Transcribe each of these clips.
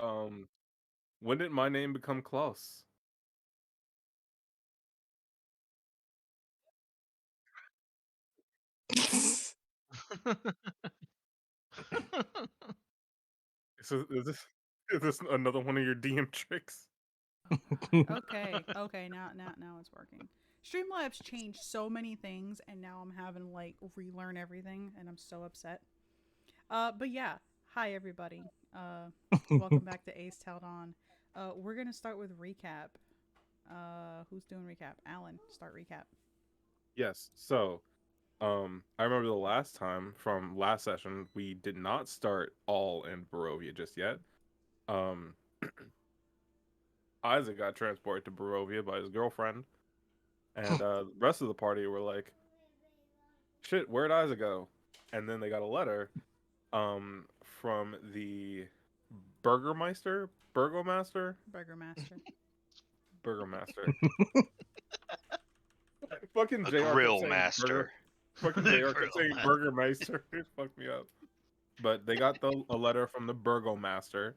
Um, when did my name become Klaus? Is this is this another one of your DM tricks? Okay, okay, now it's working. Streamlabs changed so many things, and now I'm having to like relearn everything, and I'm so upset. But yeah, hi everybody. Welcome back to Aes'Taldon. We're gonna start with recap. Who's doing recap? Alan, start recap. Yes. I remember the last time from last session we did not start all in Barovia just yet. Um, Isaac got transported to Barovia by his girlfriend, and the rest of the party were like, "Shit, where'd Isaac go?" And then they got a letter from the Burgermaster, Burgermaster. Burgermaster. Fucking A Jr. kept grill saying burger. master. Fucking The Jr. kept grill saying master. Burgermeister. It fucked me up. But they got a letter from the Burgomaster,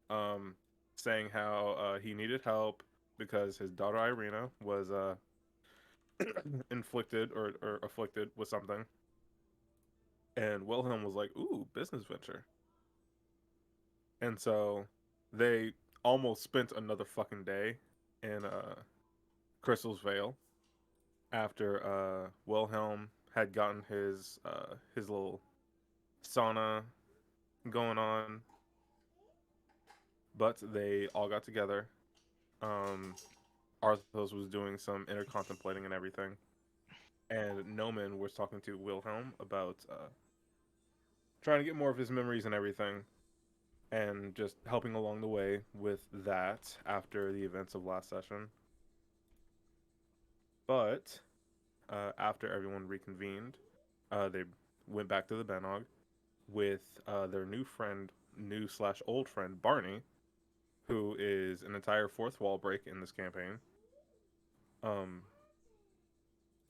um, saying how he needed help because his daughter Irina was inflicted or afflicted with something, and Wilhelm was like, "Ooh, business venture," and so they almost spent another fucking day in Crystal's Vale after Wilhelm had gotten his little sauna going on, but they all got together. Um, Arthos was doing some inner contemplating and everything, and Noman was talking to Wilhelm about trying to get more of his memories and everything, and just helping along the way with that after the events of last session. But after everyone reconvened, they went back to the Benog with their new friend, new slash old friend Barney, who is an entire fourth wall break in this campaign. Um,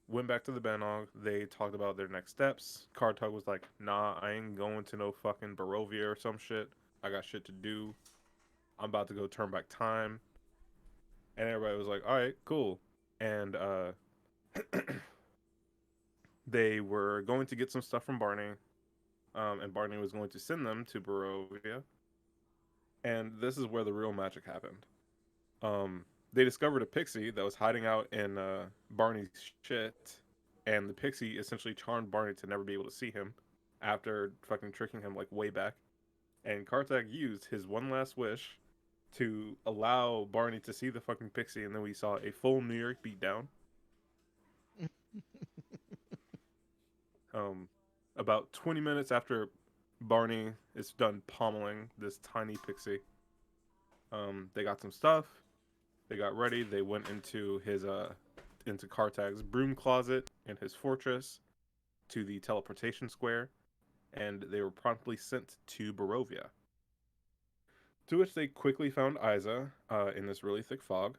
went back to the Benog. They talked about their next steps. Cartug was like, "Nah, I ain't going to no fucking Barovia or some shit. I got shit to do. I'm about to go turn back time." And everybody was like, "All right, cool." And they were going to get some stuff from Barney, and Barney was going to send them to Barovia. And this is where the real magic happened. They discovered a pixie that was hiding out in Barney's shit, and the pixie essentially charmed Barney to never be able to see him after fucking tricking him like way back. And Kartak used his one last wish to allow Barney to see the fucking pixie, and then we saw a full New York beatdown. Um, about 20 minutes after Barney is done pommeling this tiny pixie, they got some stuff. They got ready. They went into Kartag's broom closet in his fortress to the teleportation square, and they were promptly sent to Barovia. To which they quickly found Isa in this really thick fog.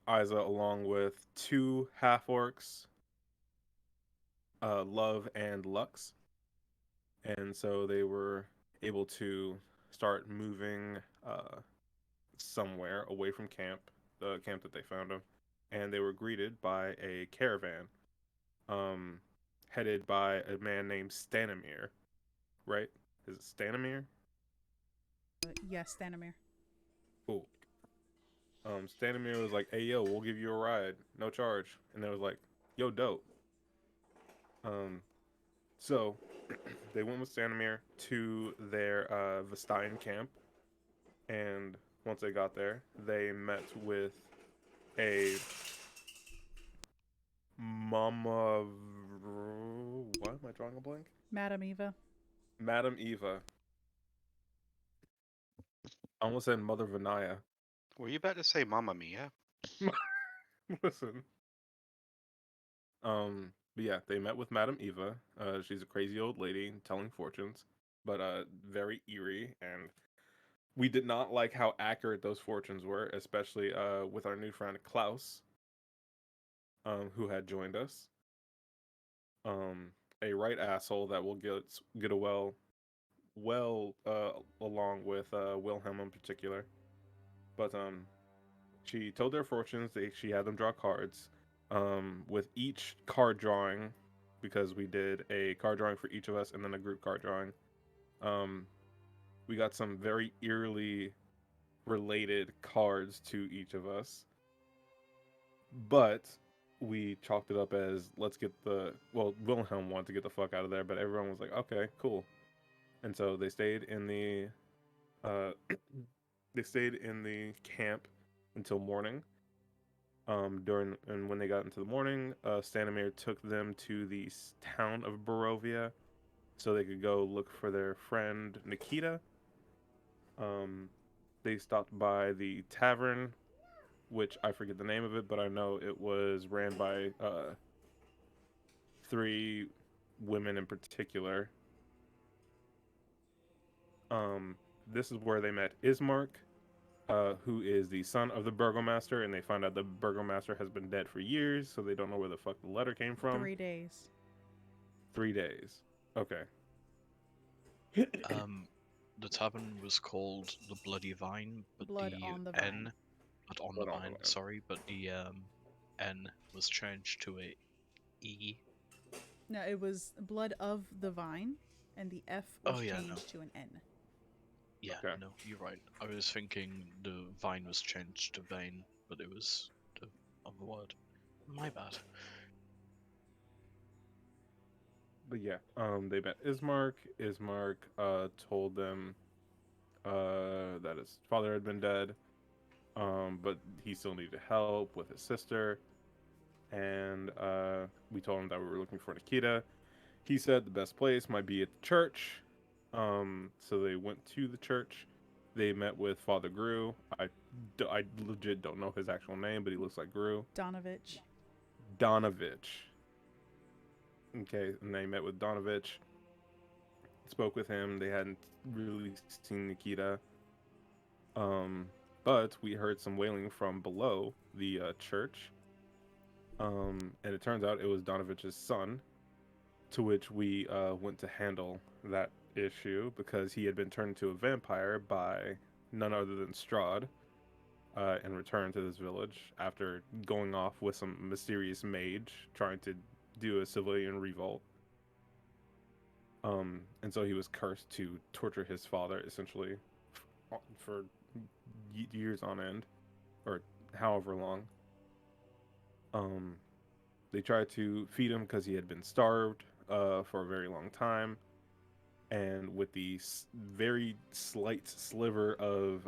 Isa, along with two half orcs, Love and Lux, and so they were able to start moving somewhere away from camp, the camp that they found him, and they were greeted by a caravan, um, headed by a man named Stanimir. Right? Is it Stanimir? Yes, Stanimir. Cool. Stanimir was like, "Hey, yo, we'll give you a ride, no charge," and they was like, "Yo, dope." Um, so they went with Stanimir to their Vestayan camp, and once they got there, they met with a Mama. Why am I drawing a blank? Madam Eva. Madam Eva. I almost said Mother Vinaya. Were you about to say Mamma Mia? Listen. But yeah, they met with Madam Eva. She's a crazy old lady telling fortunes, but very eerie. And we did not like how accurate those fortunes were, especially with our new friend Klaus, who had joined us. Um, a right asshole that will get a well well, along with Wilhelm in particular. But she told their fortunes. She had them draw cards. With each card drawing, because we did a card drawing for each of us and then a group card drawing. Um, we got some very eerily related cards to each of us, but we chalked it up as let's get the Wilhelm wanted to get the fuck out of there, but everyone was like, okay, cool, and so they stayed in the uh, they stayed in the camp until morning. When they got into the morning, Stanimir took them to the town of Barovia so they could go look for their friend Nikita. Um, they stopped by the tavern, which I forget the name of it, but I know it was ran by three women in particular. Um, this is where they met Ismark, who is the son of the burgomaster, and they find out the burgomaster has been dead for years, so they don't know where the fuck the letter came from. 3 days. 3 days. Okay. Um, the tavern was called the Bloody Vine, but Blood the on the Vine. N, but on Blood the on the vine, Vine. sorry, but the N was changed to a E. No, it was Blood of the Vine, and the F was Oh, yeah, changed no. to an N. Yeah, Okay. no, you're right. I was thinking the vine was changed to vein, but it was the other word. My bad. But yeah, they met Ismark. Ismark told them that his father had been dead, but he still needed help with his sister. And we told him that we were looking for Nikita. He said the best place might be at the church. So they went to the church. They met with Father Gru. I legit don't know his actual name, but he looks like Gru. Donovich. Donovich. Okay, and they met with Donovich. Spoke with him. They hadn't really seen Nikita. Um, but we heard some wailing from below the church. And it turns out it was Donovich's son, to which we went to handle that issue because he had been turned into a vampire by none other than Strahd, and returned to this village after going off with some mysterious mage trying to do a civilian revolt. And so he was cursed to torture his father essentially for years on end, or however long. Um, they tried to feed him because he had been starved for a very long time, and with the very slight sliver of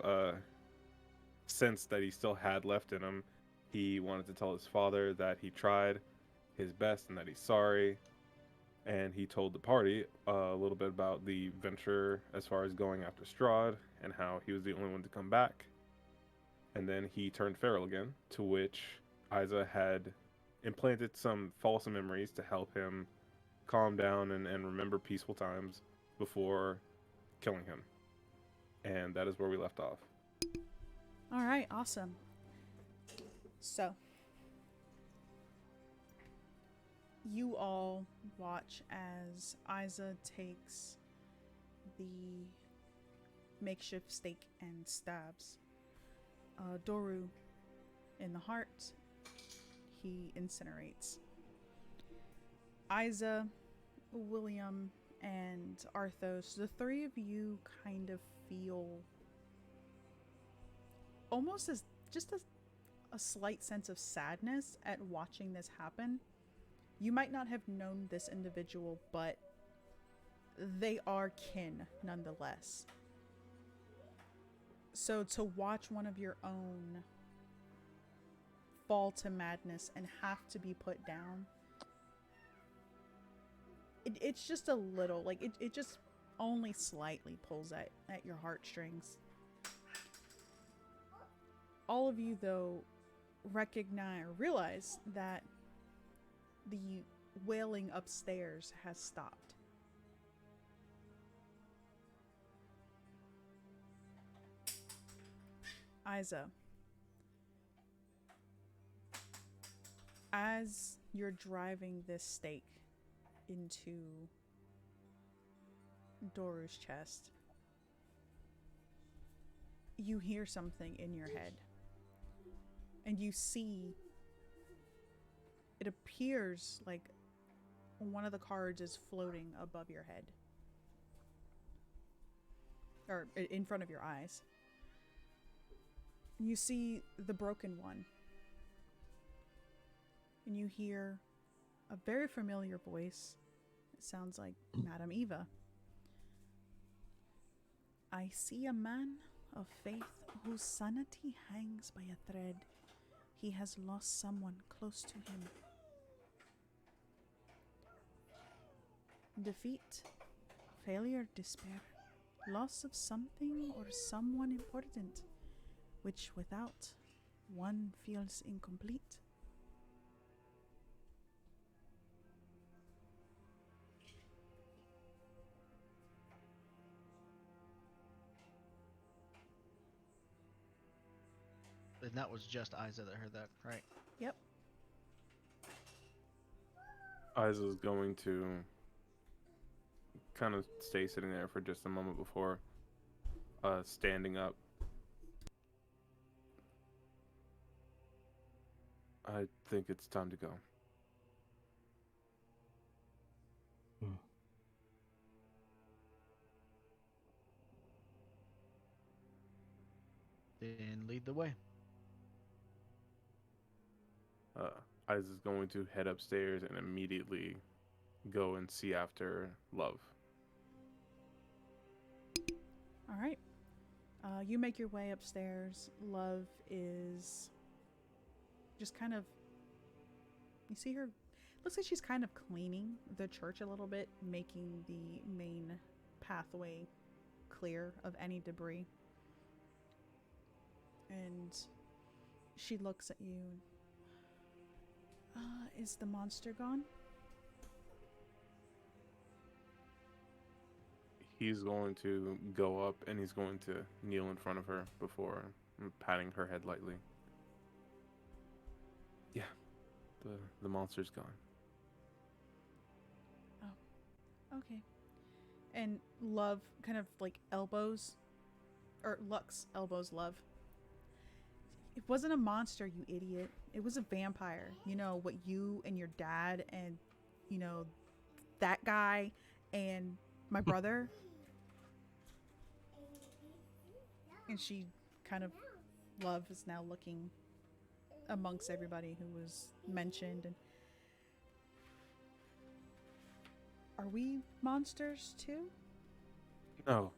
sense that he still had left in him, he wanted to tell his father that he tried his best and that he's sorry. And he told the party a little bit about the venture as far as going after Strahd and how he was the only one to come back. And then he turned feral again, to which Isa had implanted some false memories to help him calm down and remember peaceful times before killing him. And that is where we left off. All right, awesome. So, you all watch as Isa takes the makeshift stake and stabs Doru in the heart. He incinerates. Isa, William, and Arthos, the three of you kind of feel almost as just a slight sense of sadness at watching this happen. You might not have known this individual, but they are kin nonetheless. So to watch one of your own fall to madness and have to be put down, it's just a little, like, it just only slightly pulls at your heartstrings. All of you, though, realize that the wailing upstairs has stopped. Isa, as you're driving this stake into Doru's chest, you hear something in your head. And you see, it appears like one of the cards is floating above your head. Or in front of your eyes. You see the broken one. And you hear a very familiar voice. It sounds like Madame Eva. I see a man of faith whose sanity hangs by a thread. He has lost someone close to him. Defeat, failure, despair, loss of something or someone important, which without one feels incomplete. And that was just Isa that heard that, right? Yep. Isa's going to kind of stay sitting there for just a moment before standing up. I think it's time to go. Then lead the way. Isa's going to head upstairs and immediately go and see after Love. All right. You make your way upstairs. Love is just kind of, you see her, looks like she's kind of cleaning the church a little bit, making the main pathway clear of any debris. And she looks at you. Is the monster gone? He's going to go up and he's going to kneel in front of her before patting her head lightly. Yeah, the monster's gone. Oh, okay. And Love kind of like elbows, or Lux elbows Love. It wasn't a monster, you idiot. It was a vampire. You know, what you and your dad and, you know, that guy and my brother. And she kind of, Love is now looking amongst everybody who was mentioned. And are we monsters too? No,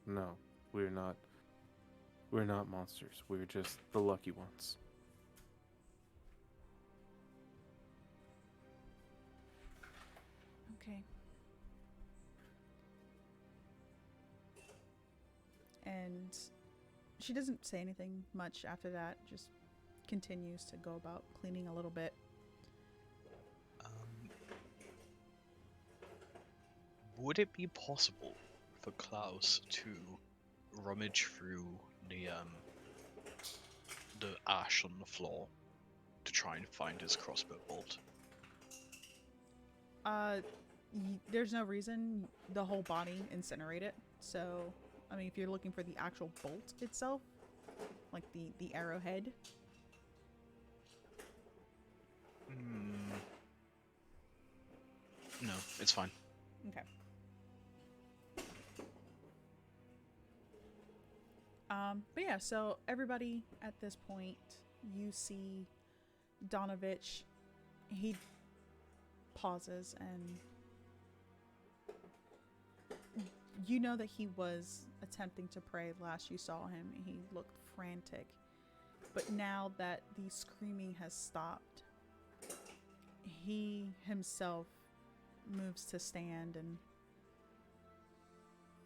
we're not. We're not monsters. We're just the lucky ones. Okay. And she doesn't say anything much after that, just continues to go about cleaning a little bit. Would it be possible for Klaus to rummage through the ash on the floor to try and find his crossbow bolt? There's no reason. The whole body incinerated. So, I mean, if you're looking for the actual bolt itself, like the arrowhead. No, it's fine. Okay. But yeah, so everybody at this point, you see Donovich. He pauses and you know that he was attempting to pray last you saw him. He looked frantic. But now that the screaming has stopped, he himself moves to stand and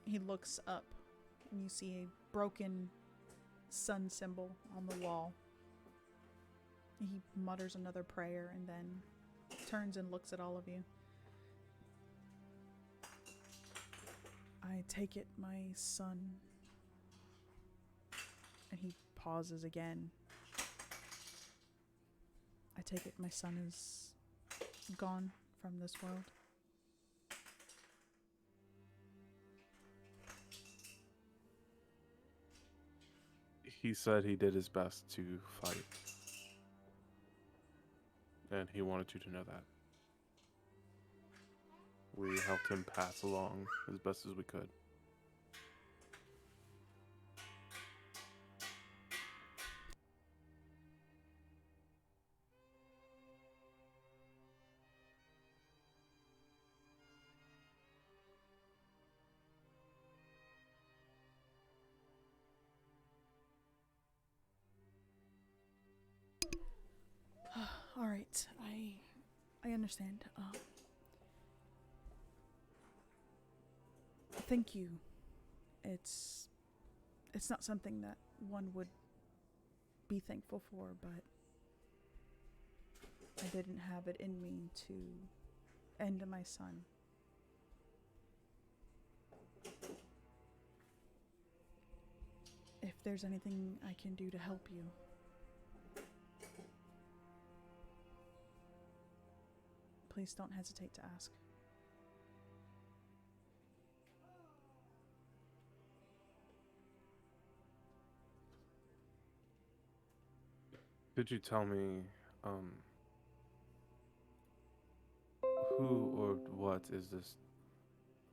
he looks up and you see a broken sun symbol on the wall. He mutters another prayer and then turns and looks at all of you. I take it, my son. And he pauses again. I take it my son is gone from this world. He said he did his best to fight. And he wanted you to know that. We helped him pass along as best as we could. All right, I understand. Thank you. It's not something that one would be thankful for, but I didn't have it in me to end my son. If there's anything I can do to help you, please don't hesitate to ask. Could you tell me, who or what is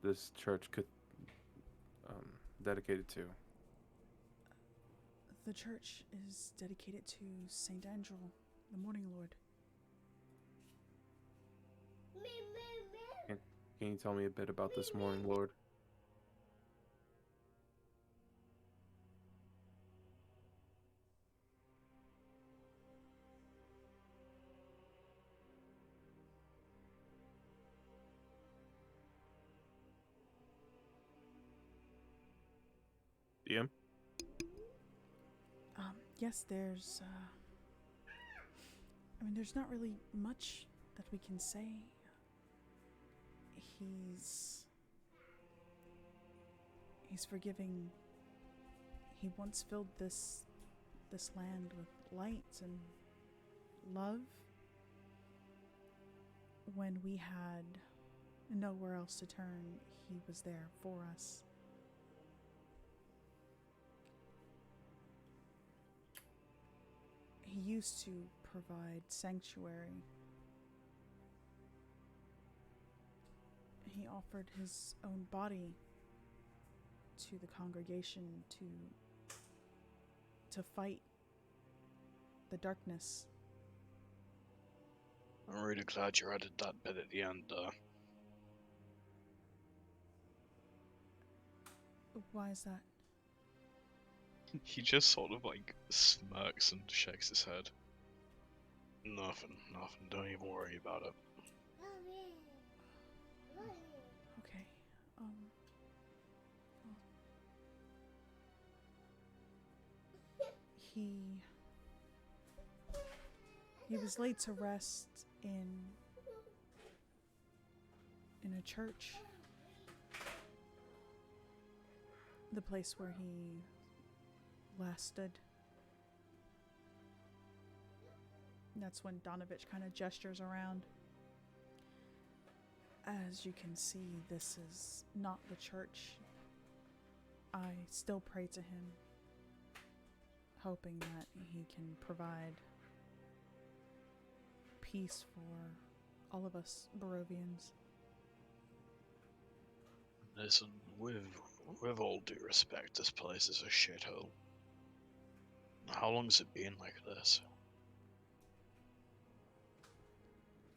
this church dedicated to? The church is dedicated to Saint Angel, the Mourning Lord. Can you tell me a bit about this Mourning Lord? DM? Yes, there's there's not really much that we can say. He's forgiving. He once filled this land with light and love when we had nowhere else to turn. He was there for us. He used to provide sanctuary. He offered his own body to the congregation to fight the darkness. I'm really glad you added that bit at the end there. Why is that? He just sort of like smirks and shakes his head. Nothing. Don't even worry about it. Okay. He was laid to rest in a church. The place where he last stood. That's when Donovich kind of gestures around. As you can see, this is not the church. I still pray to him, hoping that he can provide peace for all of us Barovians. Listen, with all due respect, this place is a shithole. How long's it been like this?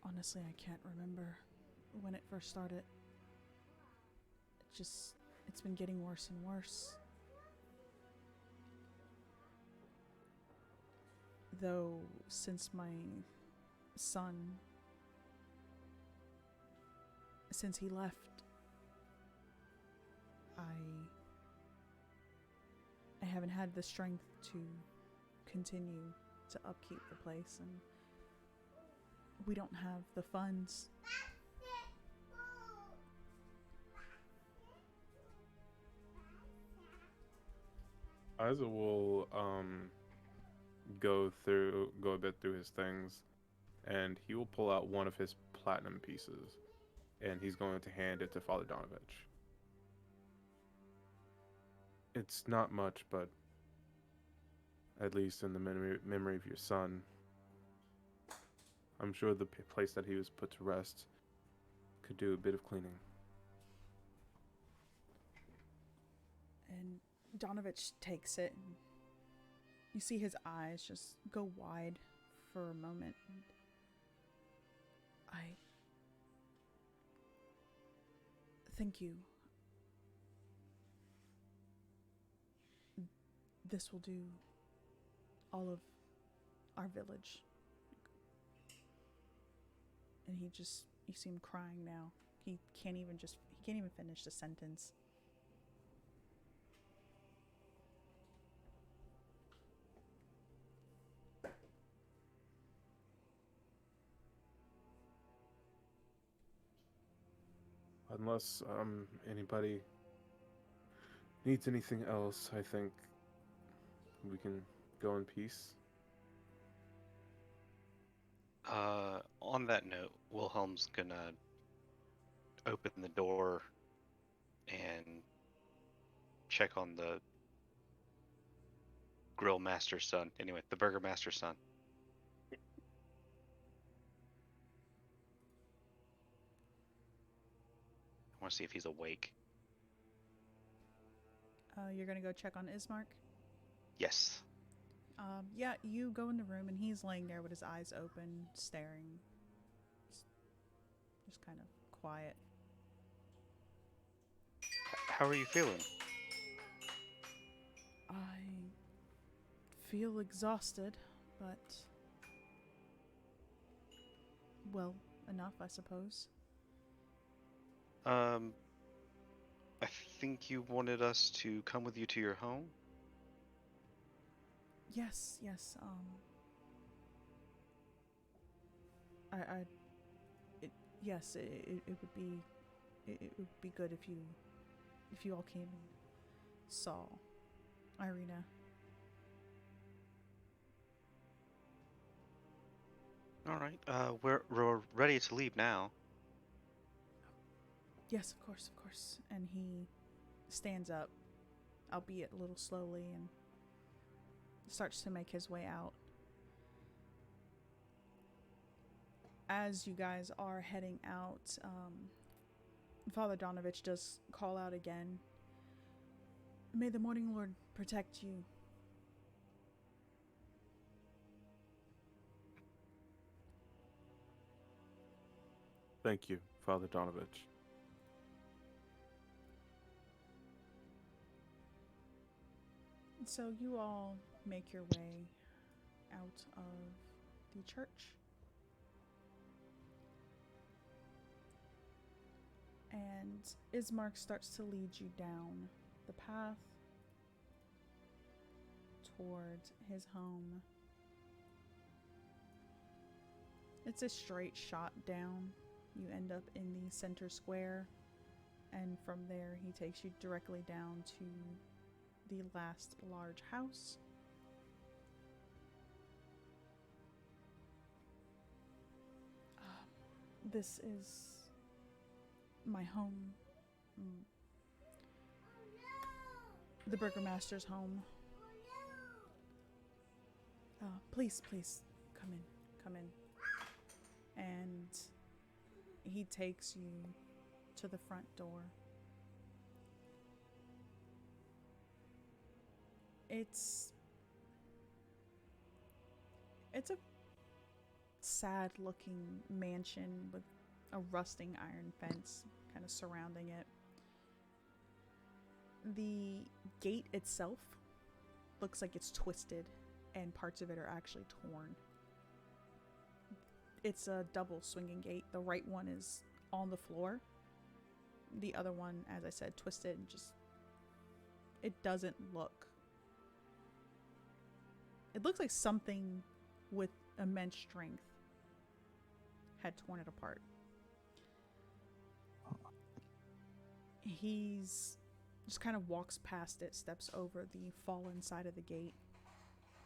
Honestly, I can't remember when it first started. It's been getting worse and worse. Though, since my son, since he left, I haven't had the strength to continue to upkeep the place, and we don't have the funds. Isa will go a bit through his things, and he will pull out one of his platinum pieces, and he's going to hand it to Father Donovich. It's not much, but at least in the memory of your son. I'm sure the place that he was put to rest could do a bit of cleaning. And Donovich takes it, and you see his eyes just go wide for a moment. And I thank you. This will do all of our village. And you see him crying now. He can't even finish the sentence. Unless anybody needs anything else, I think we can go in peace. On that note, Wilhelm's gonna open the door and check on the grill master's son. Anyway, the burger master's son. I want to see if he's awake. You're gonna go check on Ismark? Yes. Yeah, you go in the room and he's laying there with his eyes open, staring. Just kind of quiet. How are you feeling? I feel exhausted, but well enough, I suppose. I think you wanted us to come with you to your home? Yes. Yes, it would be, it would be good if you all came and saw Irina. All right. We're ready to leave now. Yes, of course. And he stands up, albeit a little slowly, and starts to make his way out. As you guys are heading out, Father Donovich does call out again. May the Mourning Lord protect you. Thank you, Father Donovich. So you all make your way out of the church. And Ismark starts to lead you down the path towards his home. It's a straight shot down. You end up in the center square, and from there he takes you directly down to the last large house. This is my home. The burgomaster's home. Please, come in. And he takes you to the front door. It's a sad looking mansion with a rusting iron fence kind of surrounding it. The gate itself looks like it's twisted and parts of it are actually torn. It's a double swinging gate. The right one is on the floor. The other one, as I said, twisted and just... It doesn't look... It looks like something with immense strength had torn it apart. He's just kind of walks past it, steps over the fallen side of the gate.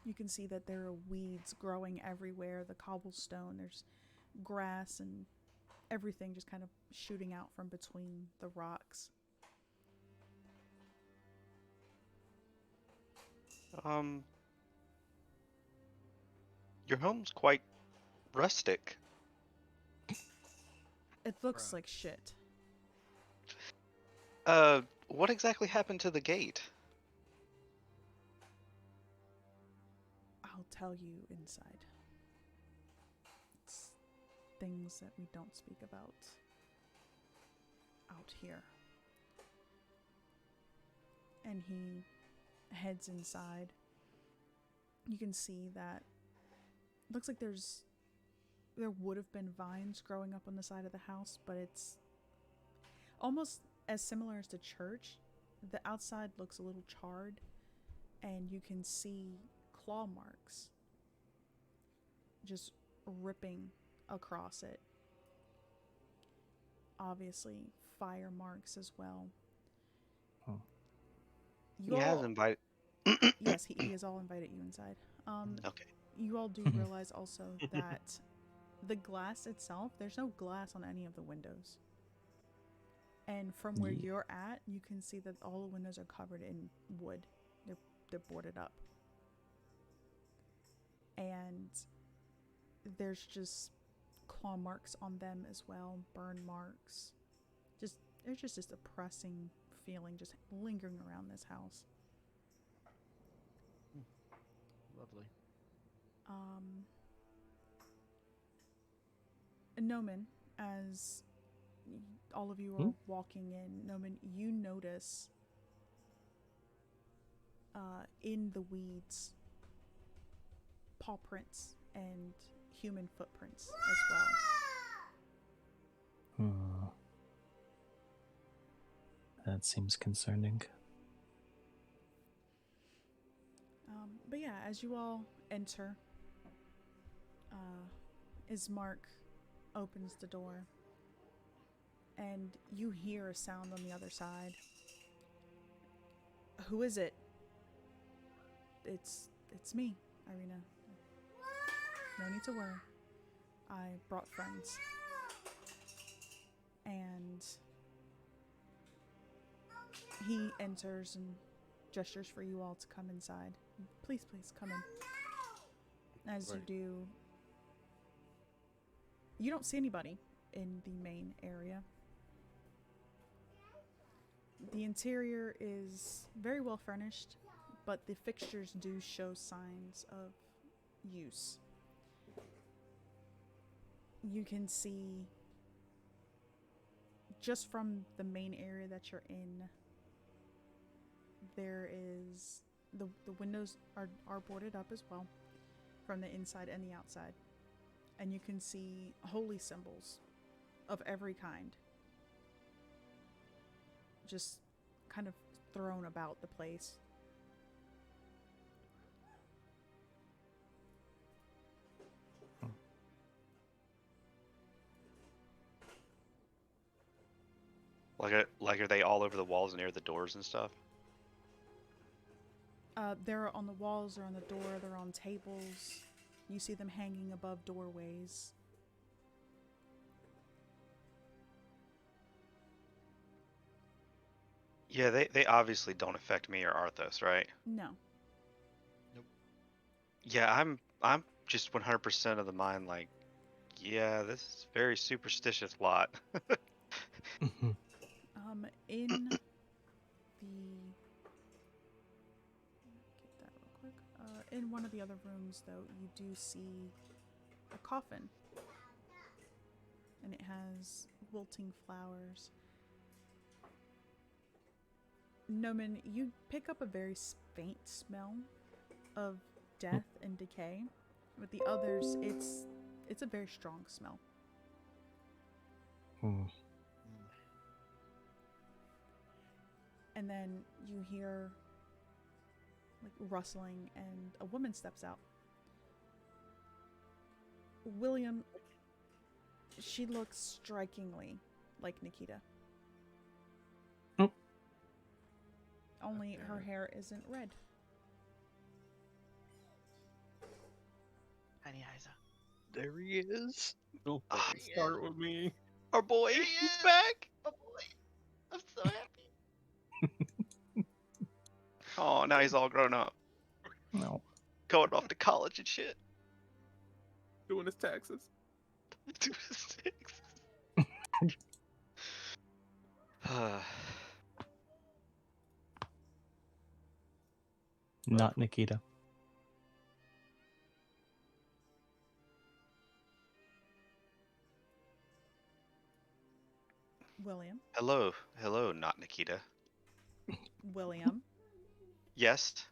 You can see that there are weeds growing everywhere, the cobblestone, there's grass and everything just kind of shooting out from between the rocks. Your home's quite rustic. It looks Bruh. like shit. What exactly happened to the gate? I'll tell you inside. It's things that we don't speak about out here. And he heads inside. You can see that looks like there would have been vines growing up on the side of the house, but it's almost as similar as the church. The outside looks a little charred, and you can see claw marks just ripping across it. Obviously, fire marks as well. Oh. You He has all, invited. yes, he has all invited you inside. Okay. You all do realize also that the glass itself, there's no glass on any of the windows. And from where Yeah. you're at, you can see that all the windows are covered in wood. They're boarded up. And there's just claw marks on them as well, burn marks. There's just this oppressing feeling just lingering around this house. Lovely. Noman, as all of you are walking in, Noman, you notice in the weeds paw prints and human footprints as well. That seems concerning. But yeah, as you all enter, Ismark opens the door, and you hear a sound on the other side. Who is it? It's me, Irina. No need to worry. I brought friends. And he enters and gestures for you all to come inside. Please, come in. As you do, you don't see anybody in the main area. The interior is very well furnished, but the fixtures do show signs of use. You can see just from the main area that you're in, there is the windows are boarded up as well from the inside and the outside. And you can see holy symbols of every kind just kind of thrown about the place. Like are they all over the walls near the doors and stuff? They're on the walls, they're on the door, they're on tables. You see them hanging above doorways. Yeah, they obviously don't affect me or Arthos, right? No. Yeah, I'm just 100% of the mind like, yeah, this is a very superstitious lot. In the... Get that real quick. In one of the other rooms, though, you do see a coffin. And it has wilting flowers. Noman, you pick up a very faint smell of death and decay. With the others, it's a very strong smell. And then you hear like rustling and a woman steps out. William, she looks strikingly like Nikita. Oh. Only her hair isn't red. Honey Isa. There he is. Don't fucking start with me. Our boy, he's back. Our boy, I'm so happy. Oh, now he's all grown up, No. going off to college and shit. Doing his taxes. Not Nikita. William. Hello, hello, not Nikita. William. Yes.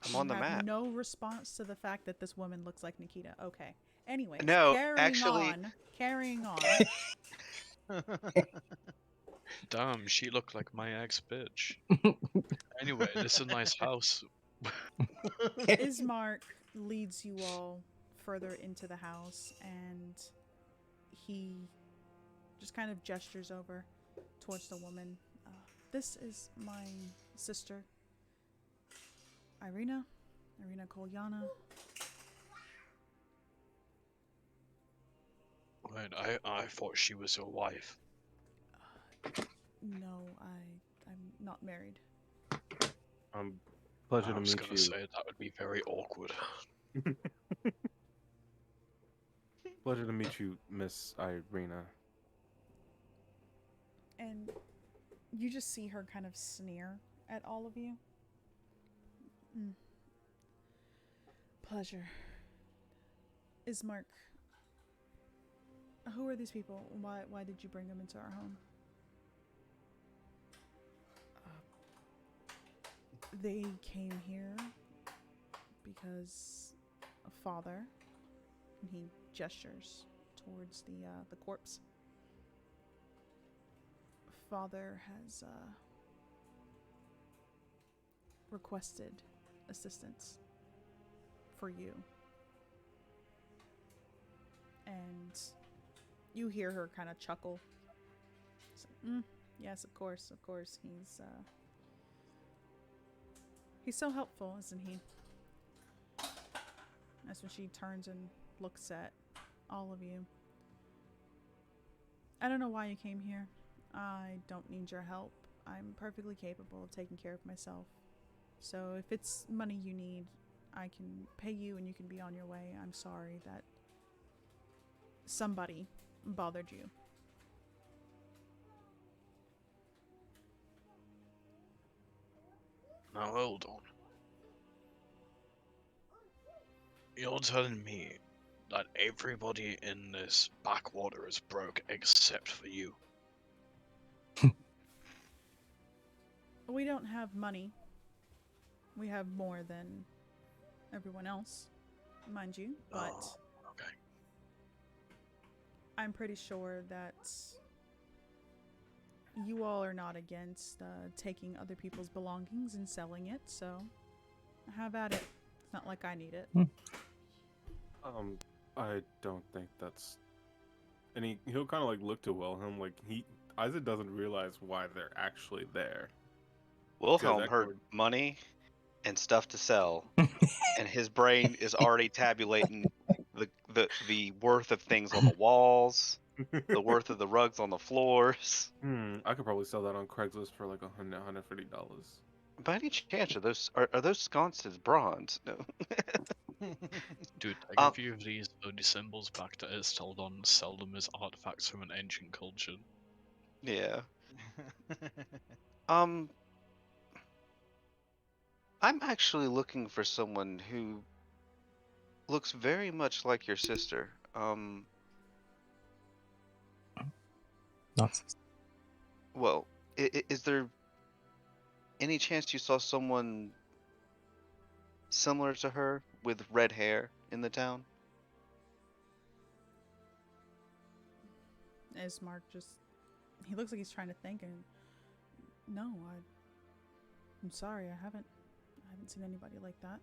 I'm on the You have map. no response to the fact that this woman looks like Nikita. Okay. Anyways, No, carrying actually- on. Carrying on. Damn, she looked like my ex bitch. Anyway, this is a nice house. Ismark leads you all further into the house, and he just kind of gestures over towards the woman. This is my sister, Irina Kolyana. Right, I thought she was your wife. No, I'm not married. Pleasure I to was meet gonna you. say that would be very awkward. Pleasure to meet you, Miss Irina. And you just see her kind of sneer at all of you. Pleasure. Ismark, who are these people? Why did you bring them into our home? They came here because a father, and he gestures towards the corpse. Father has requested assistance for you. And you hear her kind of chuckle. So, yes, of course. He's so helpful, isn't he? That's when she turns and looks at all of you. I don't know why you came here. I don't need your help. I'm perfectly capable of taking care of myself. So if it's money you need, I can pay you and you can be on your way. I'm sorry that somebody bothered you. Now hold on. You're telling me that everybody in this backwater is broke except for you? We don't have money. We have more than everyone else, mind you, but Oh, okay. I'm pretty sure that you all are not against taking other people's belongings and selling it, so have at it. It's not like I need it. I don't think that's. And he'll kind of like look to Wilhelm, like Isaac doesn't realize why they're actually there. Wilhelm that heard cord- money and stuff to sell, and his brain is already tabulating the worth of things on the walls, the worth of the rugs on the floors. I could probably sell that on Craigslist for like $150. By any chance, are those sconces bronze? No. Dude, take a few of these bloody symbols back to Aes'Taldon and sell them as artifacts from an ancient culture. Yeah. I'm actually looking for someone who looks very much like your sister. Not Well, is there any chance you saw someone similar to her with red hair in the town? Ismark he looks like he's trying to think, and no, I'm sorry, I haven't seen anybody like that.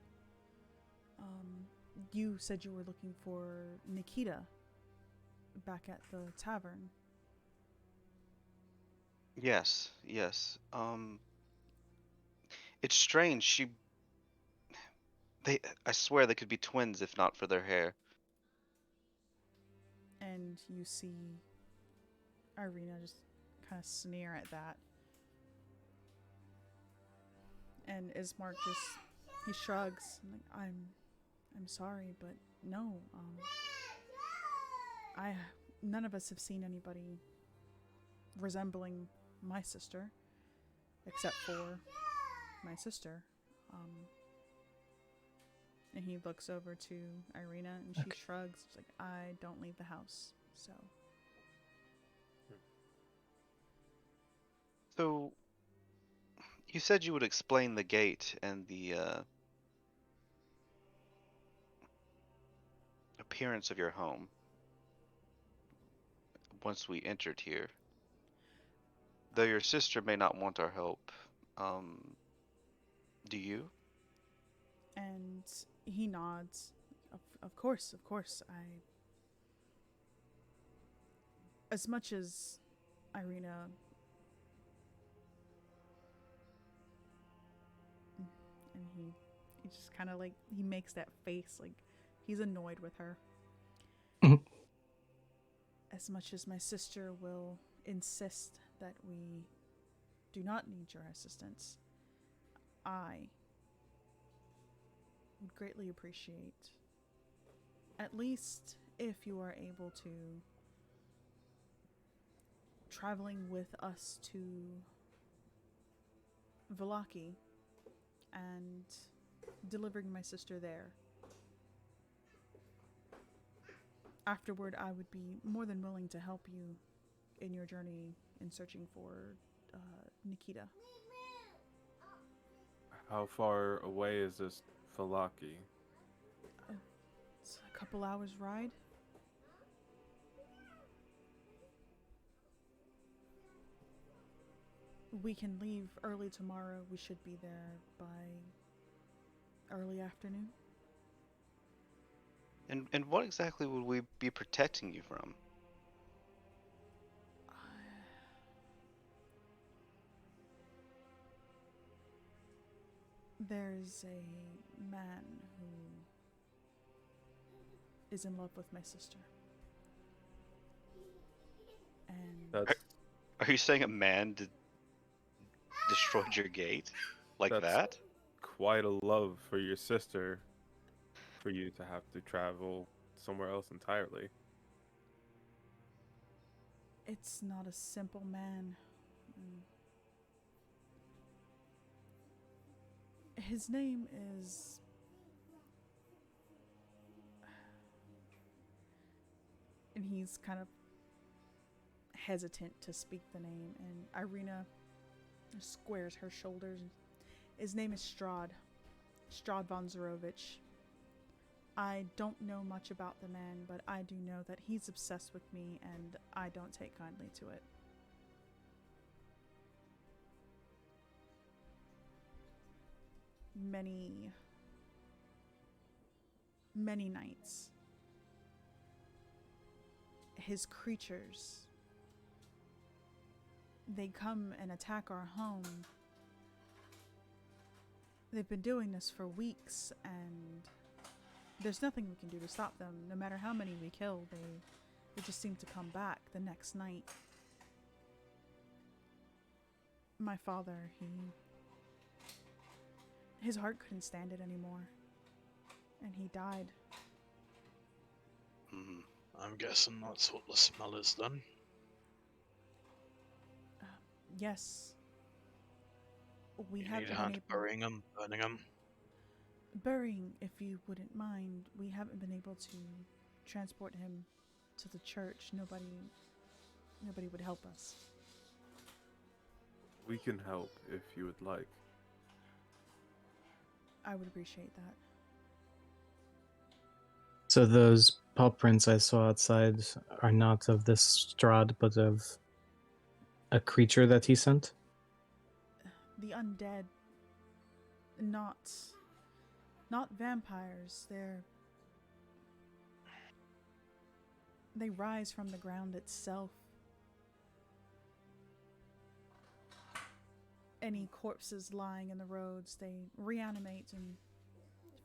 You said you were looking for Nikita back at the tavern. Yes, yes. It's strange. I swear they could be twins if not for their hair. And you see Irina just kind of sneer at that. And Ismark just he shrugs. Like, I'm sorry, but no. I none of us have seen anybody resembling my sister, except for my sister. And he looks over to Irina, and she shrugs. She's like, I don't leave the house, so. So, you said you would explain the gate and the appearance of your home once we entered here. Though your sister may not want our help, do you? And he nods. Of course, as much as Irina and he just kind of like he makes that face like he's annoyed with her. Mhm. As much as my sister will insist that we do not need your assistance, I would greatly appreciate, at least if you are able to, traveling with us to Velaki and delivering my sister there. Afterward, I would be more than willing to help you in your journey in searching for Nikita. How far away is this Falaki? It's a couple hours ride. We can leave early tomorrow. We should be there by early afternoon. And what exactly would we be protecting you from? There's a man who is in love with my sister. And That's Are you saying a man destroyed your gate? Like That's- that? quite a love for your sister for you to have to travel somewhere else entirely. it's not a simple man. His name is... And he's kind of hesitant to speak the name, and Irina squares her shoulders. His name is Strad von Zarovich. I don't know much about the man, but I do know that he's obsessed with me, and I don't take kindly to it. Many nights, his creatures, they come and attack our home. They've been doing this for weeks, and there's nothing we can do to stop them. No matter how many we kill, they just seem to come back the next night. My father, his heart couldn't stand it anymore, and he died. I'm guessing that's what the smell is then. Yes. We You haven't need a been hand able... burying him, burning him. Burying, if you wouldn't mind. We haven't been able to transport him to the church. Nobody would help us. We can help if you would like. I would appreciate that. So those paw prints I saw outside are not of this Strahd, but of a creature that he sent? The undead, not vampires. They rise from the ground itself. Any corpses lying in the roads, they reanimate and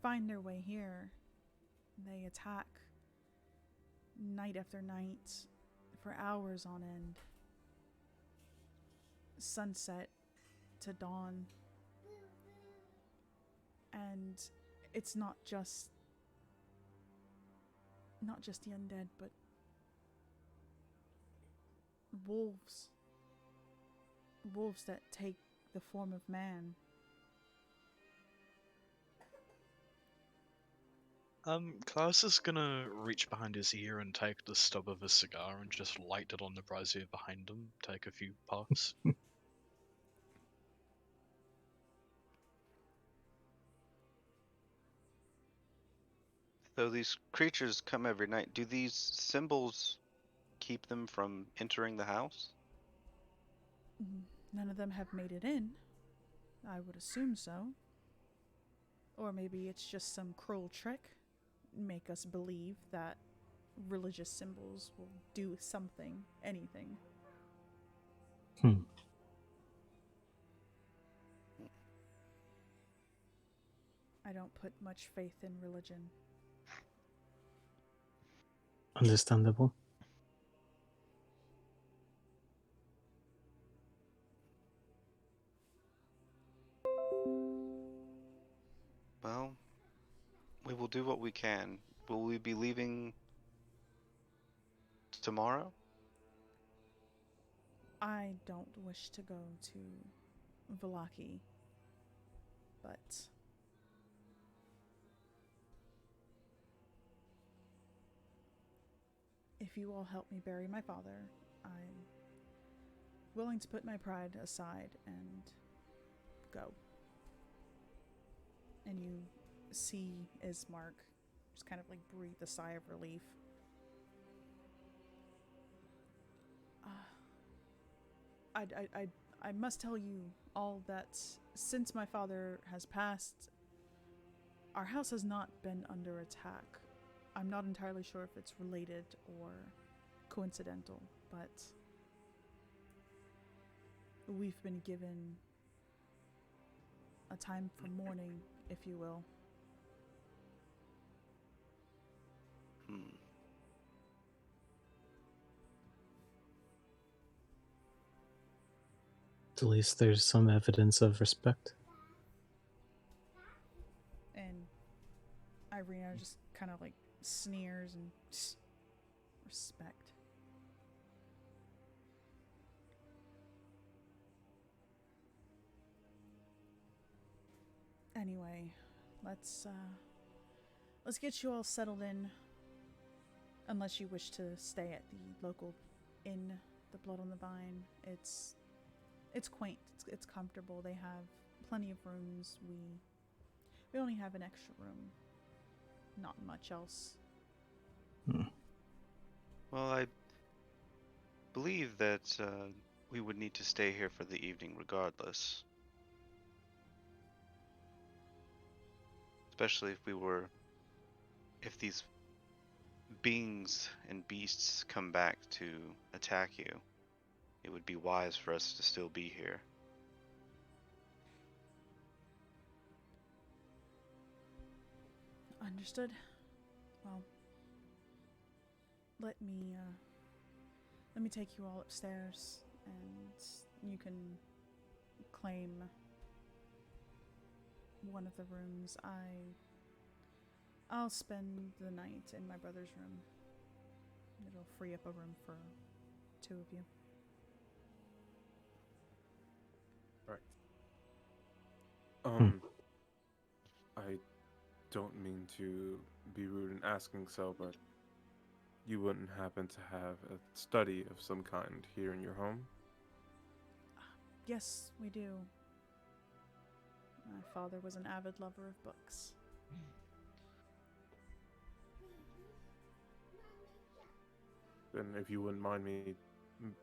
find their way here. They attack night after night for hours on end. Sunset to dawn. And it's not just the undead, but wolves. Wolves that take the form of man. Klaus is gonna reach behind his ear and take the stub of a cigar and just light it on the brazier behind him, take a few puffs. So these creatures come every night. Do these symbols keep them from entering the house? None of them have made it in. I would assume so. Or maybe it's just some cruel trick. Make us believe that religious symbols will do something, anything. I don't put much faith in religion. Understandable. Well, we will do what we can. Will we be leaving tomorrow? I don't wish to go to Vallaki, but if you all help me bury my father, I'm willing to put my pride aside and go. And you see Ismark just kind of like breathe a sigh of relief. I must tell you all that since my father has passed, our house has not been under attack. I'm not entirely sure if it's related or coincidental, but we've been given a time for mourning, if you will. At least there's some evidence of respect. And Irina just kind of like sneers and respect. Anyway, let's get you all settled in. Unless you wish to stay at the local inn, the Blood on the Vine. It's quaint. It's comfortable. They have plenty of rooms. We only have an extra room. Not much else. Well, I believe that we would need to stay here for the evening regardless. Especially if these beings and beasts come back to attack you, it would be wise for us to still be here. Understood. Well, let me take you all upstairs, and you can claim one of the rooms. I'll spend the night in my brother's room. It'll free up a room for two of you. Right. I don't mean to be rude in asking so, but you wouldn't happen to have a study of some kind here in your home? Yes, we do. My father was an avid lover of books. Then if you wouldn't mind me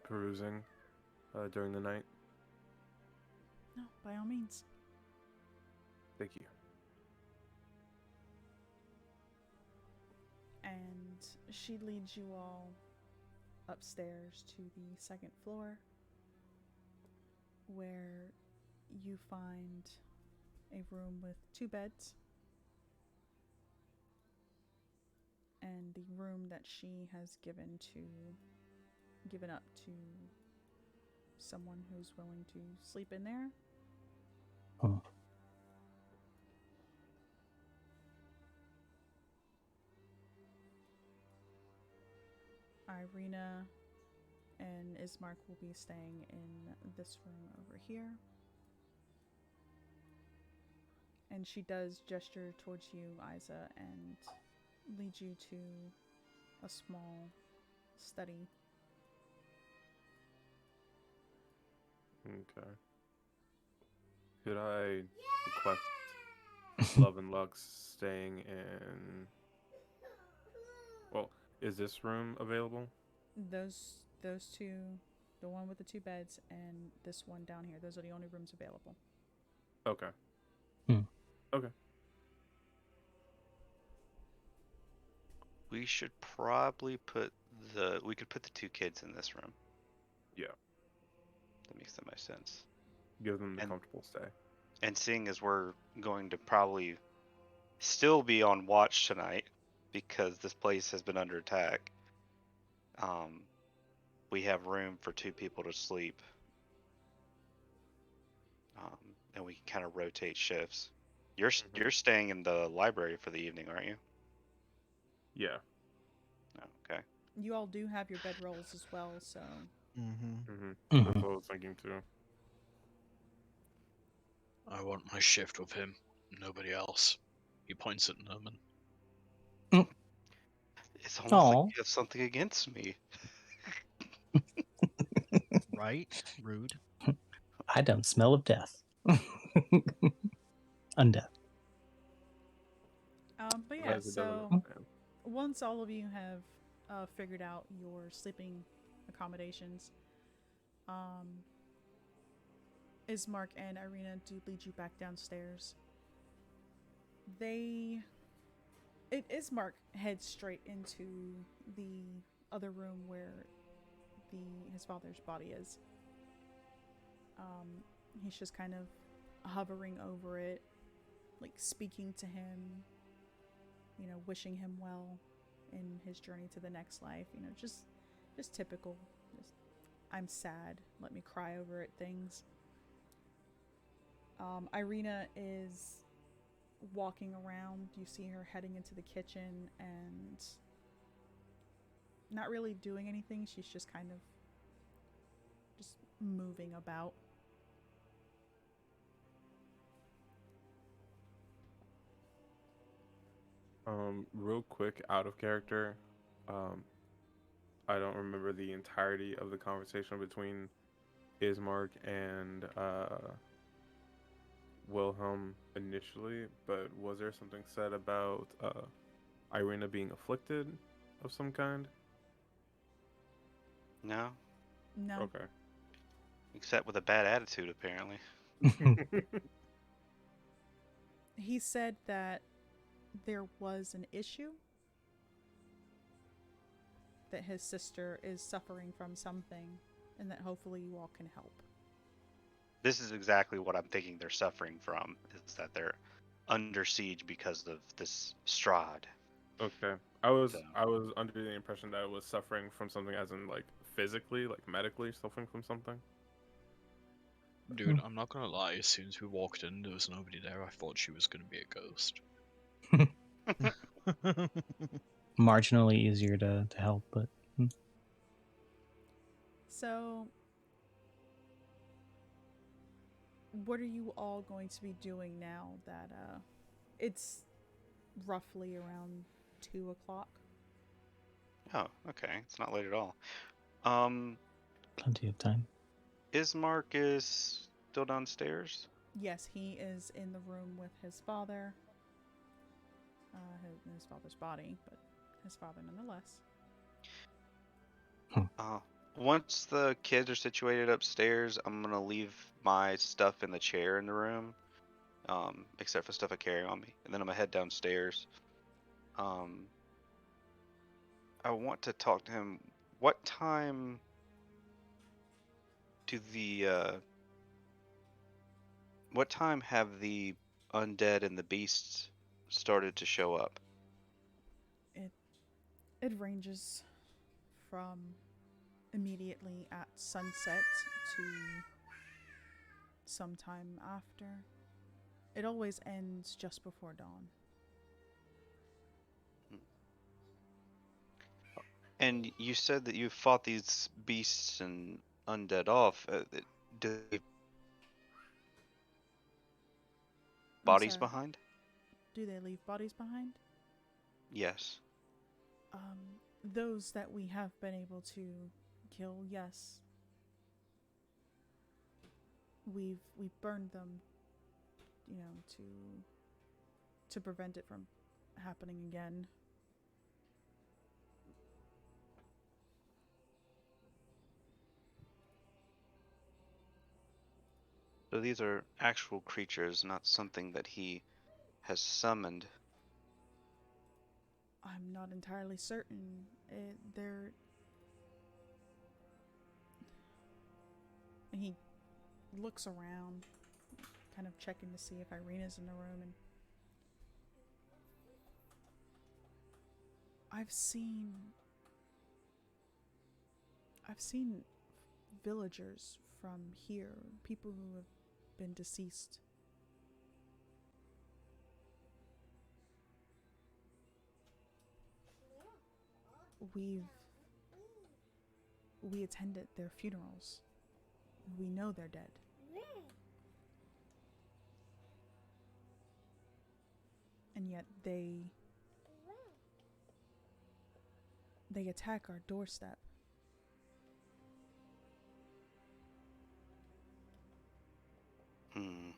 perusing during the night. No, by all means. Thank you. And she leads you all upstairs to the second floor, where you find a room with 2 beds. And the room that she has given up to someone who's willing to sleep in there. Oh. Irina and Ismark will be staying in this room over here. And she does gesture towards you, Isa, and leads you to a small study. Okay. Could I request Love and Lux staying in? Well, is this room available? Those two, the one with the two beds and this one down here, those are the only rooms available. Okay. Hmm. Okay. We should probably we could put the 2 kids in this room. Yeah. That makes the most sense. Give them the And- comfortable stay. And seeing as we're going to probably still be on watch tonight because this place has been under attack, we have room for 2 people to sleep. And we can kind of rotate shifts. You're staying in the library for the evening, aren't you? Yeah. Oh, okay. You all do have your bedrolls as well, so Mm-hmm. That's Mhm. what I was thinking too. I want my shift with him, nobody else. He points at Nerman. It's almost Aw. like you have something against me. Right? Rude. I don't smell of death. Undeath. but yeah, Guys, it doesn't so understand. once all of you have figured out your sleeping accommodations, Ismark and Irina do lead you back downstairs. Ismark heads straight into the other room where his father's body is. He's just kind of hovering over it, like speaking to him, wishing him well in his journey to the next life. Just typical. Just, I'm sad. Let me cry over it. Things. Irina is walking around. You see her heading into the kitchen and not really doing anything. She's just kind of just moving about. Real quick, out of character, I don't remember the entirety of the conversation between Ismark and Wilhelm initially, but was there something said about Irina being afflicted of some kind? No? No. Okay. Except with a bad attitude, apparently. He said that there was an issue, that his sister is suffering from something, and that hopefully you all can help. This is exactly what I'm thinking they're suffering from, is that they're under siege because of this Strahd. Okay. I was So- under the impression that it was suffering from something as in like physically, like medically suffering from something. Dude, I'm not gonna lie, as soon as we walked in, there was nobody there. I thought she was gonna be a ghost. Marginally easier to help, but So, what are you all going to be doing now that it's roughly around 2 o'clock? Oh, okay. It's not late at all. plenty of time. Ismark is still downstairs? Yes, he is in the room with his father. His father's body, but his father nonetheless. Once the kids are situated upstairs, I'm gonna leave my stuff in the chair in the room, except for stuff I carry on me, and then I'm gonna head downstairs. I want to talk to him. What time do what time have the undead and the beasts started to show up? It ranges from immediately at sunset to sometime after. It always ends just before dawn. And you said that you fought these beasts and undead off. Do they leave I'm bodies sorry. behind? Do they leave bodies behind? Yes. Those that we have been able to kill, yes. We've burned them, to prevent it from happening again. So these are actual creatures, not something that he has summoned. I'm not entirely certain. They're. He looks around, kind of checking to see if Irina's in the room, and I've seen villagers from here, people who have been deceased. We attended their funerals. We know they're dead. And yet they attack our doorstep. Hmm.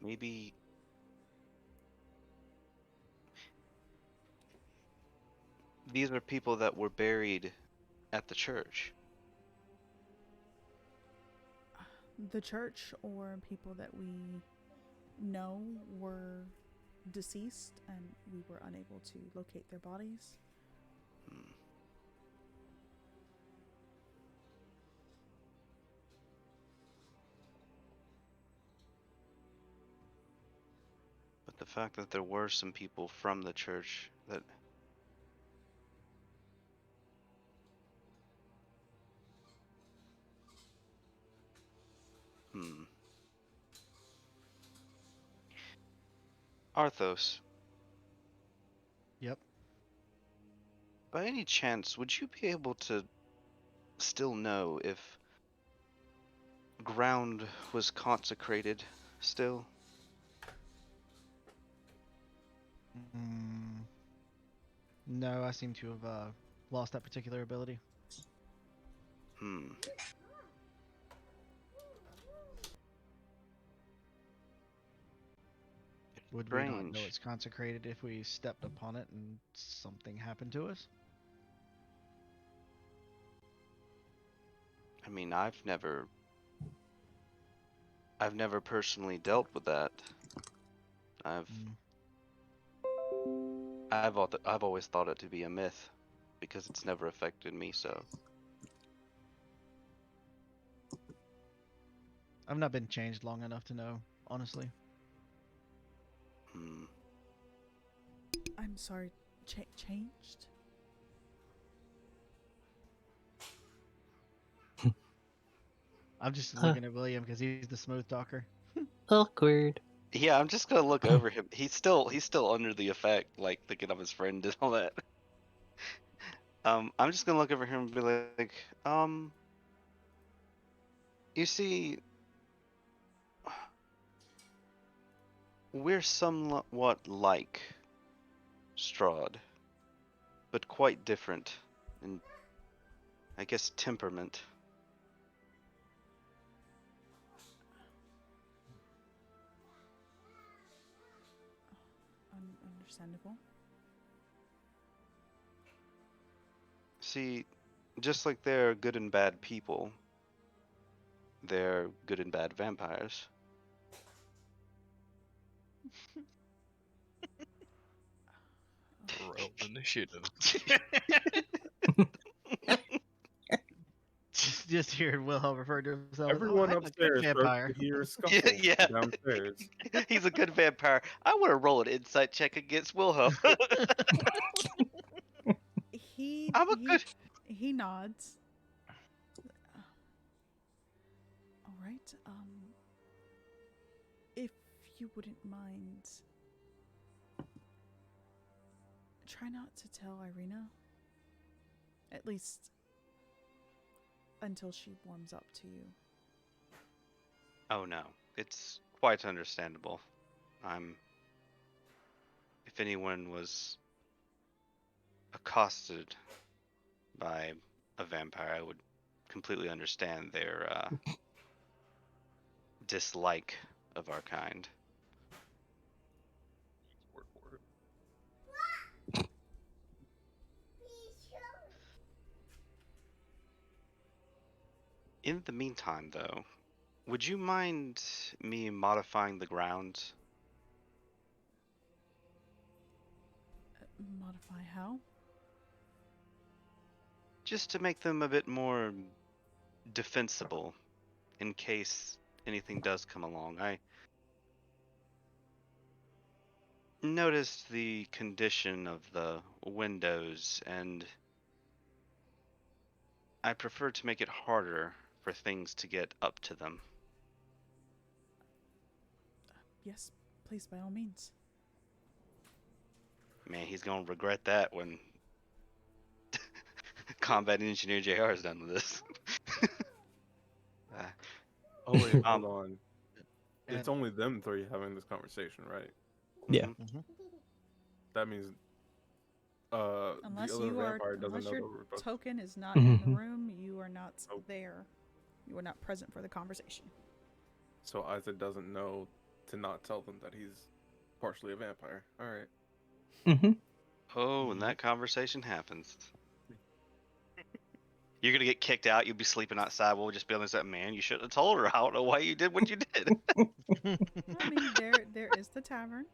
Maybe these are people that were buried at the church. The church, or people that we know were deceased and we were unable to locate their bodies. Hmm. But the fact that there were some people from the church that Arthos, Yep. by any chance, would you be able to still know if ground was consecrated still? Mm, no, I seem to have lost that particular ability. Hmm. Would we not know Strange. it's consecrated if we stepped upon it and something happened to us? I mean, I've never personally dealt with that. I've Mm. I've always thought it to be a myth because it's never affected me, so. I've not been changed long enough to know, honestly. Hmm. I'm sorry, changed? I'm just looking at William because he's the smooth talker. Awkward. Yeah, I'm just gonna look over him. He's still under the effect, like thinking of his friend and all that. I'm just gonna look over him and be like, you see, we're somewhat like Strahd, but quite different in, I guess, temperament. Understandable. See, just like there are good and bad people, there are good and bad vampires. Roll initiative. Just hearing Wilhelm refer to himself as, Everyone I'm a good upstairs starts vampire. to hear a Yeah, scuffle yeah. downstairs. He's a good vampire. I want to roll an insight check against Wilhelm. He I'm a he good. he nods. All right. you wouldn't mind, try not to tell Irina. At least until she warms up to you. Oh no, it's quite understandable. If anyone was accosted by a vampire, I would completely understand their dislike of our kind. Word for it. In the meantime, though, would you mind me modifying the grounds? Modify how? Just to make them a bit more defensible in case anything does come along. I noticed the condition of the windows, and I prefer to make it harder for things to get up to them. Yes, please, by all means. Man, he's gonna regret that when combat engineer JR is done with this. Oh wait, hold Um, on. It's And- only them three having this conversation, right? Yeah. mhm. Mhm. That means Unless the other you are, vampire doesn't unless know your that we're both. token is not in the Mhm. room, you are not Nope. there. You are not present for the conversation. So Isaac doesn't know to not tell them that he's partially a vampire. All right. Mm-hmm. Oh, when that conversation happens, you're gonna get kicked out. You'll be sleeping outside. We'll just be honest, that man, you shouldn't have told her. I don't know why you did what you did. I mean, there is the tavern.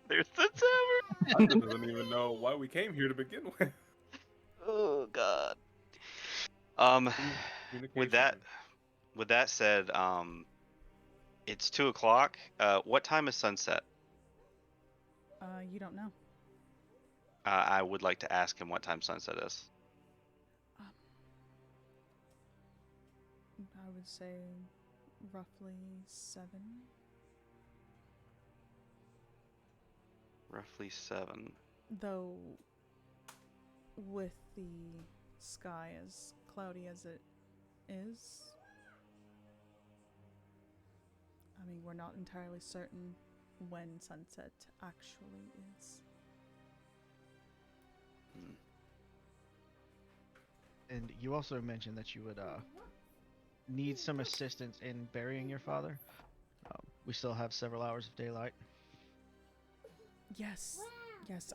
There's the tavern. Isaac doesn't even know why we came here to begin with. Oh God. With Communication. that said, it's 2 o'clock. What time is sunset? You don't know. I would like to ask him what time sunset is. I would say roughly 7. Roughly 7. Though, with the sky as cloudy as it is, I mean, we're not entirely certain when sunset actually is. Hmm. And you also mentioned that you would need some assistance in burying your father. We still have several hours of daylight. Yes,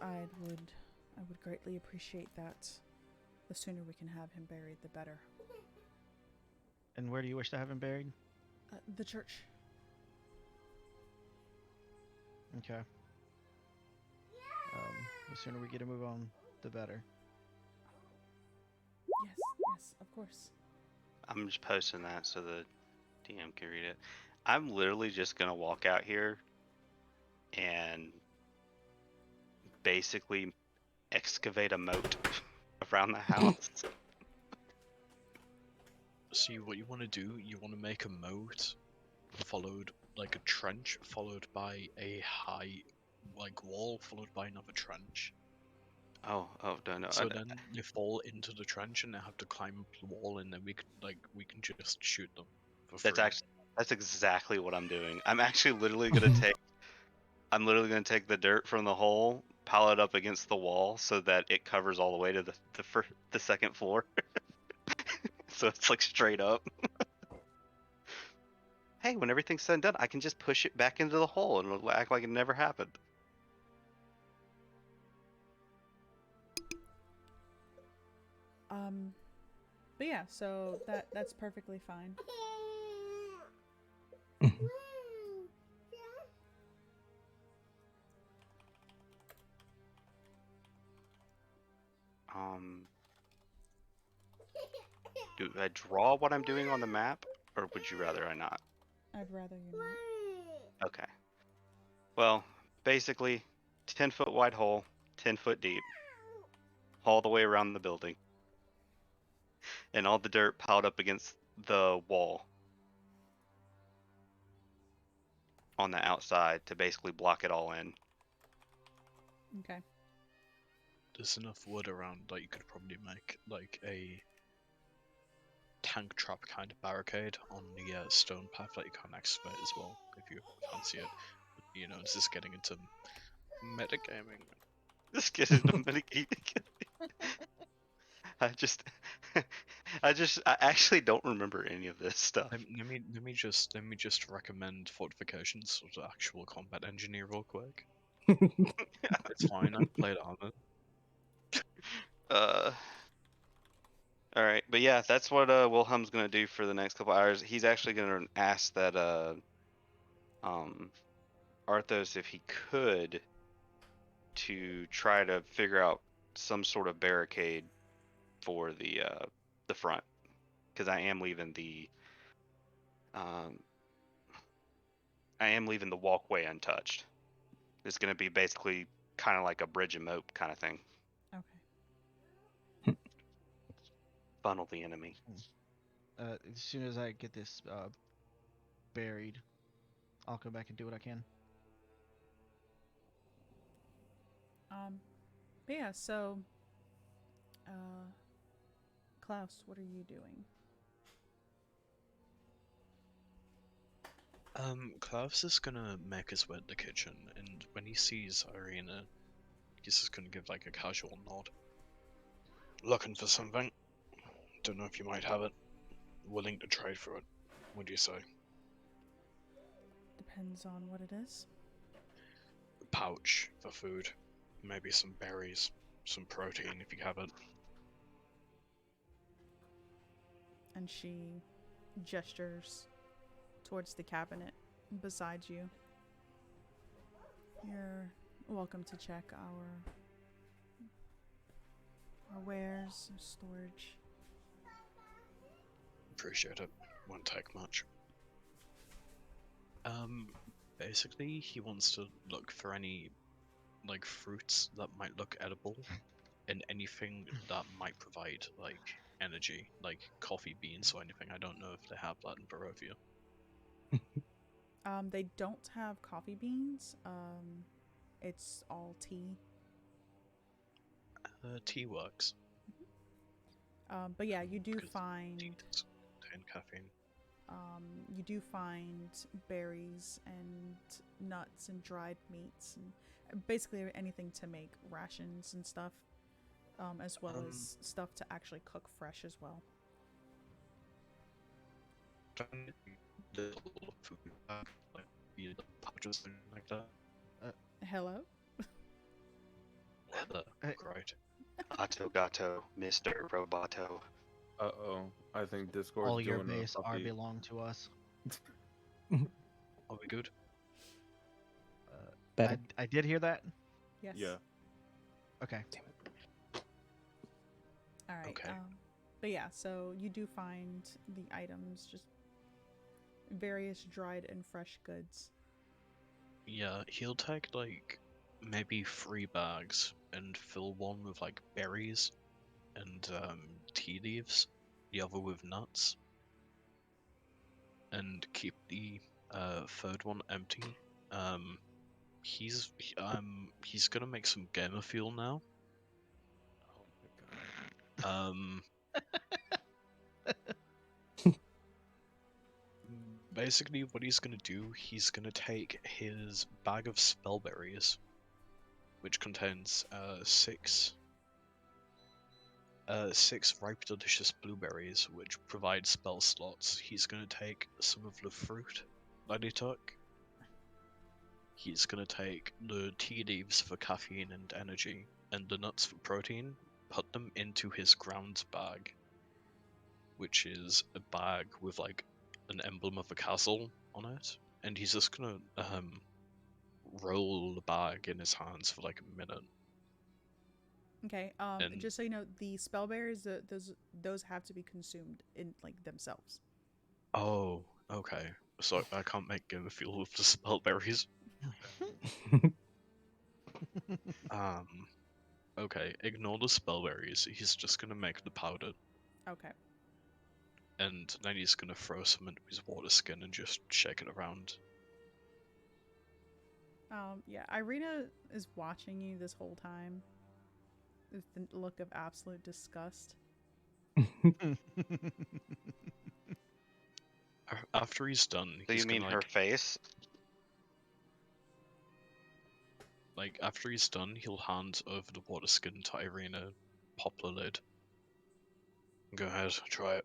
I would greatly appreciate that. The sooner we can have him buried, the better. And where do you wish to have him buried? The church. Okay. The sooner we get a move on, the better. Yes, of course. I'm just posting that so the DM can read it. I'm literally just gonna walk out here and basically excavate a moat around the house. See, what you want to do, you want to make a moat, followed, like a trench, followed by a high, like, wall, followed by another trench. Oh, no. So then they fall into the trench and they have to climb up the wall, and then we can just shoot them for free. That's exactly what I'm doing. I'm actually literally gonna take the dirt from the hole, pile it up against the wall so that it covers all the way to the second floor. So it's like straight up. Hey, when everything's said and done, I can just push it back into the hole and it'll act like it never happened. But yeah, so that's perfectly fine. Do I draw what I'm doing on the map, or would you rather I not? I'd rather you not. Okay. Well, basically, 10-foot wide hole, 10-foot deep, all the way around the building, and all the dirt piled up against the wall. on the outside to basically block it all in. Okay. There's enough wood around that you could probably make like a tank trap kind of barricade on the stone path that you can't excavate as well, if you fancy it. You know, this is getting into metagaming. This kid is no mitigating. I just, I actually don't remember any of this stuff. Let me just recommend fortifications of the actual combat engineer real quick. It's fine. I've played Armor. All right, but yeah, that's what Wilhelm's gonna do for the next couple hours. He's actually gonna ask that Arthos if he could to try to figure out some sort of barricade for the front, because I am leaving the walkway untouched. It's gonna be basically kind of like a bridge and moat kind of thing. Okay. Funnel the enemy. As soon as I get this buried, I'll come back and do what I can. But yeah, so Klaus, what are you doing? Klaus is gonna make his way to the kitchen, and when he sees Irina, he's just gonna give like a casual nod. Looking for something? Don't know if you might have it. Willing to trade for it. What do you say? Depends on what it is. A pouch for food. Maybe some berries. Some protein if you have it. And she gestures towards the cabinet beside you. You're welcome to check our wares, storage. Appreciate it. Won't take much. Basically, he wants to look for any, like, fruits that might look edible, and anything that might provide, like, energy, like coffee beans or anything. I don't know if they have that in Barovia. They don't have coffee beans. It's all tea. Tea works. But yeah, you do 'cause find tea does contain caffeine. you do find berries and nuts and dried meats and basically anything to make rations and stuff, as well as stuff to actually cook fresh as well. Little food bag, like little pouches and like that. Hello? Leather, Hey. great. Gato gato, Mr. Roboto. Uh-oh. I think Discord's All your doing a base are puppy. belong to us. Are we good? Better. I did hear that. Yes. Yeah. Okay. All right. Okay. But yeah, so you do find the items, just various dried and fresh goods. Yeah, he'll take like maybe 3 bags and fill one with like berries and tea leaves, the other with nuts, and keep the third one empty. He's gonna make some gamer fuel now. Oh my god. Basically, what he's gonna do, he's gonna take his bag of spellberries, which contains 6 ripe delicious blueberries, which provide spell slots. He's gonna take some of the fruit that he took. He's gonna take the tea leaves for caffeine and energy, and the nuts for protein. Put them into his grounds bag, which is a bag with like an emblem of a castle on it, and he's just gonna roll the bag in his hands for like a minute. Okay. And- Just so you know, the spell berries, those have to be consumed in like themselves. Oh, okay. So I can't make gamer fuel with the spellberries. Okay, ignore the spellberries. He's just gonna make the powder, Okay. and then he's gonna throw some into his water skin and just shake it around. Yeah, Irina is watching you this whole time with the look of absolute disgust. After he's done, Do he's you mean gonna her face? after he's done, he'll hand over the water skin to Irina, pop the lid. Go ahead, try it.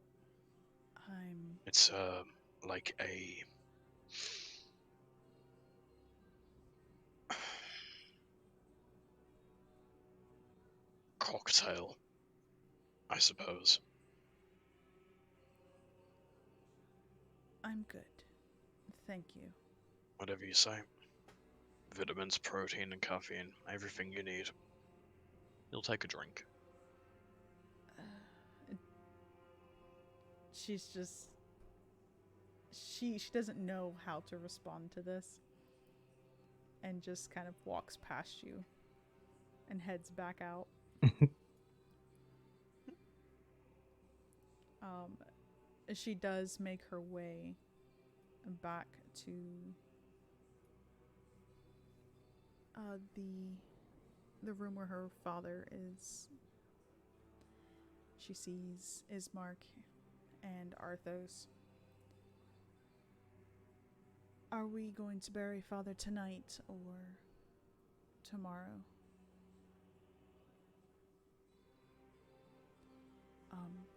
I'm It's like a cocktail, I suppose. good. Thank you. Whatever you say. Vitamins, protein, and caffeine. Everything you need. You'll take a drink. She's just she doesn't know how to respond to this and just kind of walks past you and heads back out. She does make her way back to the room where her father is. She sees Ismark and Arthos. Are we going to bury father tonight or tomorrow?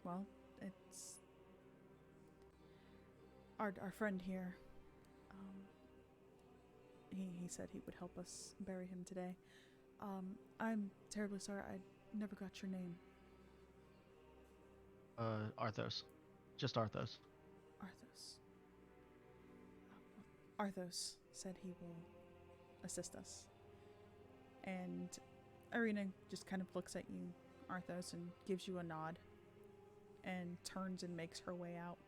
Well, it's our friend here. He said he would help us bury him today. I'm terribly sorry I never got your name. Arthos. Just Arthos. Arthos. Arthos said he will assist us. And Irina just kind of looks at you, Arthos, and gives you a nod and turns and makes her way out.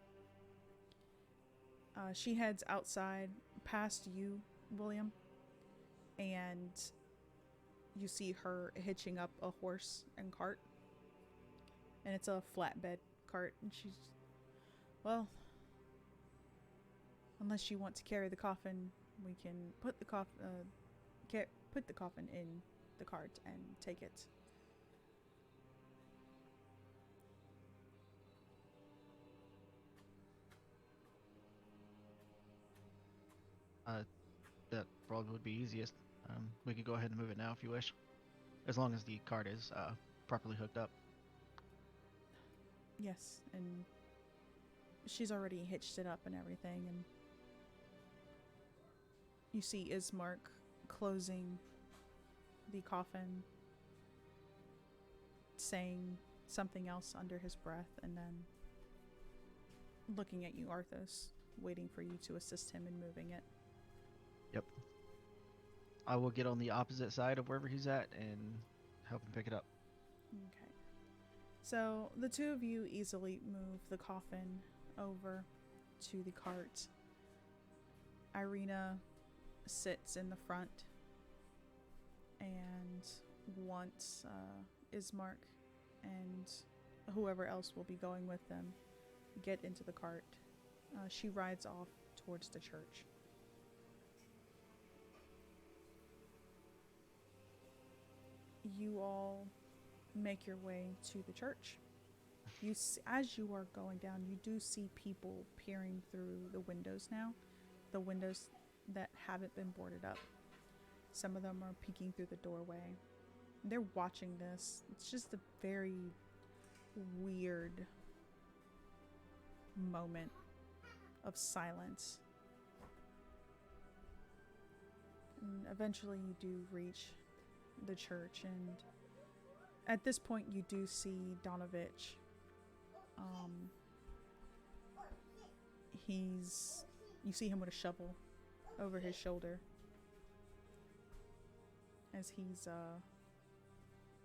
She heads outside past you, William, and you see her hitching up a horse and cart. And it's a flatbed cart, and she's, well, unless you want to carry the coffin, we can put the coffin in the cart and take it. That probably would be easiest. We could go ahead and move it now if you wish, as long as the cart is properly hooked up. Yes, and she's already hitched it up and everything, and you see Ismark closing the coffin, saying something else under his breath, and then looking at you, Arthos, waiting for you to assist him in moving it. Yep. I will get on the opposite side of wherever he's at and help him pick it up. Okay. So the two of you easily move the coffin over to the cart. Irina sits in the front, and once Ismark and whoever else will be going with them get into the cart, she rides off towards the church. You all make your way to the church. As you are going down, you do see people peering through the windows now, the windows that haven't been boarded up. Some of them are peeking through the doorway. They're watching this. It's just a very weird moment of silence. And eventually you do reach the church, and at this point you do see Donovich. You see him with a shovel over his shoulder as he's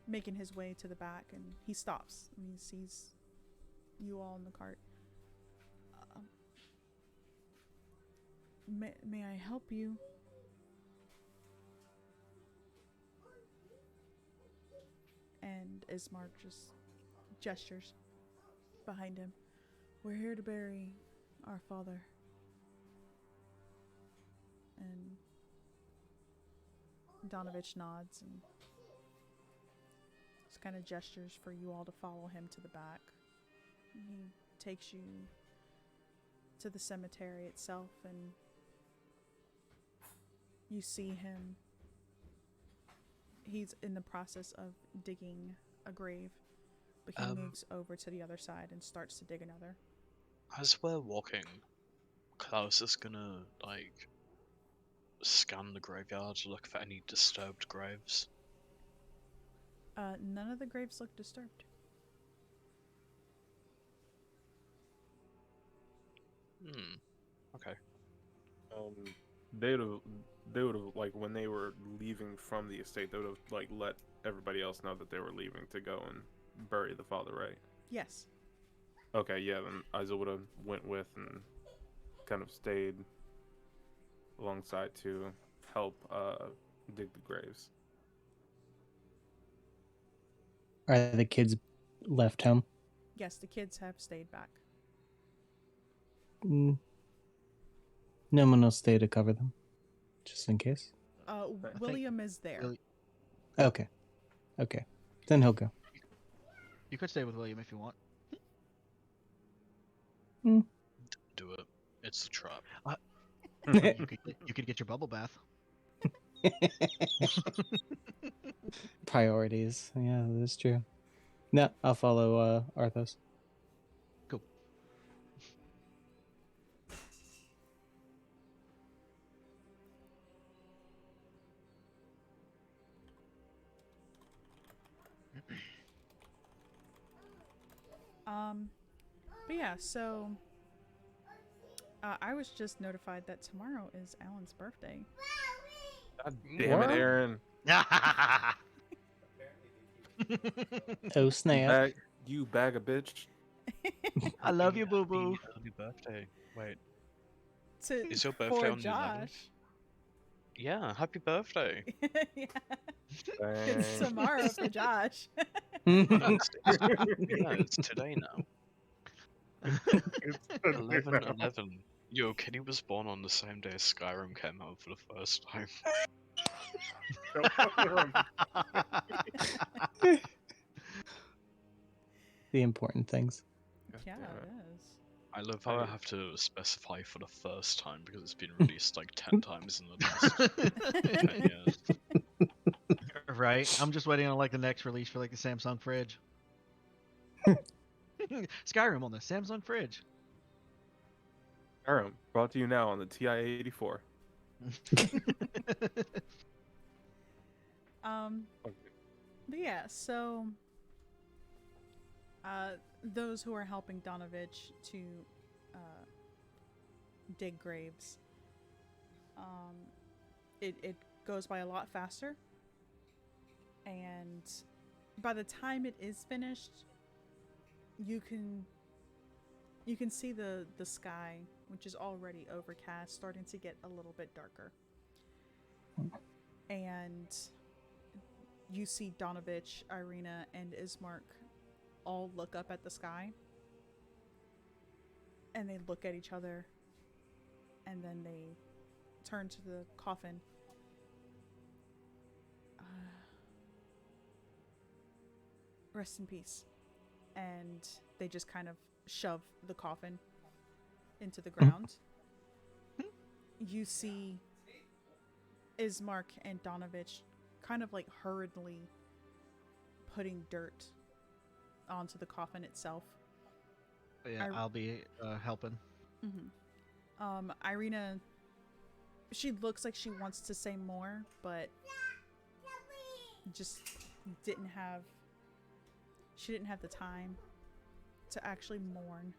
making his way to the back, and he stops and he sees you all in the cart. May I help you? And Ismark just gestures behind him. We're here to bury our father. And Donovich nods and just kind of gestures for you all to follow him to the back. He takes you to the cemetery itself, and you see him. He's in the process of digging a grave, but he moves over to the other side and starts to dig another. As we're walking, Klaus is gonna, like, scan the graveyard to look for any disturbed graves. None of the graves look disturbed. Okay. They would have like when they were leaving from the estate, they would have like let everybody else know that they were leaving to go and bury the father, right? Yes. Okay, yeah. Then Isa would have went with and kind of stayed alongside to help dig the graves. Are the kids left home? Yes, the kids have stayed back. Mm. No one will stay to cover them, just in case. William is there. Okay. Okay. Then he'll go. You could stay with William if you want. Do it. It's a trap. You could get your bubble bath. Priorities. Yeah, that's true. No, I'll follow Arthos. Cool. But yeah, so I was just notified that tomorrow is Alan's birthday. God damn it, What? Aaron! Oh snap! You bag of bitch. I love you, boo boo. Happy birthday. Wait. Is your birthday on the 11th? Josh. Yeah, happy birthday. Yeah. It's tomorrow for Josh. It's today now. 11/11. Yo, Kenny was born on the same day as Skyrim came out for the first time. The important things. Yeah, it is. I love how I have to specify for the first time because it's been released like 10 times in the last 10 years. Right? I'm just waiting on like the next release for like the Samsung fridge. Skyrim on the Samsung fridge. Aaron, brought to you now on the TI-84. But yeah, so those who are helping Donovich to dig graves, it goes by a lot faster, and by the time it is finished, you can see the sky, which is already overcast, starting to get a little bit darker. And you see Donovich, Irina, and Ismark all look up at the sky. And they look at each other. And then they turn to the coffin. Rest in peace. And they just kind of shove the coffin into the ground. You see Ismark and Donovich kind of like hurriedly putting dirt onto the coffin itself. Yeah, I'll be helping. Irina, she looks like she wants to say more, but just she didn't have the time to actually mourn.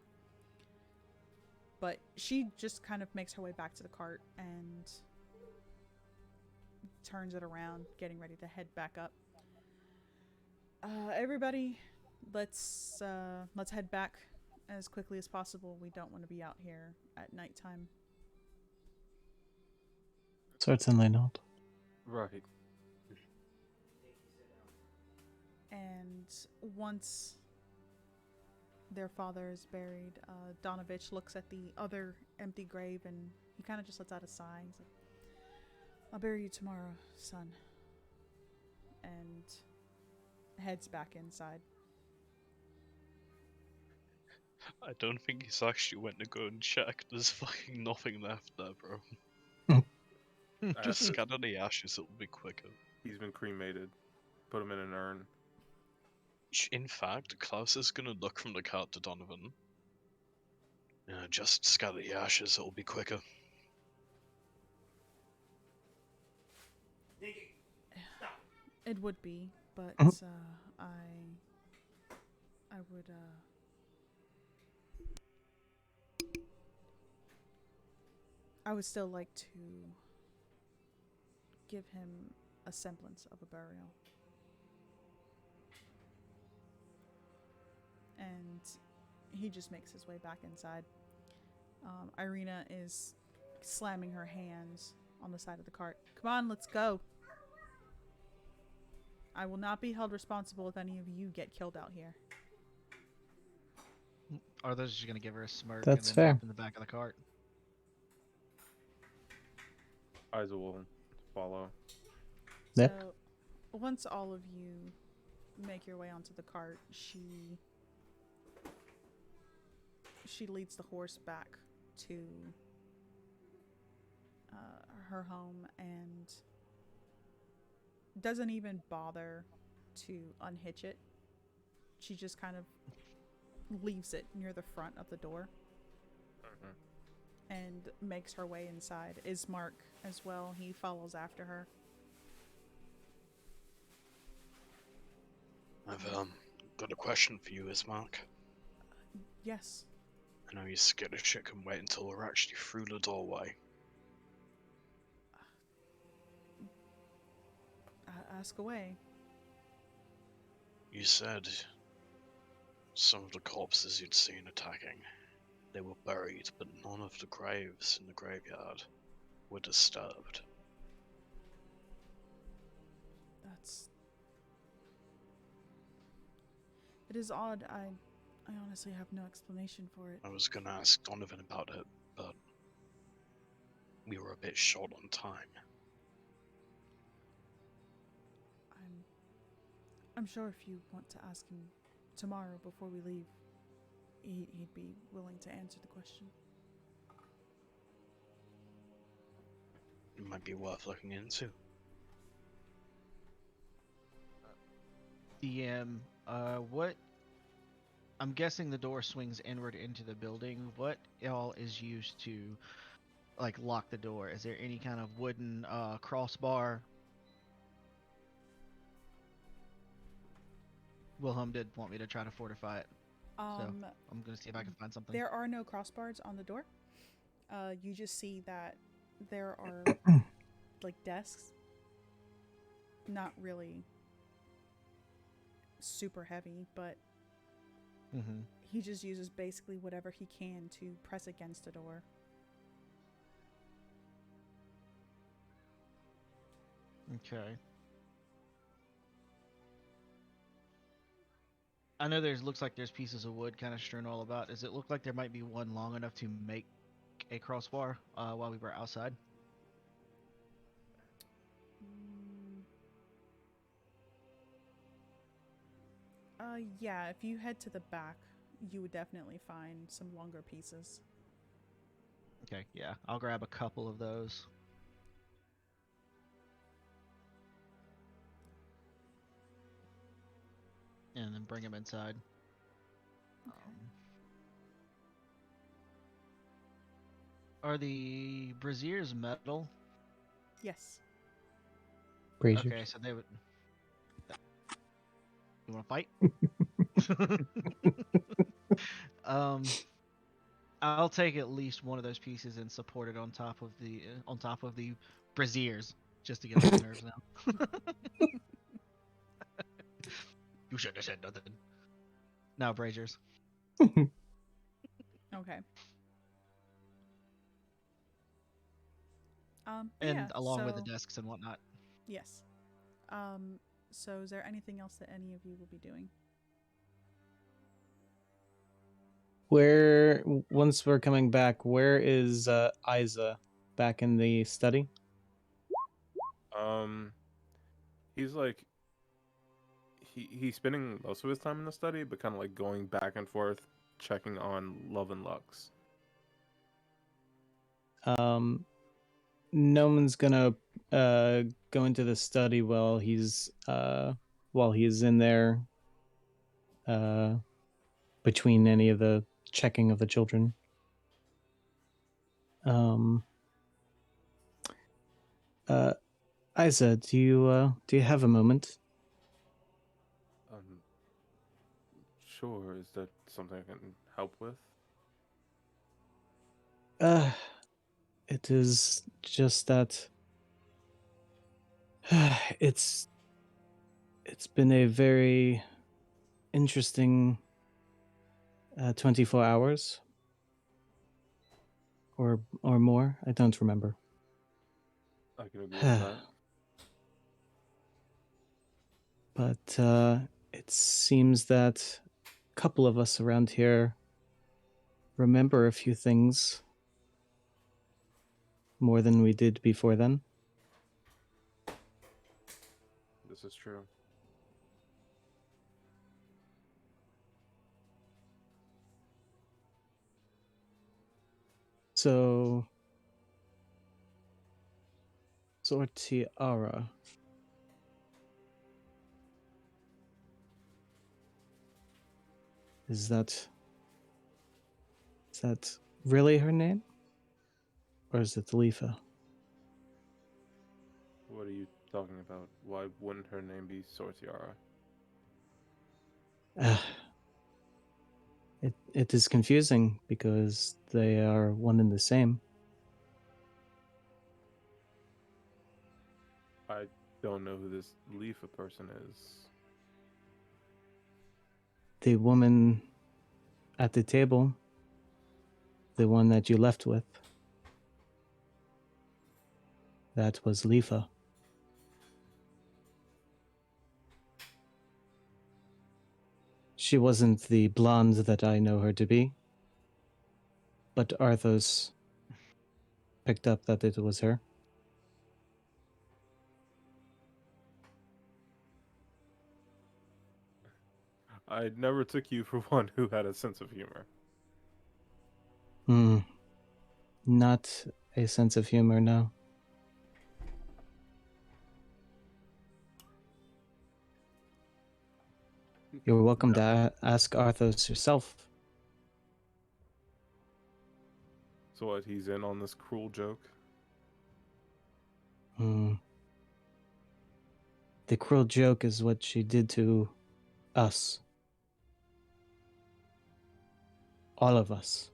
But she just kind of makes her way back to the cart and turns it around, getting ready to head back up. Everybody, let's head back as quickly as possible. We don't want to be out here at nighttime. Certainly not. Right. And once their father is buried, Donovich looks at the other empty grave and he kind of just lets out a sigh. He's like, "I'll bury you tomorrow, son." and heads back inside. I don't think he's actually went to go and check. There's fucking nothing left there, bro. Just After scatter the ashes, it'll be quicker. he's been cremated. Put him in an urn. In fact, Klaus is gonna look from the cart to Donovan. Just scatter the ashes, it'll be quicker. It would be, but I would I would still like to give him a semblance of a burial. And he just makes his way back inside. Irina is slamming her hands on the side of the cart. Come on, let's go. I will not be held responsible if any of you get killed out here. Are those just gonna give her a smirk That's and then fair. hop in the back of the cart? Isa will follow. Yep. So, once all of you make your way onto the cart, she leads the horse back to her home and doesn't even bother to unhitch it. She just kind of leaves it near the front of the door and makes her way inside. Ismark as well, he follows after her. I've got a question for you, Ismark. Yes. I know you're scared of shit can wait until we're actually through the doorway. Ask away. You said some of the corpses you'd seen attacking, they were buried, but none of the graves in the graveyard were disturbed. It is odd. I honestly have no explanation for it. I was gonna ask Donovan about it, but we were a bit short on time. I'm sure if you want to ask him tomorrow before we leave, he'd be willing to answer the question. It might be worth looking into. DM, what? I'm guessing the door swings inward into the building. What all is used to, like, lock the door? Is there any kind of wooden crossbar? Wilhelm did want me to try to fortify it, so I'm gonna see if I can find something. There are no crossbars on the door. You just see that there are like desks. Not really super heavy, but he just uses basically whatever he can to press against a door. Okay. I know looks like there's pieces of wood kind of strewn all about. Does it look like there might be one long enough to make a crossbar while we were outside? Yeah, if you head to the back, you would definitely find some longer pieces. Okay, yeah. I'll grab a couple of those. And then bring them inside. Are the braziers metal? Yes. Braziers. Okay, so they would... You want to fight? I'll take at least one of those pieces and support it on top of the braziers, just to get on my nerves now. You shouldn't have said nothing. No, braziers. Okay. And yeah, along with the so- desks and whatnot. Yes. So is there anything else that any of you will be doing? Where, once we're coming back, where is Isa? Back in the study? He's like he's spending most of his time in the study, but kind of like going back and forth, checking on Love and Lux. No one's gonna go into the study while he's in there between any of the checking of the children. Isa, do you have a moment? Sure. Is that something I can help with? It is just that it's been a very interesting 24 hours or more. I don't remember. I can agree with that. But it seems that a couple of us around here remember a few things more than we did before then. This is true. So, Sortiara. Is that really her name? Or is it Leafa? What are you talking about? Why wouldn't her name be Sortiara? It is confusing because they are one and the same. I don't know who this Leafa person is. The woman at the table, the one that you left with, that was Leafa. She wasn't the blonde that I know her to be, but Arthos picked up that it was her. I never took you for one who had a sense of humor. Not a sense of humor, no. You're welcome to ask Arthos yourself. So what, he's in on this cruel joke? The cruel joke is what she did to us. All of us.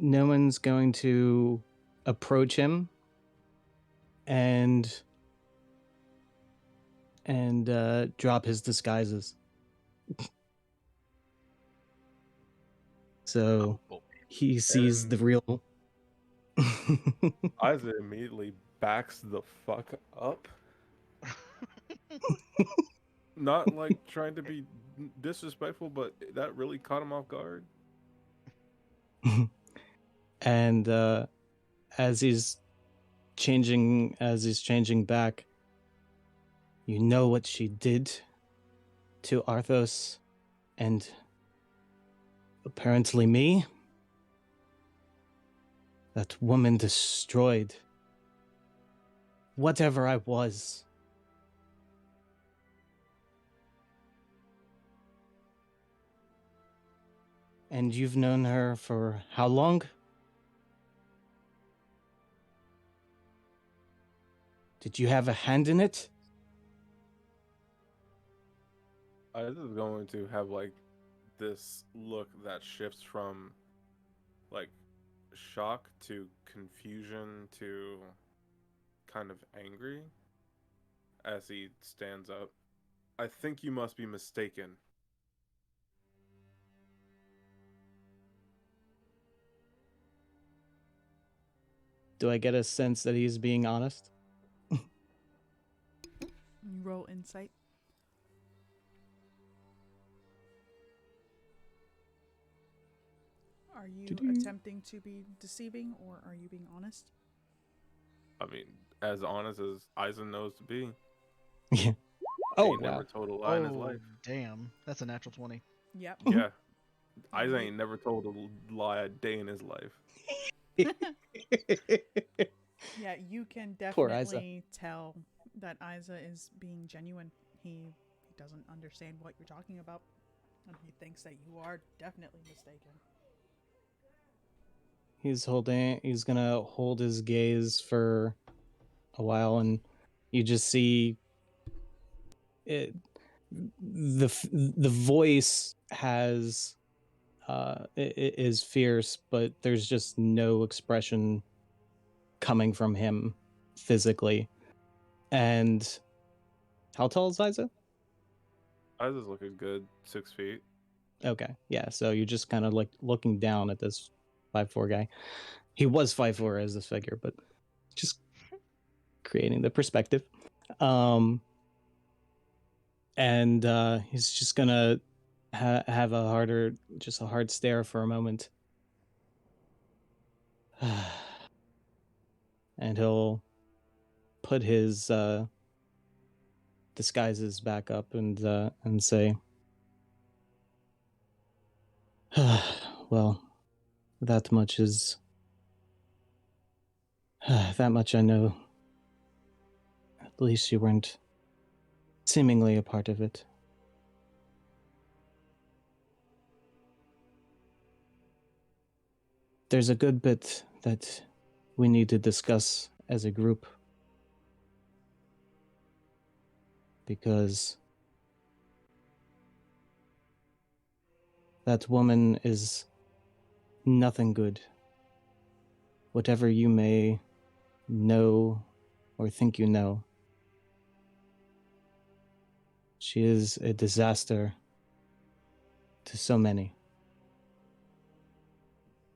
No one's going to approach him and drop his disguises. So he sees the real. Isaac immediately backs the fuck up. Not like trying to be disrespectful, but that really caught him off guard. And as he's changing back, you know what she did to Arthos and apparently me? That woman destroyed whatever I was. And you've known her for how long? Did you have a hand in it? Isaac is going to have like this look that shifts from like shock to confusion to kind of angry as he stands up. I think you must be mistaken. Do I get a sense that he's being honest? You roll insight. Are you Doo-doo. attempting to be deceiving or are you being honest? I mean, as honest as Eisen knows to be. Yeah. He Oh ain't never wow. told a lie in his Oh, life. damn. That's a natural 20. Yep. Yeah. Eisen You- ain't never told a lie a day in his life. Yeah, you can Poor Isa. definitely tell that Isa is being genuine. He doesn't understand what you're talking about, and he thinks that you are definitely mistaken. He's gonna hold his gaze for a while, and you just see it. The voice has is fierce, but there's just no expression coming from him physically. And how tall is Isa? Eisen's looking good, 6 feet. Okay, yeah. So you're just kind of like looking down at this 5'4" guy. He was 5'4" as this figure, but just creating the perspective. And he's just gonna have a hard stare for a moment. And he'll put his disguises back up and say, well, that much is that much I know. At least you weren't seemingly a part of it. There's a good bit that we need to discuss as a group. Because that woman is nothing good. Whatever you may know or think you know, she is a disaster to so many.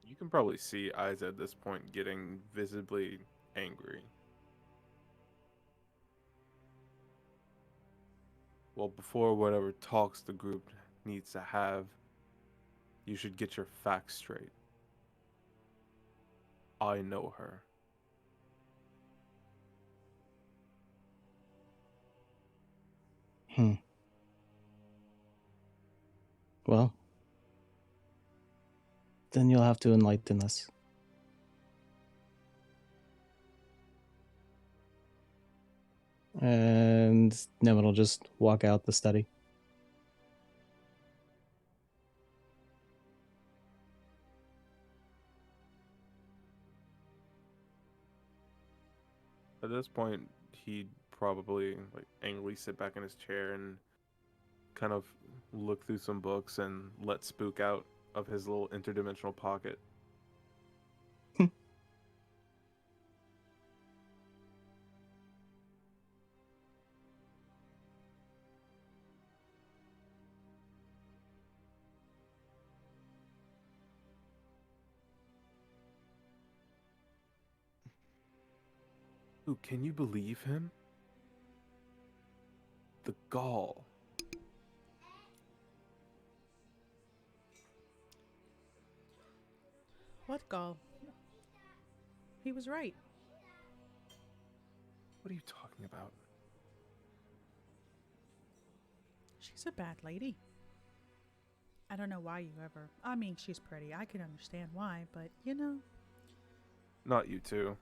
You can probably see Eisen at this point getting visibly angry. Well, before whatever talks the group needs to have, you should get your facts straight. I know her. Well, then you'll have to enlighten us. And Nevin will just walk out the study. At this point, he'd probably like angrily sit back in his chair and kind of look through some books and let Spook out of his little interdimensional pocket. Ooh, can you believe him? The gall. What gall? He was right. What are you talking about? She's a bad lady. I don't know why you ever. I mean, she's pretty. I can understand why, but you know. Not you two.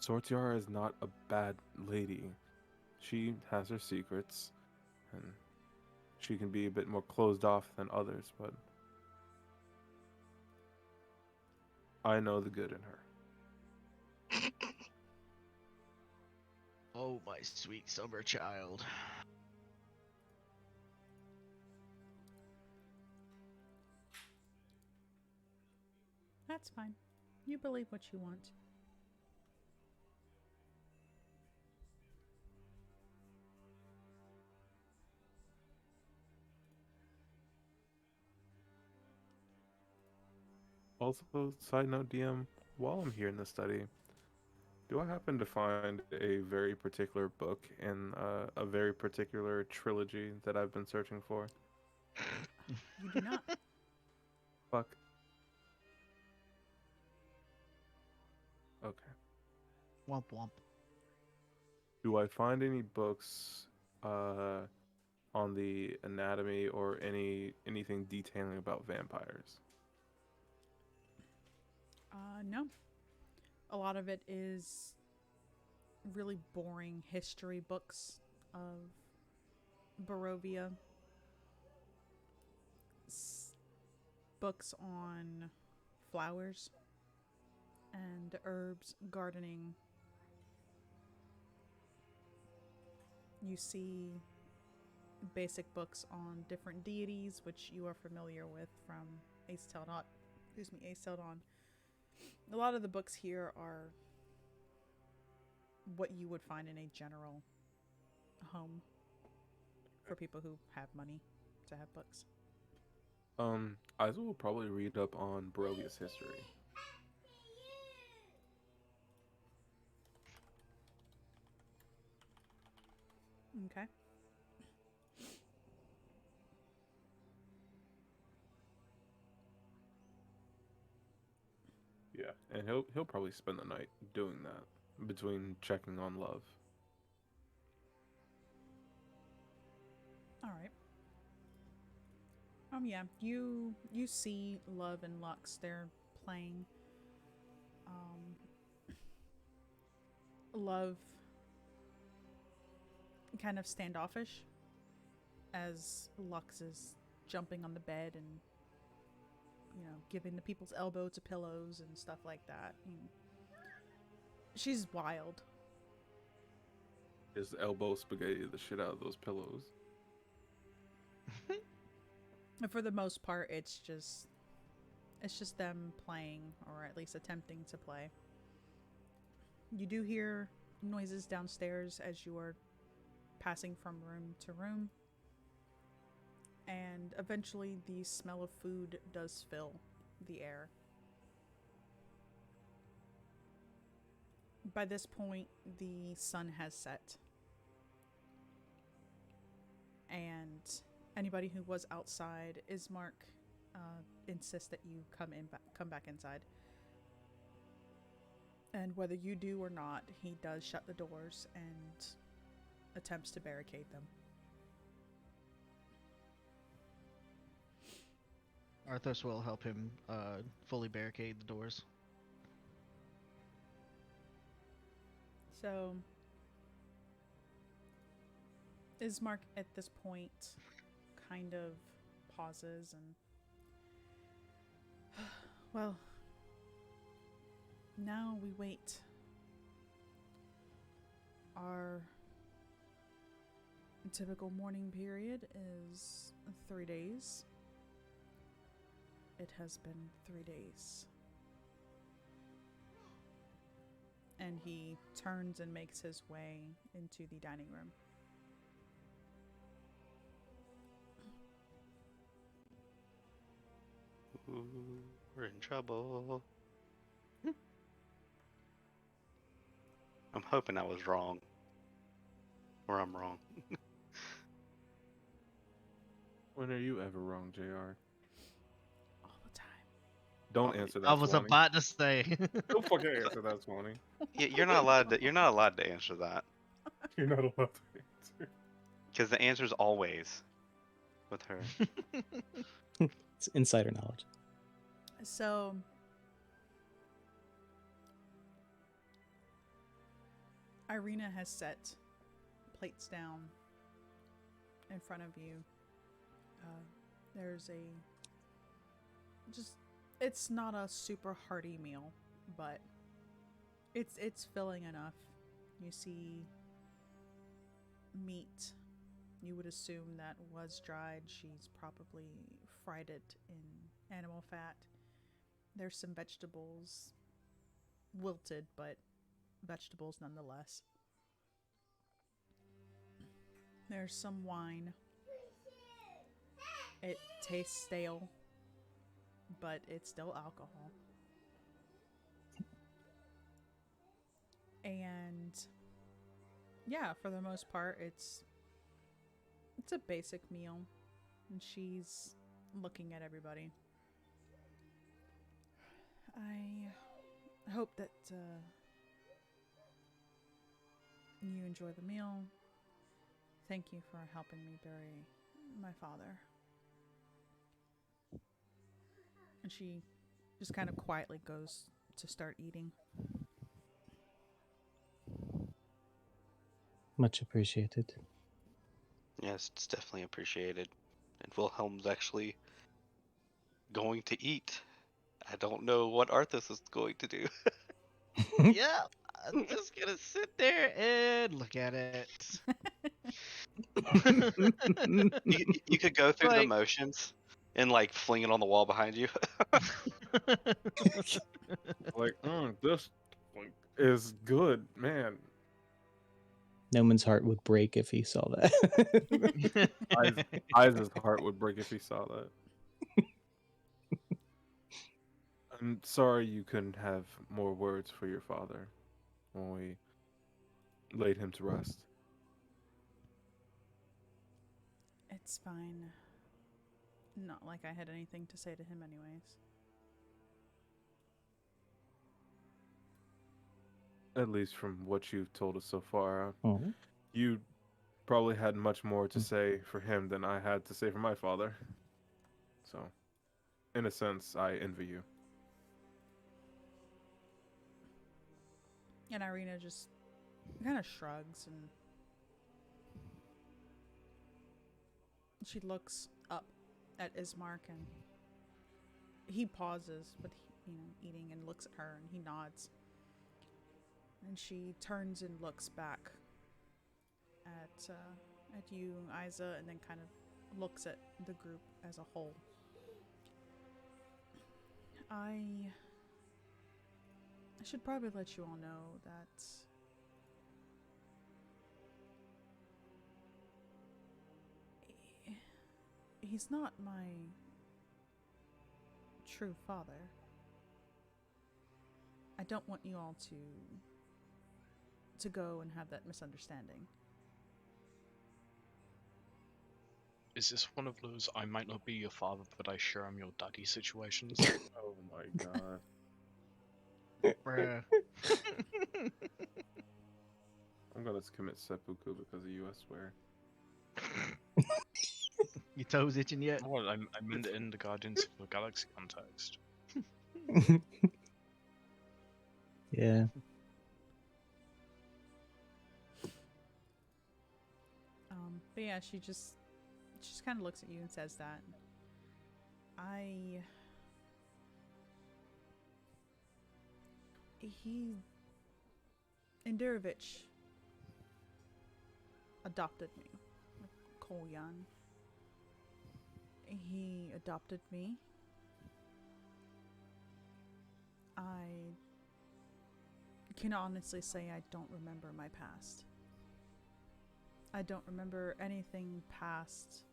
Sortiara is not a bad lady. She has her secrets, and she can be a bit more closed off than others, but I know the good in her. Oh, my sweet summer child. That's fine. You believe what you want. Also, side note, DM, while I'm here in the study, Do I happen to find a very particular book in a very particular trilogy that I've been searching for? You do not. Fuck. Okay. Womp womp. Do I find any books on the anatomy or anything detailing about vampires? No. A lot of it is really boring history books of Barovia. Books on flowers and herbs, gardening. You see basic books on different deities, which you are familiar with from Aes'Taldon. Aes'Taldon. A lot of the books here are what you would find in a general home for people who have money to have books. I will probably read up on Barovia's history. Okay. Yeah, and he'll probably spend the night doing that between checking on Love. All right. Yeah, you see Love and Lux. They're playing. Love kind of standoffish as Lux is jumping on the bed and giving the people's elbow to pillows and stuff like that. She's wild. His elbow spaghetti the shit out of those pillows. And for the most part, it's just them playing, or at least attempting to play. You do hear noises downstairs as you are passing from room to room. And eventually the smell of food does fill the air. By this point, the sun has set. And anybody who was outside, Ismark insists that you come back inside. And whether you do or not, he does shut the doors and attempts to barricade them. Arthos will help him fully barricade the doors. So, Ismark at this point kind of pauses and, well, now we wait. Our typical mourning period is 3 days. It has been 3 days. And he turns and makes his way into the dining room. Ooh, we're in trouble. I'm hoping I was wrong. Or I'm wrong. When are you ever wrong, JR? All the time. Don't answer that. I was Swanee. about to say. Don't fucking answer that, Swanee. You're not allowed to. You're not allowed to answer that You're not allowed to answer. because the answer's always with her. It's insider knowledge. So, Irina has set plates down in front of you. There's it's not a super hearty meal, but it's filling enough. You see meat. You would assume that was dried. She's probably fried it in animal fat. There's some vegetables, wilted, but vegetables nonetheless. There's some wine. It tastes stale, but it's still alcohol. And yeah, for the most part, it's a basic meal, and she's looking at everybody. I hope that you enjoy the meal. Thank you for helping me bury my father. And she just kind of quietly goes to start eating. Much appreciated. Yes, it's definitely appreciated. And Wilhelm's actually going to eat. I don't know what Arthas is going to do. Yeah, I'm just gonna sit there and look at it. You could go through the Like- motions and like fling it on the wall behind you. Like, this like, is good, man. Noman's heart would break if he saw that. Eyes' heart would break if he saw that. I'm sorry you couldn't have more words for your father when we laid him to rest. It's fine. Not like I had anything to say to him, anyways. At least from what you've told us so far, Oh. you probably had much more to say for him than I had to say for my father. So, in a sense, I envy you. And Irina just kind of shrugs, and she looks up at Ismark, and he pauses, but eating, and looks at her, and he nods. And she turns and looks back at you, Isa, and then kind of looks at the group as a whole. I should probably let you all know that he's not my true father. I don't want you all to go and have that misunderstanding. Is this one of those I might not be your father, but I sure am your daddy situations? Oh my god. Bruh. I'm gonna commit seppuku because of you, I swear. Your toes itching yet? Well, I meant it in the Guardians of the Galaxy context. Yeah. But yeah, she just kind of looks at you and says that. Indirovich adopted me, like Kolyan. He adopted me. I can honestly say I don't remember my past. I don't remember anything past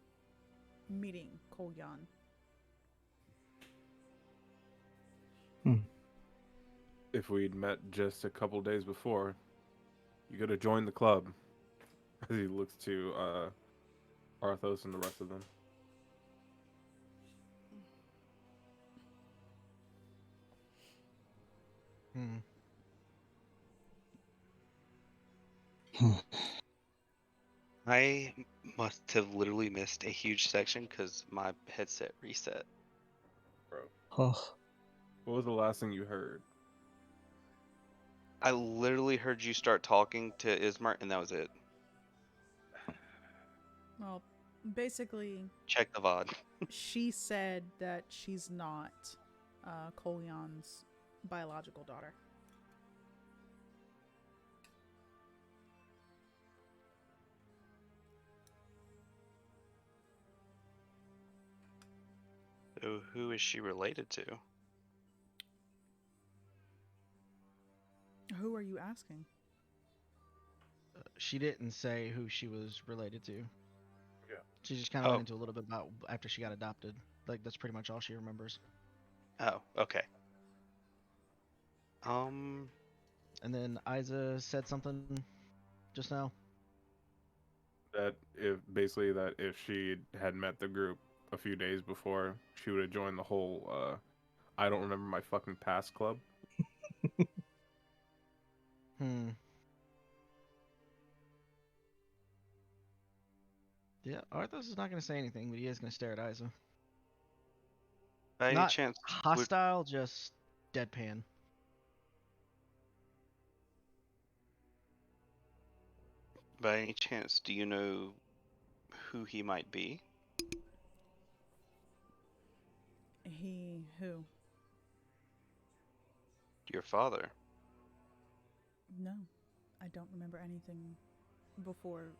meeting Kolyan. If we'd met just a couple days before, you could have joined the club. As he looks to Arthos and the rest of them. I must have literally missed a huge section because my headset reset. Bro. Oh. What was the last thing you heard? I literally heard you start talking to Ismar, and that was it. Well, basically, Check the VOD. she said that she's not Kolyan's biological daughter. So who is she related to? Who are you asking? She didn't say who she was related to. Yeah. She just kind of Oh. went into a little bit about after she got adopted. Like, that's pretty much all she remembers. Oh, okay. And then Isa said something just now. That if she had met the group a few days before, she would have joined the whole I don't remember my fucking past club. Hmm. Yeah, Arthos is not going to say anything, but he is going to stare at Isa. By any Not chance, hostile, just deadpan. do you know who he might be? He who? Your father. No, I don't remember anything before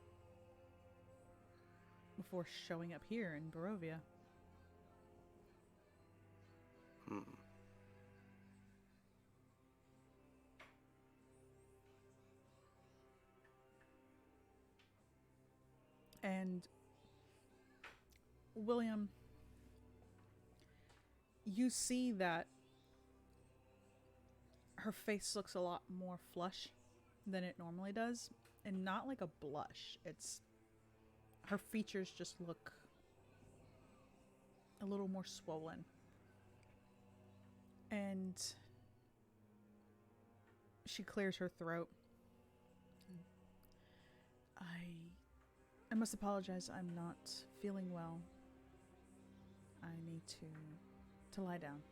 showing up here in Barovia. Hmm. And William, you see that her face looks a lot more flush than it normally does, and not like a blush. It's her features just look a little more swollen. And she clears her throat. I must apologize. I'm not feeling well. I need to lie down.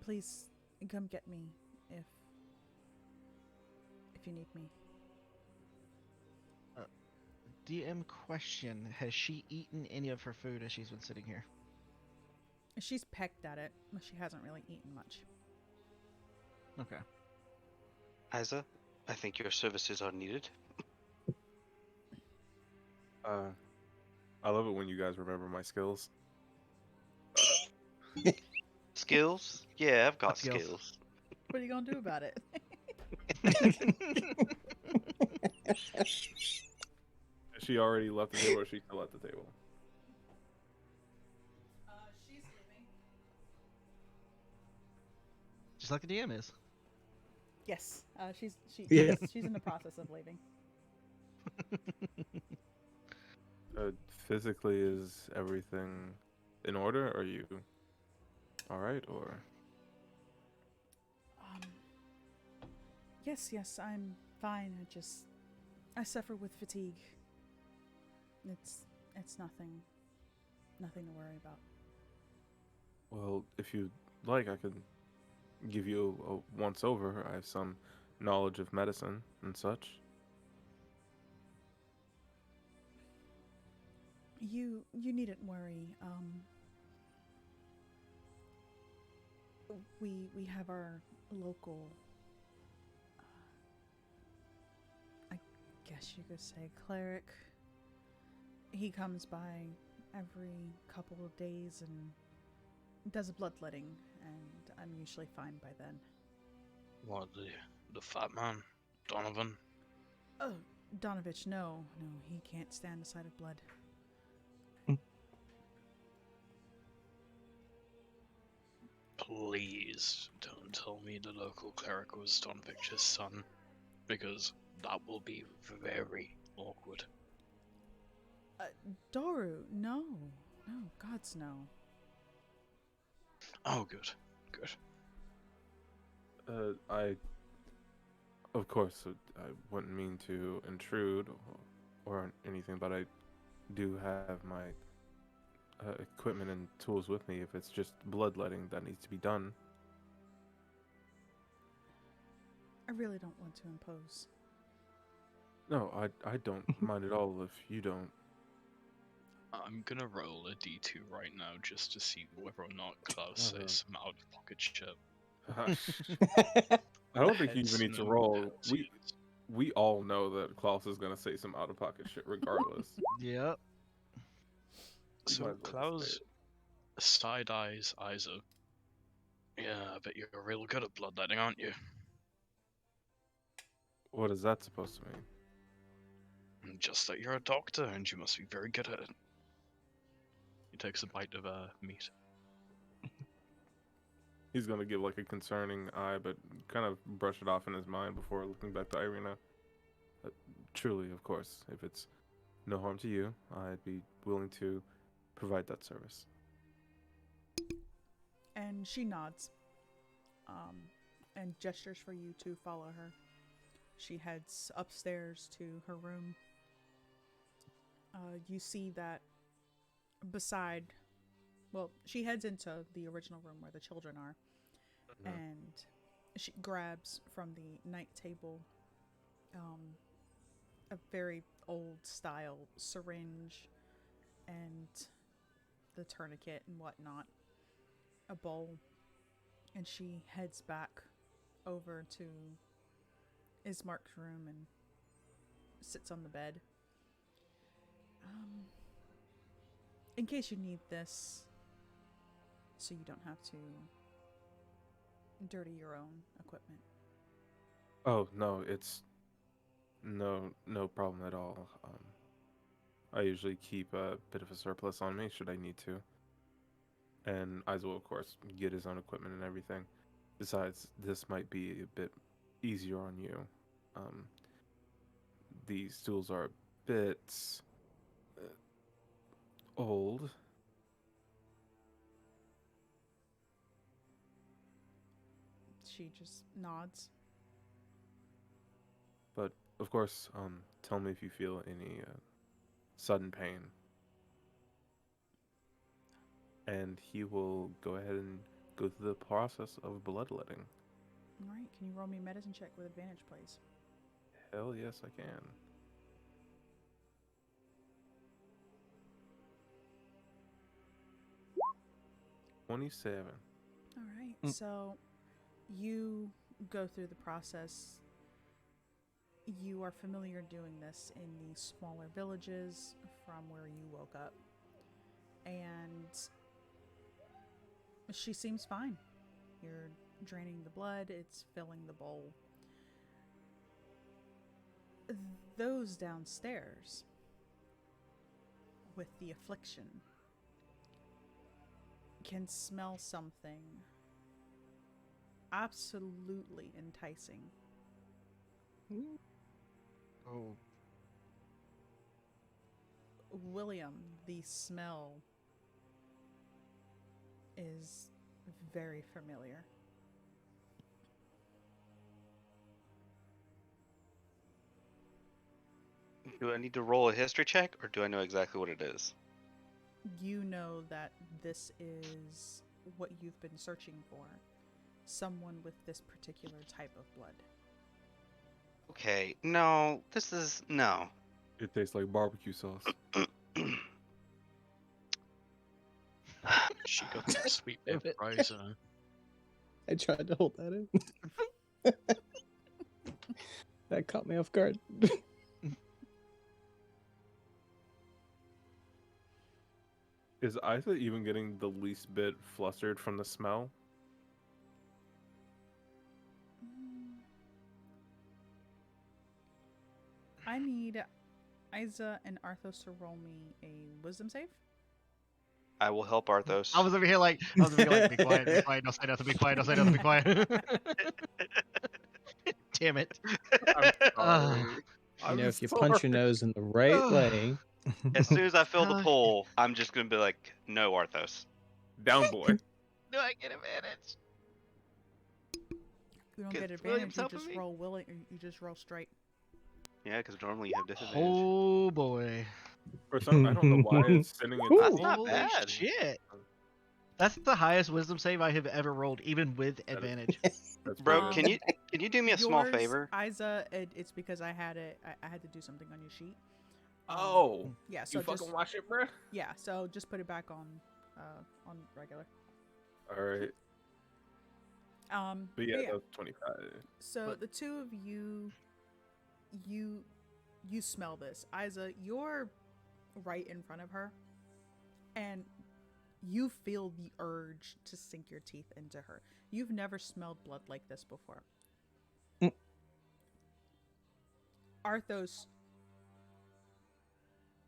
Please come get me if you need me. DM question: has she eaten any of her food as she's been sitting here? She's pecked at it, but she hasn't really eaten much. Okay. Isa, I think your services are needed. I love it when you guys remember my skills. Skills? Yeah, I've got What skills? skills. What are you gonna do about it? She already left the table, or she's still at the table? She's leaving. Just like the DM is. Yes, Yeah. she's in the process of leaving. Physically, is everything in order? Are you all right, or? Yes, I'm fine. I suffer with fatigue. It's nothing to worry about. Well, if you like, I could give you a once over. I have some knowledge of medicine and such. You needn't worry. We have our local, I guess you could say, cleric. He comes by every couple of days and does bloodletting, and I'm usually fine by then. What, the fat man? Donovan? Oh, Donovich, no, he can't stand the sight of blood. Please don't tell me the local cleric was Donovich's son, because that will be very awkward. Doru, no, gods no. Oh, good, good. Of course, I wouldn't mean to intrude or anything, but I do have my equipment and tools with me if it's just bloodletting that needs to be done. I really don't want to impose. No, I don't mind at all if you don't. I'm gonna roll a d2 right now just to see whether or not Klaus says some out-of-pocket shit. I don't think you even Heads, need to no, roll. tails, We yes. we all know that Klaus is gonna say some out of pocket shit regardless. Yep. You might So as well just say Klaus it. side-eyes Isa. Yeah, I bet you're real good at bloodletting, aren't you? What is that supposed to mean? Just that you're a doctor and you must be very good at it. He takes a bite of meat. He's gonna give like a concerning eye, but kind of brush it off in his mind before looking back to Irina. Uh, Truly, of course, if it's no harm to you, I'd be willing to provide that service. And she nods, and gestures for you to follow her. She heads upstairs to her room. You see that beside, well, she heads into the original room where the children are, and she grabs from the night table a very old style syringe and the tourniquet and whatnot, a bowl, and she heads back over to Ismark's room and sits on the bed. In case you need this, so you don't have to dirty your own equipment. Oh no, it's no problem at all. I usually keep a bit of a surplus on me should I need to. And Isa will, of course, get his own equipment and everything. Besides, this might be a bit easier on you. Um, these stools are a bit old. She just nods. But of course, tell me if you feel any sudden pain. And he will go ahead and go through the process of bloodletting. All right, can you roll me a medicine check with advantage, please? Hell yes, I can. $27. All right, so you go through the process. You are familiar doing this in the smaller villages from where you woke up. And she seems fine. You're draining the blood, it's filling the bowl. Those downstairs with the affliction can smell something absolutely enticing. Oh, William, the smell is very familiar. Do I need to roll a history check, or do I know exactly what it is? You know that this is what you've been searching for. Someone with this particular type of blood. Okay, no, this is no. It tastes like barbecue sauce. She got some sweet Damn it. fries in her. I tried to hold that in. That caught me off guard. Is Isa even getting the least bit flustered from the smell? I need Isa and Arthos to roll me a wisdom save. I will help Arthos. I was over here like, be quiet, don't say nothing, be quiet, don't say nothing, be quiet. Damn it. I'm You know, if you sorry. punch your nose in the right way. As soon as I feel the pull, I'm just gonna be like, no, Arthos. Down boy. Do I get advantage? You don't Get get William's advantage. You helping just me? roll willing. You just roll straight. Yeah, because normally you have disadvantage. Oh boy. For some, I don't know why it's sending it. That's not Holy bad. shit. That's the highest wisdom save I have ever rolled, even with advantage. That's Bro, pretty Um, can you do me a small Yours, favor? Isa, it's because I had it. I had to do something on your sheet. Oh, Yeah. So you just fucking watch it, bruh. yeah. So just put it back on regular. All right, but yeah, yeah. that was 25. So But- the two of you smell this. Isa, you're right in front of her, and you feel the urge to sink your teeth into her. You've never smelled blood like this before. Mm. Arthos,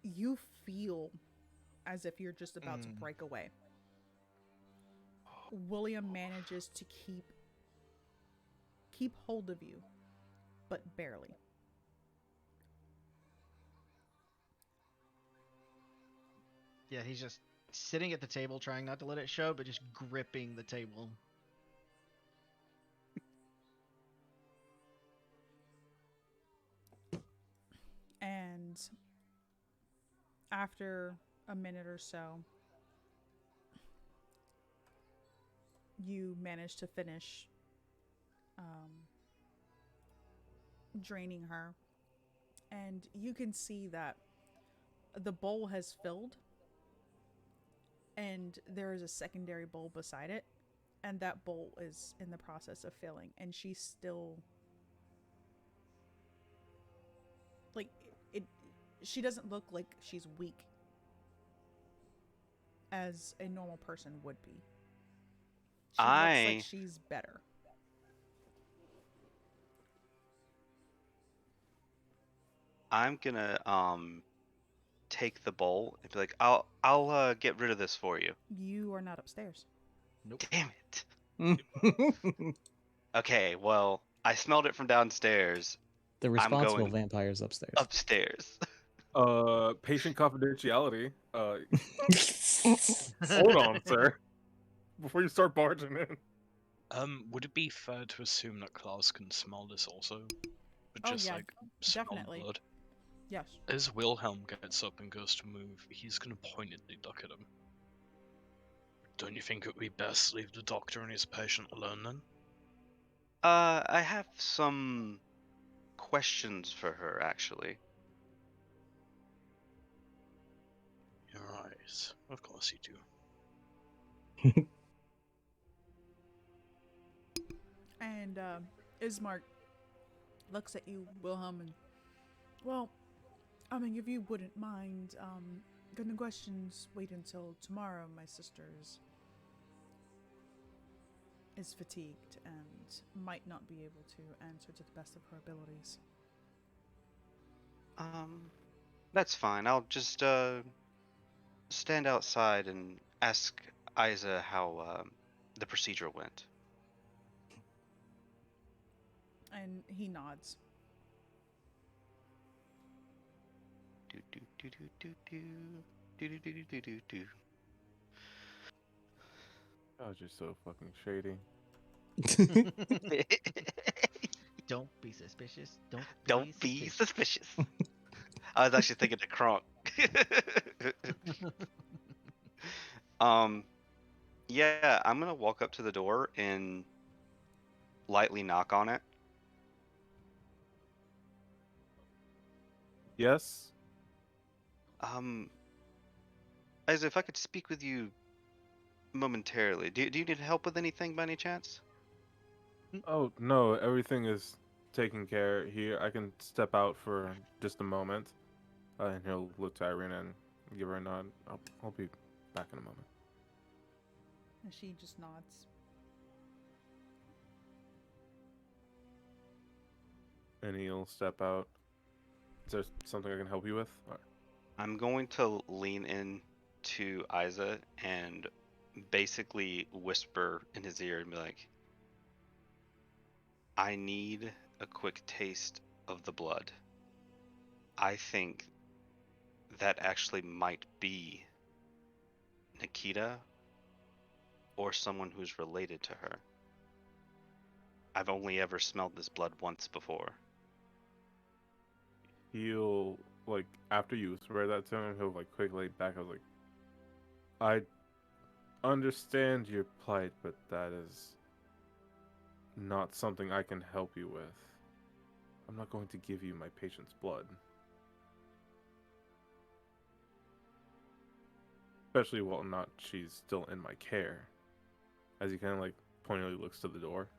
you feel as if you're just about to break away. William manages to keep hold of you, but barely. Yeah, he's just sitting at the table, trying not to let it show, but just gripping the table. And after a minute or so, you manage to finish draining her. And you can see that the bowl has filled, and there is a secondary bowl beside it, and that bowl is in the process of filling, and she's still like it she doesn't look like she's weak as a normal person would be. She looks like she's better. I'm gonna take the bowl and be like, I'll get rid of this for you. You are not upstairs. Nope. Damn it. Okay, well, I smelled it from downstairs. The I'm responsible going vampires upstairs. upstairs. Patient confidentiality. Hold on, sir. Before you start barging in. Would it be fair to assume that Klaus can smell this also? But Oh, just yeah, like smell definitely. blood. Yes. As Wilhelm gets up and goes to move, he's gonna pointedly look at him. Don't you think it would be best leave the doctor and his patient alone then? I have some questions for her, actually. You're right. Of course you do. And Ismark looks at you, Wilhelm, and well, I mean, if you wouldn't mind, can the questions wait until tomorrow? My sister is fatigued and might not be able to answer to the best of her abilities. That's fine. I'll just stand outside and ask Isa how the procedure went. And he nods. Do do do do do do do do do do do do. That was just so fucking shady. Don't be suspicious. Don't be suspicious. I was actually thinking of Kronk. Yeah, I'm gonna walk up to the door and lightly knock on it. Yes? As if I could speak with you momentarily. Do you need help with anything by any chance? Oh, no, everything is taken care here. I can step out for just a moment. And he'll look to Irina and give her a nod. I'll be back in a moment. And she just nods. And he'll step out. Is there something I can help you with? I'm going to lean in to Isa and basically whisper in his ear and be like, I need a quick taste of the blood. I think that actually might be Nikita or someone who's related to her. I've only ever smelled this blood once before. He'll, like, after you swear that to him, he'll, like, quickly back up, like, I understand your plight, but that is not something I can help you with. I'm not going to give you my patient's blood. Especially while not she's still in my care. As he kind of, like, pointedly looks to the door.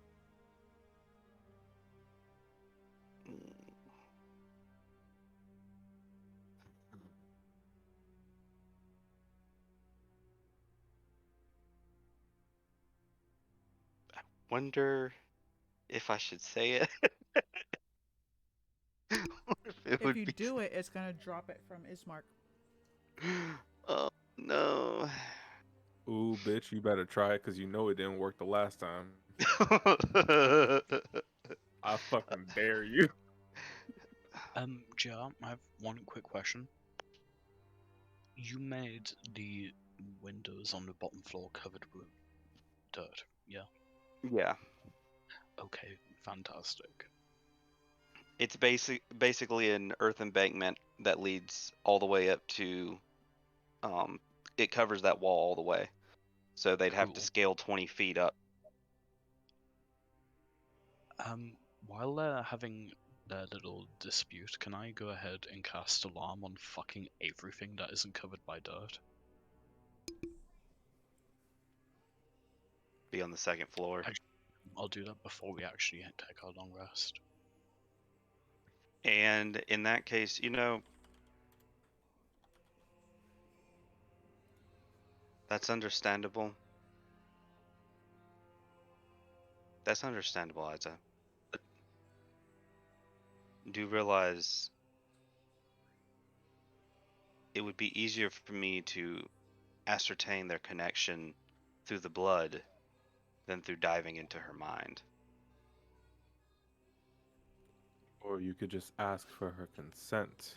Wonder if I should say it. If you do it, it's gonna drop it from Ismark. Oh no. Ooh, bitch, you better try it because you know it didn't work the last time. I fucking dare you. JR, I have one quick question. You made the windows on the bottom floor covered with dirt, yeah? Yeah, Okay, fantastic. it's basically an earth embankment that leads all the way up to. It covers that wall all the way, so they'd have to Cool. scale 20 feet up. While they're having their little dispute, can I go ahead and cast alarm on fucking everything that isn't covered by dirt? Be on the second floor. I'll do that before we actually take our long rest. And in that case, that's understandable. That's understandable, Isa. But do realize it would be easier for me to ascertain their connection through the blood than through diving into her mind. Or you could just ask for her consent.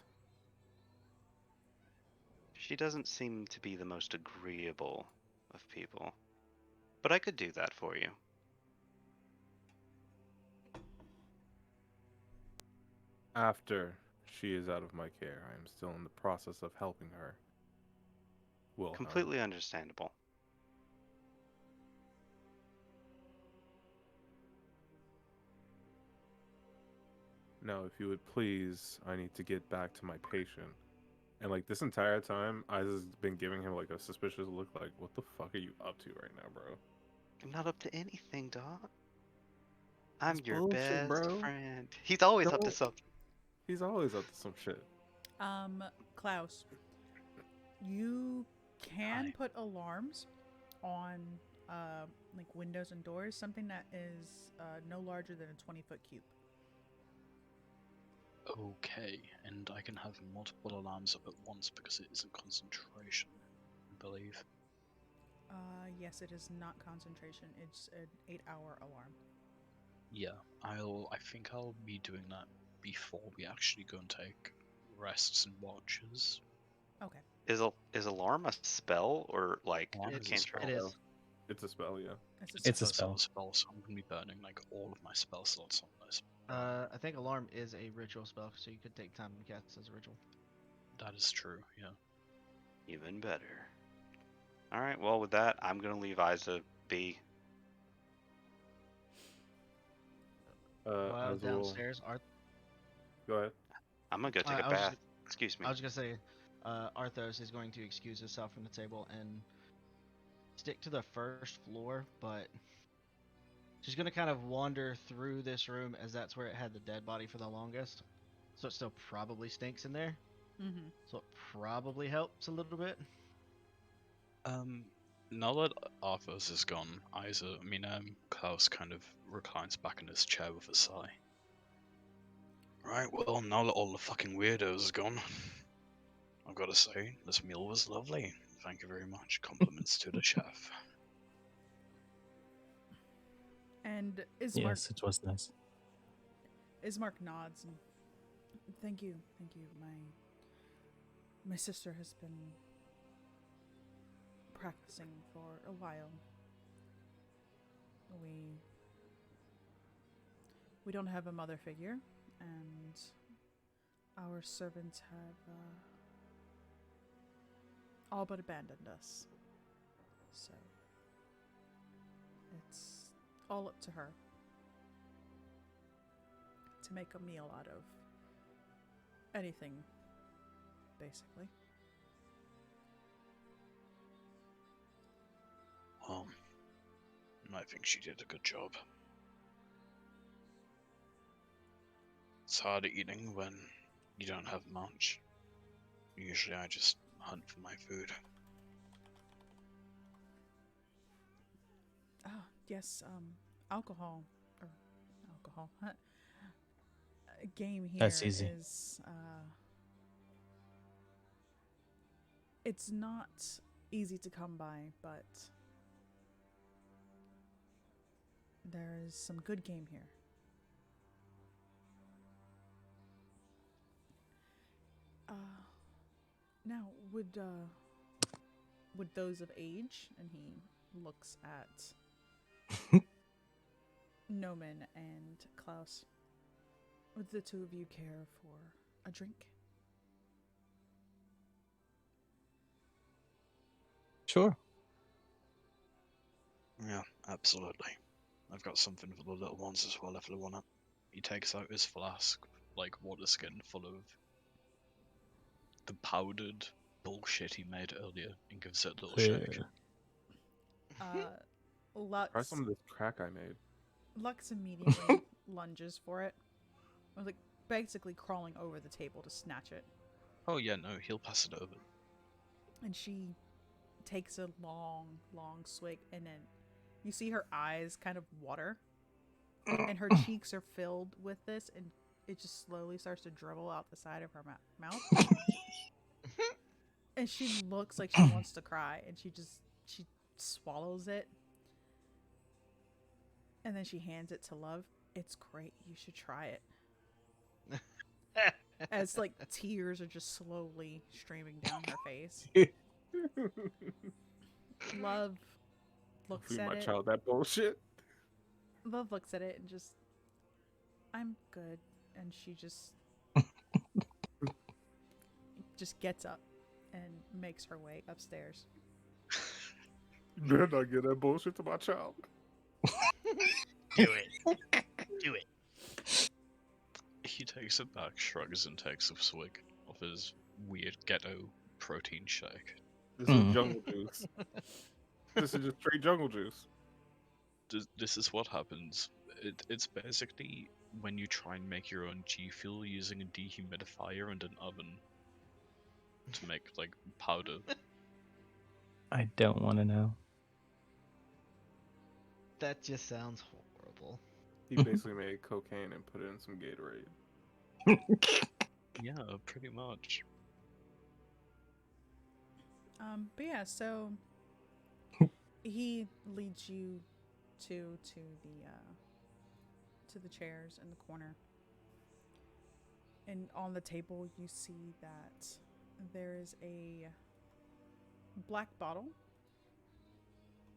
She doesn't seem to be the most agreeable of people, but I could do that for you. After she is out of my care, I am still in the process of helping her. Wilhelm. Completely understandable. Now, if you would please, I need to get back to my patient. And like this entire time, Isa's been giving him like a suspicious look, like, "What the fuck are you up to right now, bro?" I'm not up to anything, dog. I'm That's your bullshit, best bro. friend. He's always up to Don't. something. He's always up to some shit. Klaus, you can Hi. put alarms on like windows and doors, something that is no larger than a 20-foot cube. Okay, and I can have multiple alarms up at once because it isn't concentration, I believe. Yes, it is not concentration. It's an 8-hour alarm. Yeah, I think I'll be doing that before we actually go and take rests and watches. Okay. Is alarm a spell or like Alarm a is a cantrip? It is. It's a spell, yeah. It's a first level spell. spell, so I'm gonna be burning like all of my spell slots on this. I think alarm is a ritual spell, so you could take time to cast as a ritual. That is true, yeah. Even better. All right. Well, with that, I'm gonna leave Isa be. While Isa will downstairs, go ahead. I'm gonna go take a I was bath. just, Excuse me. I was gonna say, Arthos is going to excuse himself from the table and stick to the first floor, but she's gonna kind of wander through this room as that's where it had the dead body for the longest. So it still probably stinks in there. Mm-hmm. So it probably helps a little bit. Now that Arthos is gone, Klaus kind of reclines back in his chair with a sigh. Right, well, now that all the fucking weirdos are gone, I've got to say, this meal was lovely. Thank you very much. Compliments to the chef. And Ismark, Yes, it was nice. Ismark nods and thank you. My sister has been practicing for a while. We don't have a mother figure, and our servants have all but abandoned us. So it's all up to her to make a meal out of anything, basically. Well, I think she did a good job. It's hard eating when you don't have much. Usually I just hunt for my food. Ah, yes, alcohol. Or alcohol. A game here That's easy. is, it's not easy to come by, but there is some good game here. Now, would those of age, and he looks at Noman and Klaus, would the two of you care for a drink? Sure. Yeah, absolutely. I've got something for the little ones as well if they want it. He takes out his flask, like water skin full of the powdered bullshit he made earlier, and gives it a little shake. Try Lux some of this crack I made. Lux immediately lunges for it. Or like basically crawling over the table to snatch it. Oh yeah, no, he'll pass it over. And she takes a long, long swig, and then you see her eyes kind of water. And her cheeks are filled with this, and it just slowly starts to dribble out the side of her mouth. And she looks like she wants to cry, and she swallows it. And then she hands it to Love. It's great. You should try it. As like tears are just slowly streaming down her face. Love looks Feed at my it. child that bullshit. Love looks at it and just, I'm good. And she just gets up and makes her way upstairs. You better not get that bullshit to my child. Do it. Do it. He takes it back, shrugs, and takes a swig of his weird ghetto protein shake. This is jungle juice. This is just straight jungle juice. This is what happens. It's basically when you try and make your own G Fuel using a dehumidifier and an oven to make, like, powder. I don't want to know. That just sounds horrible. He basically made cocaine and put it in some Gatorade. Yeah, pretty much. But yeah, so he leads you to the chairs in the corner. And on the table you see that there is a black bottle,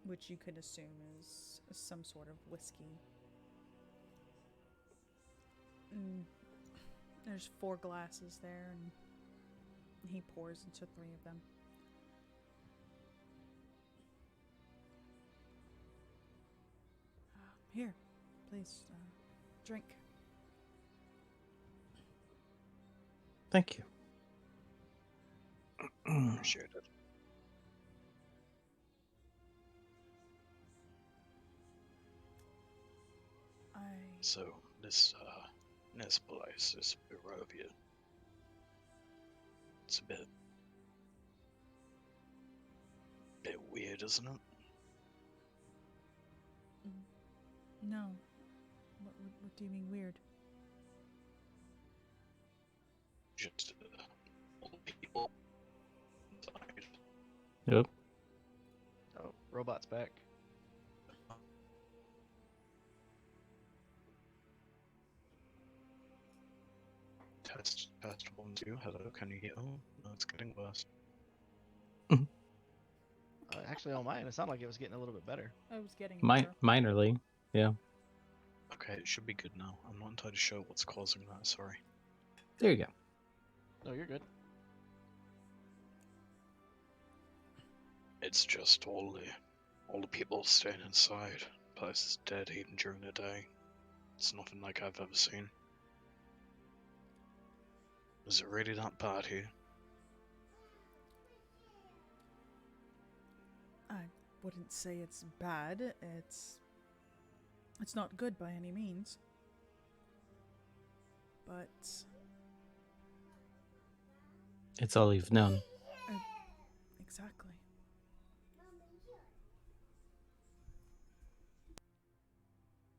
which you could assume is some sort of whiskey. And there's 4 glasses there, and he pours into 3 of them. Here, please, drink. Thank you. Appreciate it. So, this place, this Barovia, it's a bit weird, isn't it? No. What do you mean weird? Just all the people inside. Yep. Oh, robot's back. Test 1 2. Hello, can you hear? Oh, no, it's getting worse. Actually, on mine, it sounded like it was getting a little bit better. I was getting better. Minorly. Yeah. Okay, it should be good now. I'm not entirely sure what's causing that. Sorry. There you go. No, you're good. It's just all the people staying inside. Place is dead even during the day. It's nothing like I've ever seen. Is it really that bad here? I wouldn't say it's bad. It's not good by any means. But It's all you've known. exactly.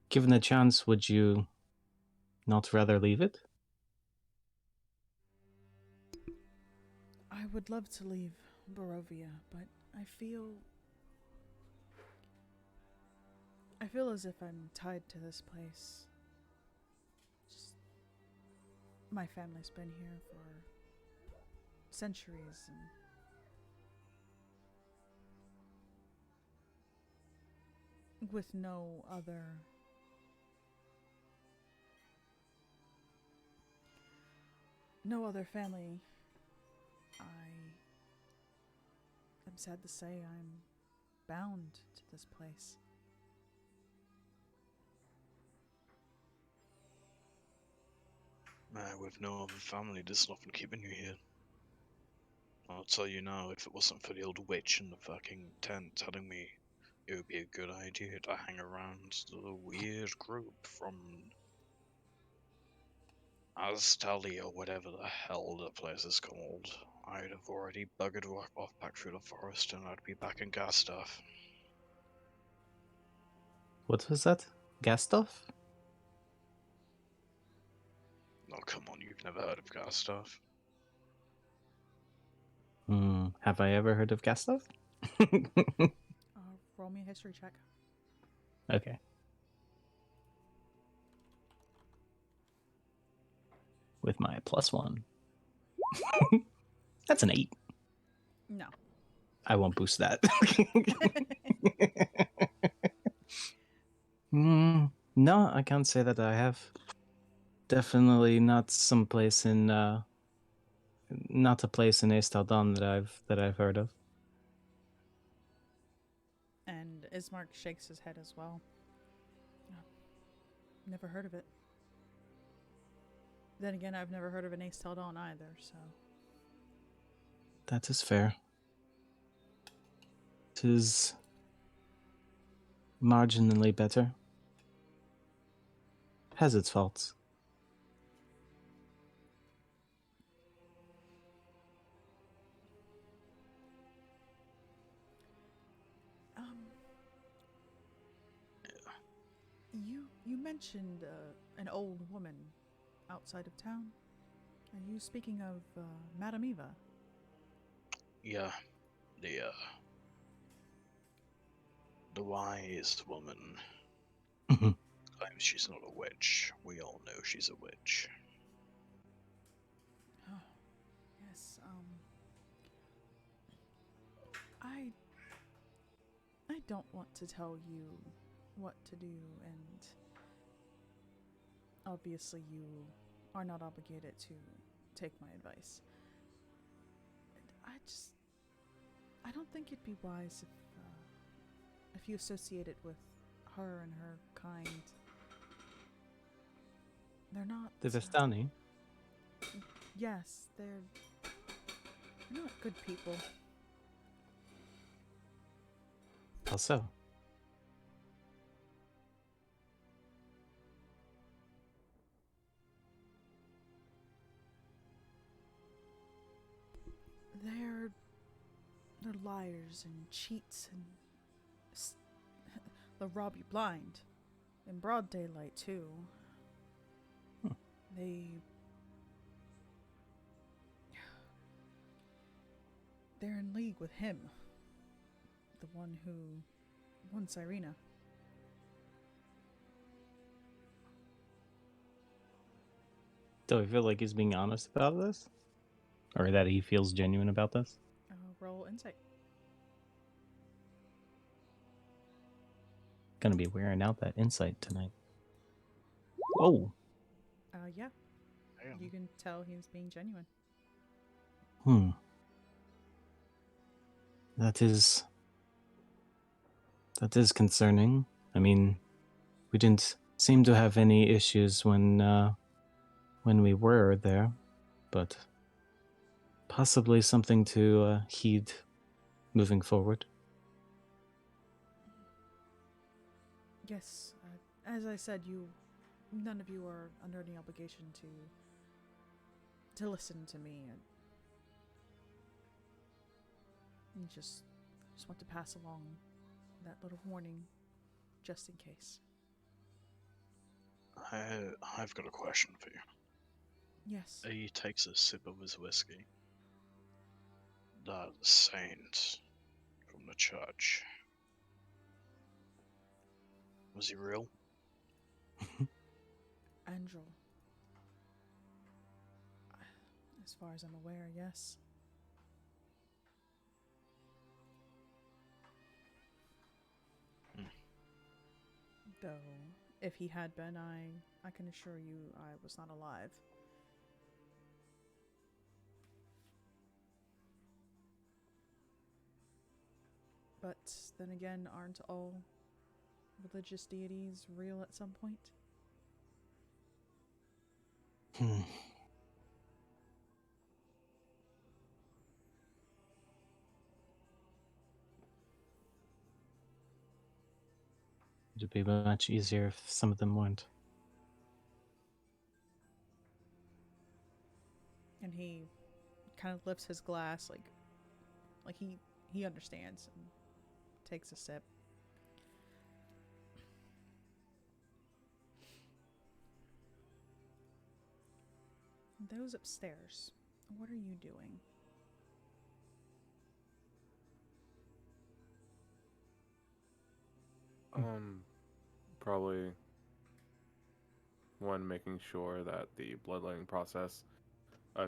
Given the chance, would you not rather leave it? I would love to leave Barovia, but I feel. I feel as if I'm tied to this place. Just, my family's been here for centuries, and with no other family, I'm sad to say I'm bound to this place. With no other family, there's nothing keeping you here. I'll tell you now, if it wasn't for the old witch in the fucking tent telling me it would be a good idea to hang around the weird group from Aes'Taldon or whatever the hell that place is called, I'd have already buggered off back through the forest and I'd be back in gas stuff. What was that? Gas stuff? Oh, come on, you've never heard of gas stuff? Have I ever heard of gas stuff? Roll me a history check. Okay. With my +1. That's an 8. No. I won't boost that. No, I can't say that I have. Definitely not someplace in not a place in Aes'Taldon that I've heard of. And Ismark shakes his head as well. Never heard of it. Then again, I've never heard of an Aes'Taldon either, so. That is fair. It is marginally better. Has its faults. You mentioned an old woman outside of town. Are you speaking of Madame Eva? Yeah, the wise woman claims she's not a witch. We all know she's a witch. Oh, yes. I don't want to tell you what to do, and obviously you are not obligated to take my advice. I don't think it'd be wise if you associated with her and her kind. They're not. The Vistani? Yes, they're not good people. How so? They're liars and cheats, and they'll rob you blind in broad daylight too. They're in league with him, the one who won Cyrena. Do I feel like he's being honest about this? Or that he feels genuine about this? Roll insight. Gonna be wearing out that insight tonight. Oh! Yeah. Damn. You can tell he's being genuine. That is concerning. I mean, we didn't seem to have any issues when we were there, but possibly something to heed moving forward. Yes, as I said, none of you are under any obligation to listen to me. And just want to pass along that little warning, just in case. I've got a question for you. Yes. He takes a sip of his whiskey. That saint from the church. Was he real? Angel. As far as I'm aware, yes. Though, if he had been, I can assure you I was not alive. But then again, aren't all religious deities real at some point? Hmm. It'd be much easier if some of them weren't. And he kind of lifts his glass like he understands and takes a sip. Those upstairs, what are you doing? Probably one, making sure that the bloodletting process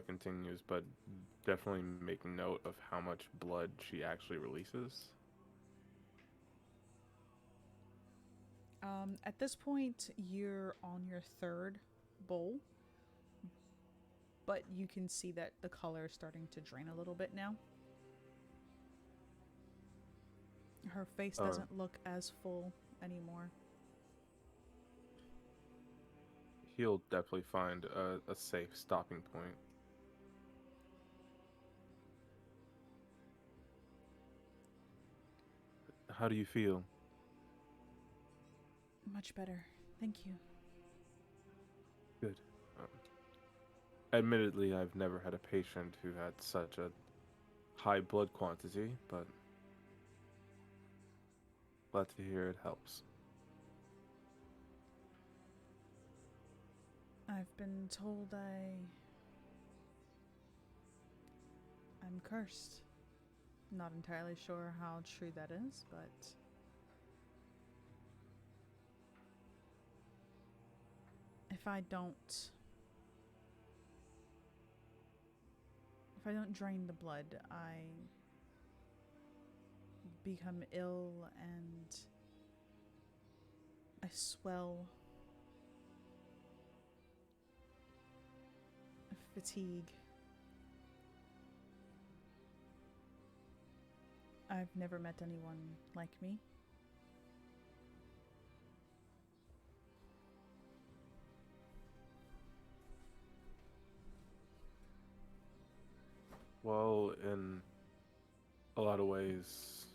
continues, but definitely making note of how much blood she actually releases. At this point, you're on your third bowl, but you can see that the color is starting to drain a little bit now. Her face doesn't look as full anymore. He'll definitely find a safe stopping point. How do you feel? Much better. Thank you. Good. Admittedly, I've never had a patient who had such a high blood quantity, but glad to hear it helps. I've been told I'm cursed. Not entirely sure how true that is, but if I don't drain the blood, I become ill and I swell. Fatigue. I've never met anyone like me. Well, in a lot of ways,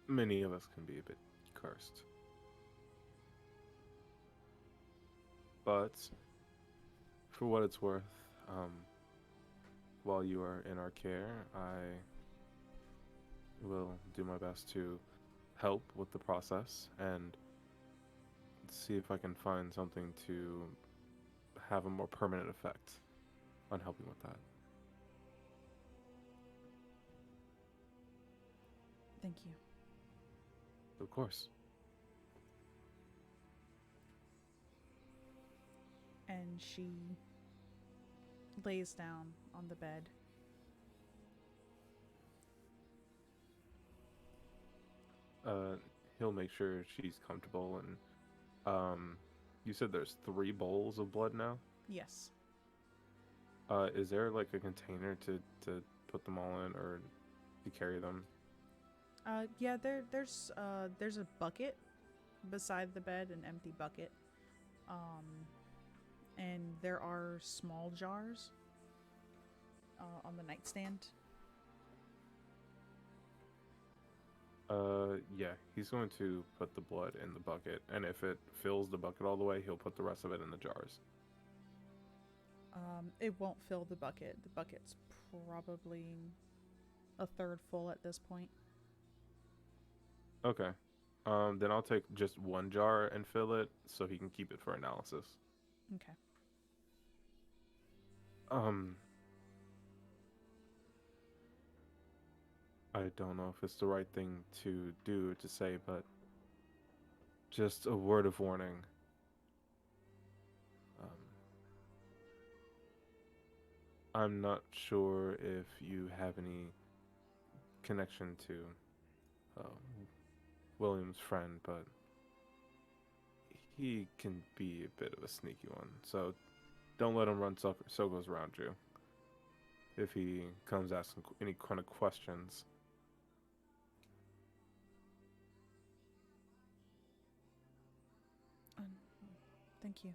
many of us can be a bit cursed. But for what it's worth, while you are in our care, I will do my best to help with the process and see if I can find something to have a more permanent effect on helping with that. Thank you. Of course. And she lays down on the bed. He'll make sure she's comfortable, and you said there's 3 bowls of blood now. Yes. Is there like a container to put them all in, or to carry them? Yeah, there's a bucket beside the bed, an empty bucket. And there are small jars on the nightstand. Yeah, he's going to put the blood in the bucket, and if it fills the bucket all the way, he'll put the rest of it in the jars. It won't fill the bucket. The bucket's probably a third full at this point. Okay. Then I'll take just 1 jar and fill it so he can keep it for analysis. Okay. I don't know if it's the right thing to do to say, but just a word of warning. Um, I'm not sure if you have any connection to uh, William's friend, but he can be a bit of a sneaky one. So don't let him run circles around you. If he comes asking any kind of questions, Um, thank you.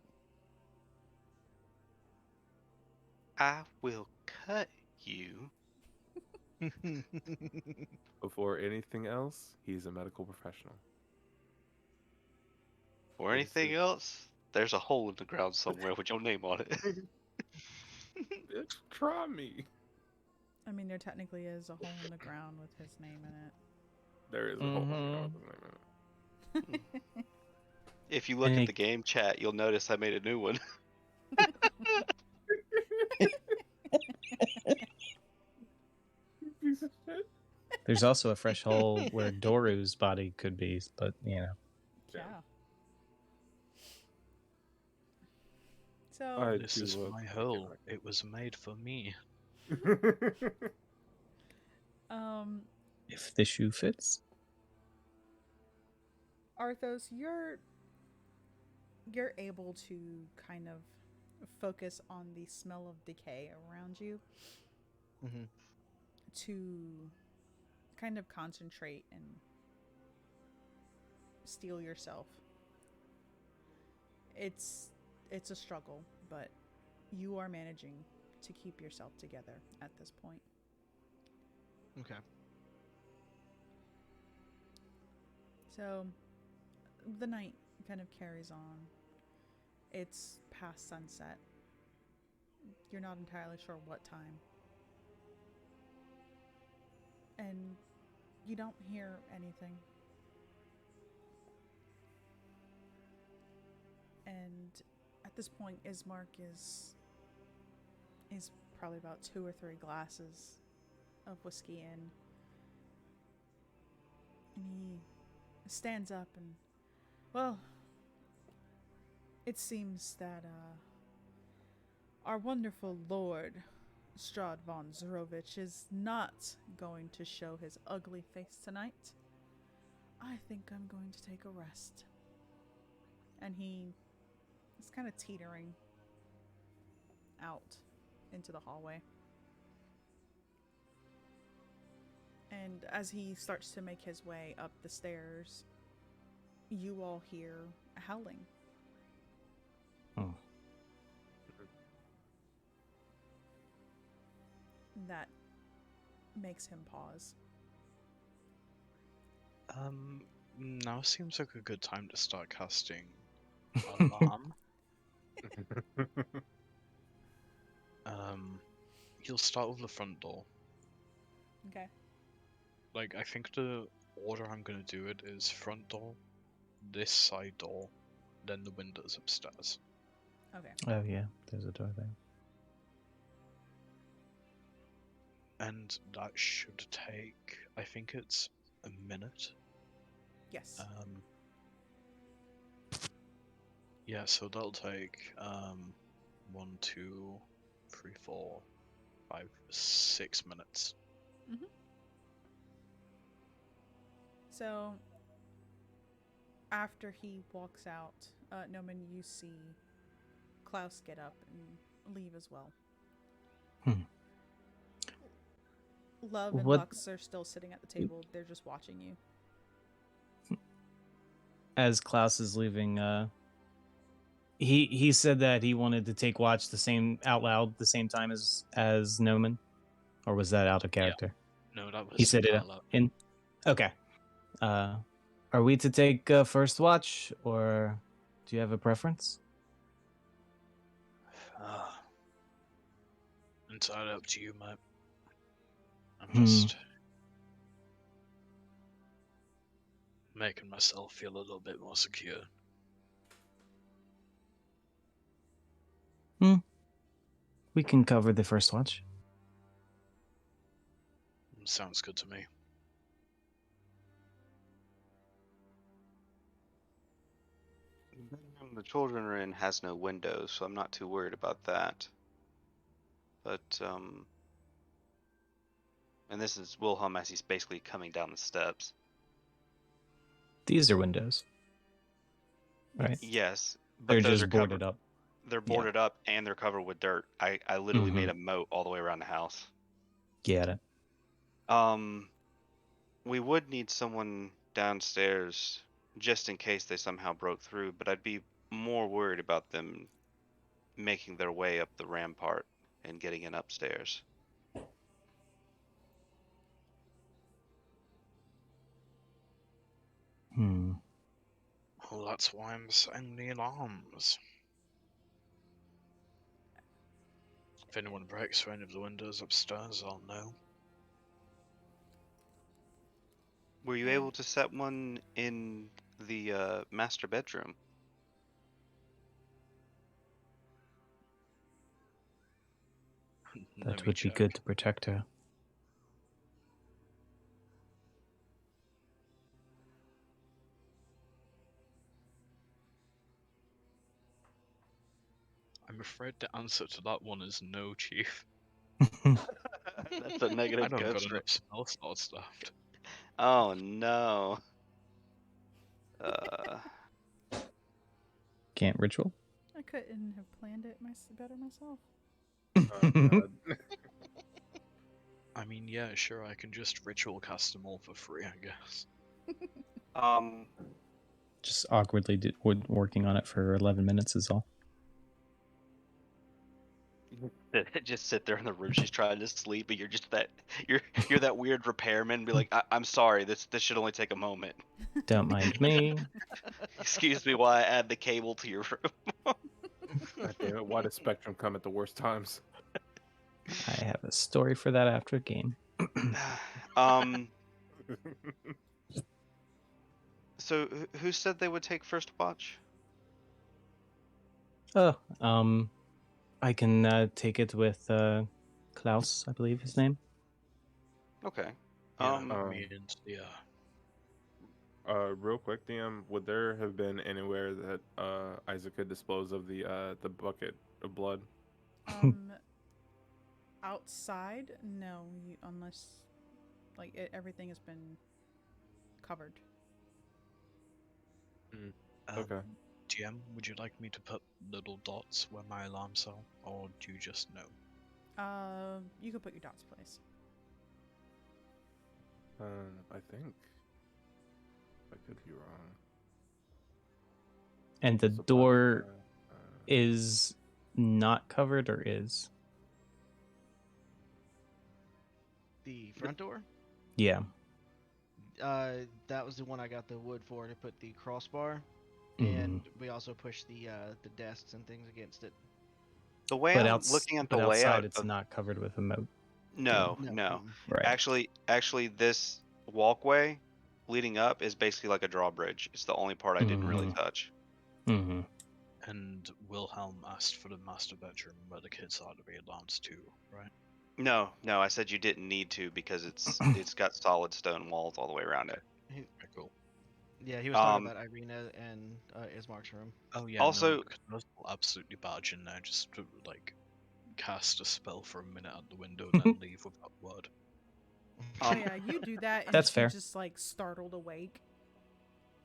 I will cut you. before anything else, he's a medical professional. Or This anything is- else, there's a hole in the ground somewhere with your name on it. Bitch, try me. I mean, there technically is a hole in the ground with his name in There is a hole in the Mhm. ground with his name in it. it. If you look And at it- the game chat, you'll notice I made a new one. Piece of shit. There's also a fresh hole where Doru's body could be, but Yeah. Yeah. So, I This do is love my the hole. game. It was made for me. um, if the shoe fits. Arthos, you're able to kind of focus on the smell of decay around you Mhm. to kind of concentrate and steel yourself. It's a struggle, but you are managing to keep yourself together at this point. Okay. So the night kind of carries on. It's past sunset. You're not entirely sure what time. And you don't hear anything. And at this point, Ismark is probably about 2 or 3 glasses of whiskey in. And he stands up and, well, it seems that our wonderful Lord Strahd von Zerovich is not going to show his ugly face tonight. I think I'm going to take a rest. And he is kind of teetering out into the hallway. And as he starts to make his way up the stairs, you all hear howling. Oh. That makes him pause. Now seems like a good time to start casting Alarm. You'll start with the front door. Okay. Like, I think the order I'm gonna do it is front door, this side door, then the windows upstairs. Okay. Oh yeah, there's a door there. And that should take, I think it's a minute. Yes. Yeah, so that'll take 1, 2, 3, 4, 5, 6 minutes. So, after he walks out, Noman, you see Klaus get up and leave as well. Love and What- Lux are still sitting at the table. They're just watching you. As Klaus is leaving, he said that he wanted to take watch out loud the same time as Noman, or was that out of character? No, that was He said it out loud. in. Okay. Are we to take first watch, or do you have a preference? Entirely up to you, mate. I'm Hmm. just making myself feel a little bit more secure. We can cover the first watch. Sounds good to me. bedroom the children are in has no windows, so I'm not too worried about that. But, and this is Wilhelm as he's basically coming down the steps. These are windows, right? Yes, They're but those just are boarded covered. up. They're Yeah. boarded up and they're covered with dirt. I literally made Mhm. a moat all the way around the house. Get it. We would need someone downstairs just in case they somehow broke through, but I'd be more worried about them making their way up the rampart and getting in upstairs. Well, that's why I'm setting the alarms. If anyone breaks through any of the windows upstairs, I'll know. Were you able to set one in the master bedroom? Let That me would be check. good to protect her. I'm afraid the answer to that one is no, Chief. That's a I negative don't got ghost enough rate. spell slots left. Oh no. Uh, Can't ritual? I couldn't have planned it better myself. God. I mean, yeah, sure, I can just ritual cast them all for free, I guess. Just awkwardly working on it for 11 minutes is all. just sit there in the room. She's trying to sleep, but you're just you're that weird repairman. Be like, I'm sorry. This should only take a moment. Don't mind me. Excuse me while I add the cable to your room. God damn it! Why does Spectrum come at the worst times? I have a story for that after game. So who said they would take first watch? Oh, I can take it with Klaus, I believe his name. Okay. Yeah, me and Real quick, DM, would there have been anywhere that Isaac could dispose of the bucket of blood? Outside, no, unless everything has been covered. Okay. GM, would you like me to put little dots where my alarms are, or do you just know? You could put your dots place. I think I could be wrong. And the Supply door supply, is not covered, or is? The front door? Yeah. That was the one I got the wood for to put the crossbar, Mhm. and we also pushed the desks and things against it. The way But I'm looking at the outside, layout it's of... not covered with a moat. No, No. no. Right. Actually, this walkway leading up is basically like a drawbridge. It's the only part I didn't really touch. Mm-hmm. And Wilhelm asked for the master bedroom where the kids are to be alarms too, right? No, I said you didn't need to because it's got solid stone walls all the way around it. Okay, cool. Yeah, he was talking about Irina and Ismark's room. Oh yeah. Also- no, because I'll absolutely barge in there just to like cast a spell for a minute out the window and then leave without word. Oh yeah, you do that, and That's she's fair. just like startled awake.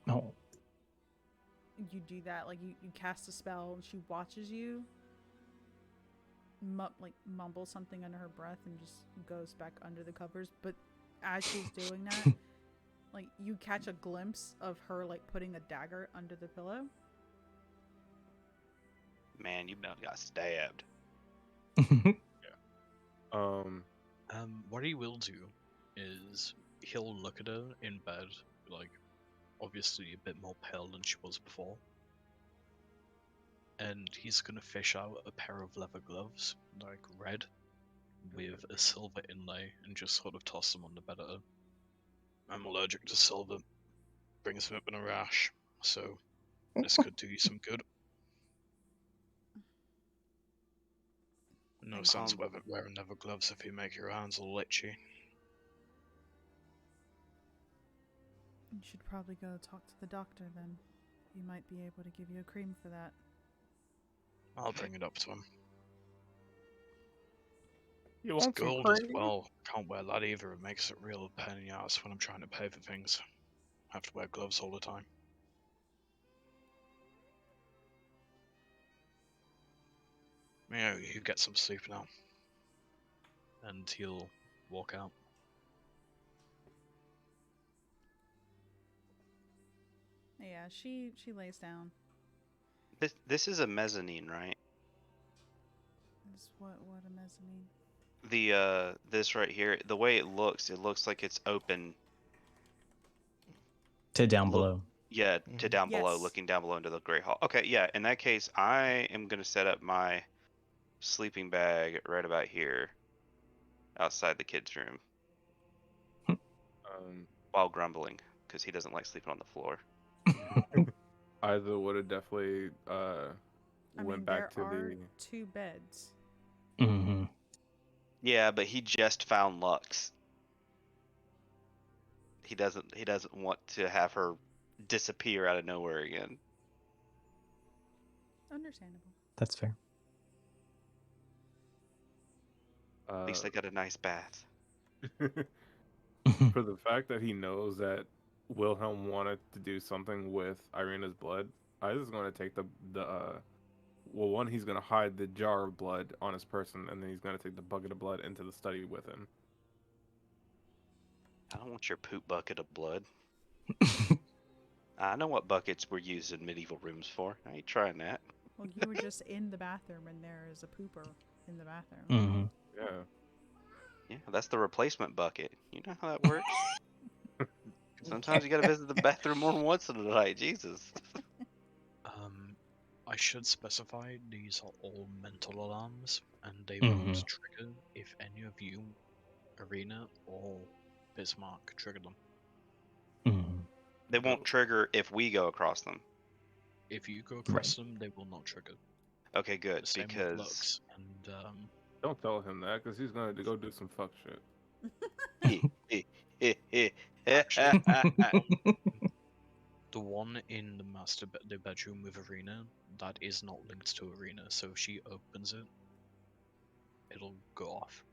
Oh. You do that, like you cast a spell, and she watches you. Mumble something under her breath and just goes back under the covers. But as she's doing that, like you catch a glimpse of her like putting a dagger under the pillow. Man, you about got stabbed. What he will do is he'll look at her in bed, like obviously a bit more pale than she was before, and he's gonna fish out a pair of leather gloves, like red, with a silver inlay, and just sort of toss them on the bed at her. I'm allergic to silver. Brings me up in a rash, so this could do you some good. No sense wearing leather gloves if you make your hands all itchy. You should probably go talk to the doctor then. he might be able to give you a cream for that. I'll bring it up to him. You It's want some gold as cream? well. Can't wear that either. It makes it real pain in the ass when I'm trying to pay for things. Have to wear gloves all the time. Yeah, you get some sleep now. And he'll walk out. Yeah, she lays down. This is a mezzanine, right? Is what a mezzanine. This right here, the way it looks like it's open. To down Look- below. Yeah, to down below, Yes. looking down below into the Great Hall. Okay, yeah. In that case, I am gonna set up my sleeping bag right about here, outside the kids' room, while grumbling, because he doesn't like sleeping on the floor. Either would have definitely I went mean, back there to are the. 2 beds. Mm-hmm. Yeah, but he just found Lux. He doesn't want to have her disappear out of nowhere again. Understandable. That's fair. At least they got a nice bath. For the fact that he knows that Wilhelm wanted to do something with Irina's blood, I was going to take the well, one, he's going to hide the jar of blood on his person, and then he's going to take the bucket of blood into the study with him. I don't want your poop bucket of blood. I know what buckets were used in medieval rooms for. I ain't trying that. Well, you were just in the bathroom and there is a pooper in the bathroom. Mm-hmm. Yeah. Yeah, that's the replacement bucket. You know how that works? Sometimes you gotta visit the bathroom more than once in a night. Jesus. I should specify these are all mental alarms, and they Mhm. won't trigger if any of you, Arena or Bismarck, trigger them. Mm-hmm. They won't trigger if we go across them. If you go across them, they will not trigger. Okay, good. The same with Because Lux and Don't tell him that, because he's going to go do some fuck shit. the one in the bedroom with Arena, that is not linked to Arena, so if she opens it, it'll go off.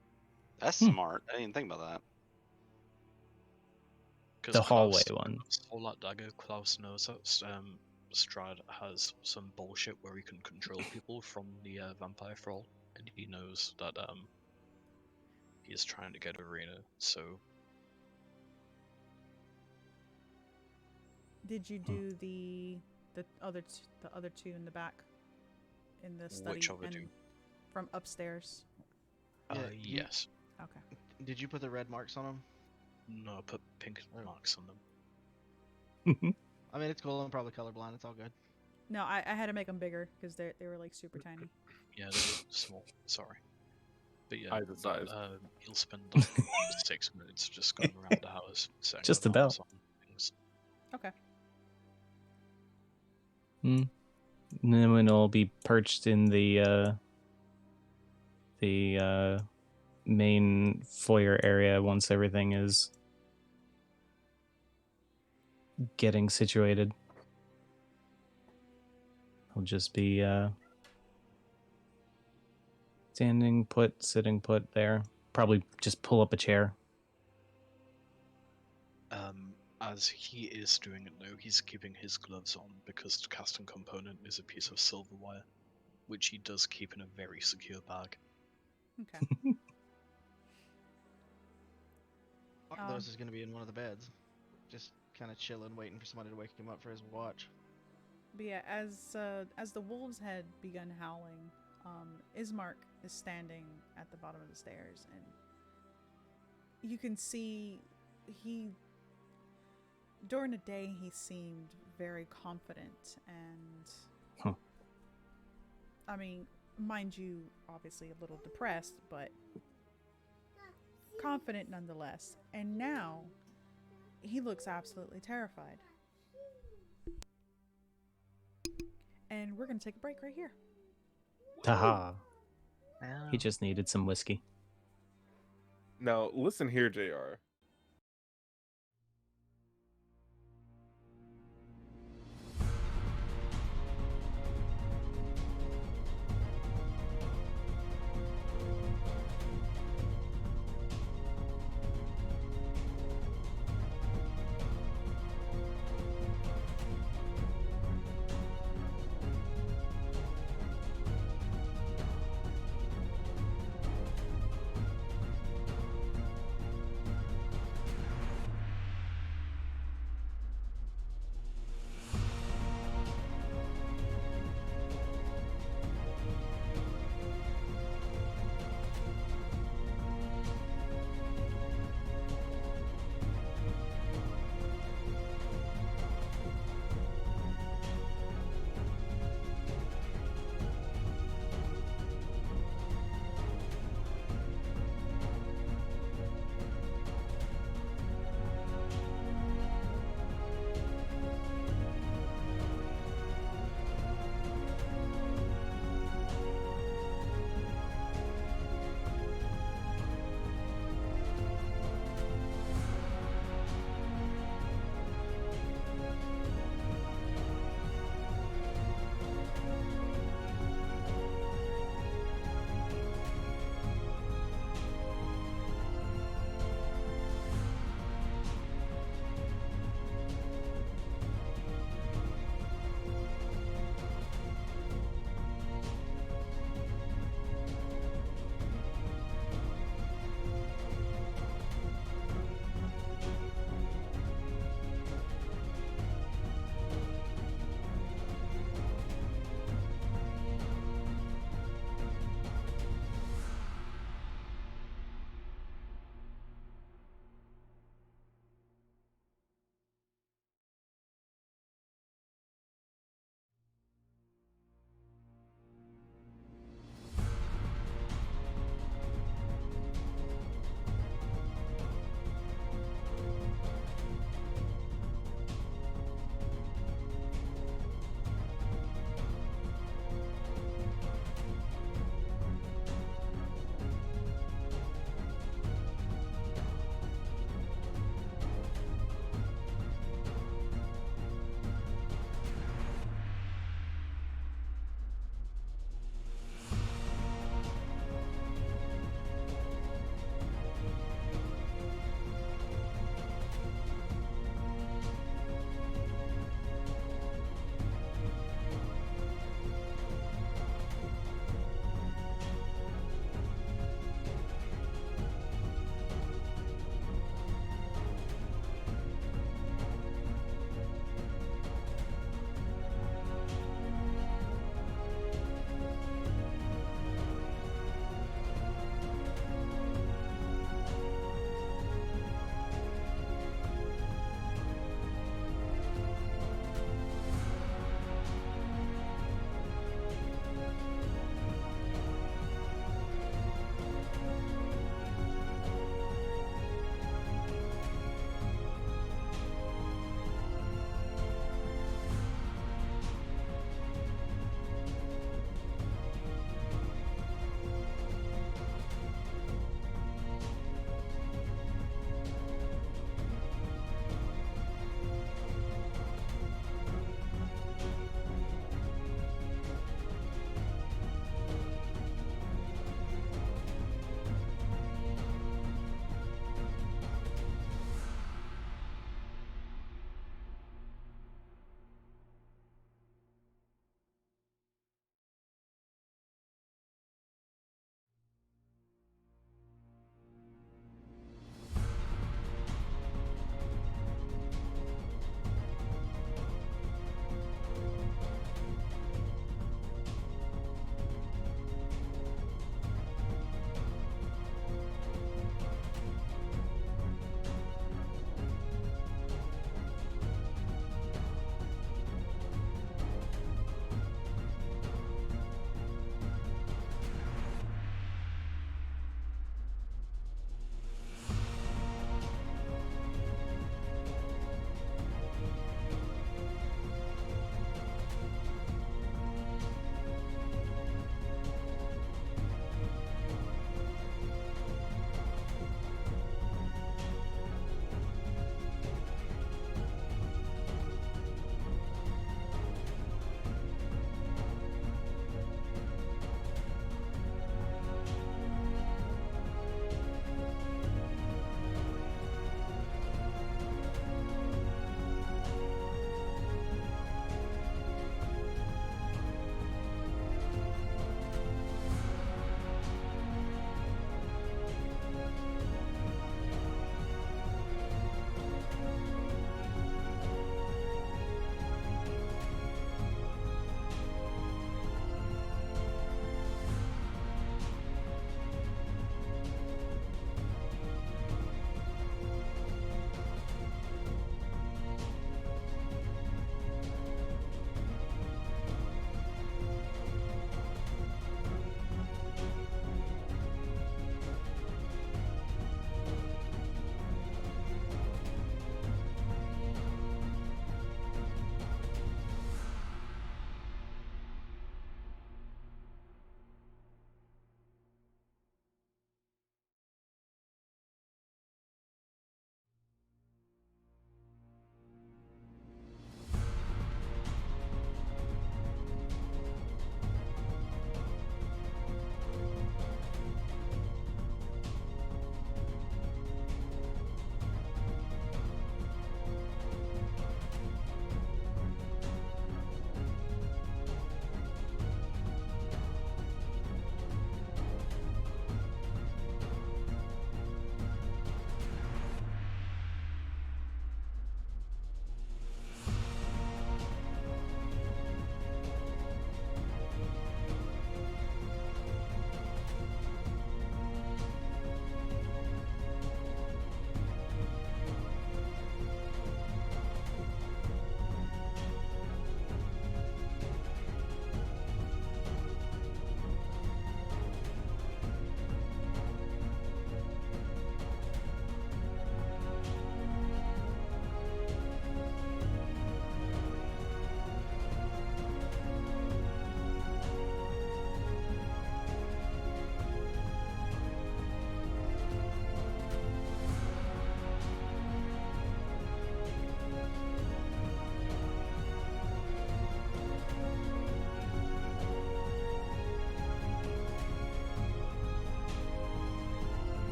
That's smart. I didn't think about that. The hallway one. All that dagger, Klaus knows that Strad has some bullshit where he can control people from the vampire thrall, and he knows that he is trying to get Arena. So Did you do the other 2 in the back in the study which other and two? from upstairs? Yeah, yes. Okay. Did you put the red marks on them? No, I put pink marks on them. I mean, it's cool. I'm probably colorblind. It's all good. No, I had to make them bigger because they were like super tiny. Yeah, they were small. Sorry. But yeah, Either size. he'll spend like 6 minutes just going around the house setting Just alarms about. on things. Okay. And then when it'll be perched in the main foyer area once everything is getting situated. I'll just be standing put, sitting put there. Probably just pull up a chair. As he is doing it now, he's keeping his gloves on because the casting component is a piece of silver wire, which he does keep in a very secure bag. Okay. One of those is going to be in one of the beds. Just kind of chilling, waiting for somebody to wake him up for his watch. But yeah, as the wolves had begun howling, Ismark is standing at the bottom of the stairs, and you can see during the day he seemed very confident and I mean, mind you, obviously a little depressed, but confident nonetheless. And now he looks absolutely terrified. And we're gonna take a break right here. Taha. He just needed some whiskey. Now, listen here, JR.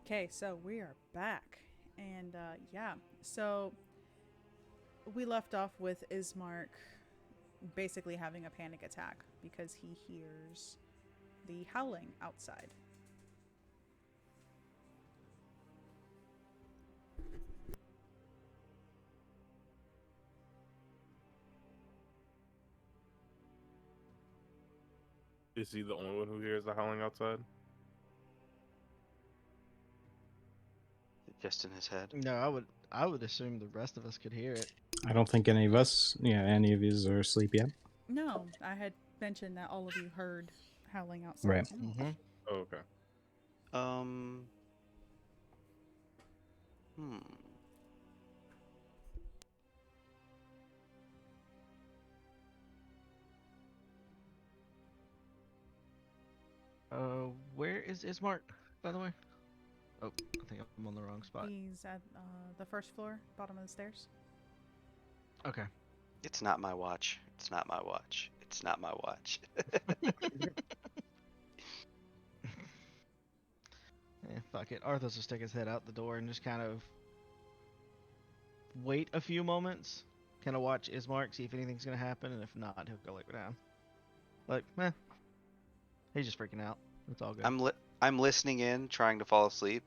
Okay, so we are back. And yeah, so we left off with Ismark basically having a panic attack because he hears the howling outside. Is he the only one who hears the howling outside? Just in his head. No, I would assume the rest of us could hear it. I don't think any of us, any of yous are asleep yet. No, I had mentioned that all of you heard howling outside. Right. too. Mm-hmm. Oh, okay. Hmm. Where is Ismark, by the way? Oh, I think I'm on the wrong spot. He's at the first floor, bottom of the stairs. Okay. It's not my watch. It's not my watch. It's not my watch. Fuck it. Arthos will stick his head out the door and just kind of wait a few moments. Kind of watch Ismark, see if anything's gonna happen, and if not, he'll go lay down. Like, he's just freaking out. It's all good. I'm listening in, trying to fall asleep,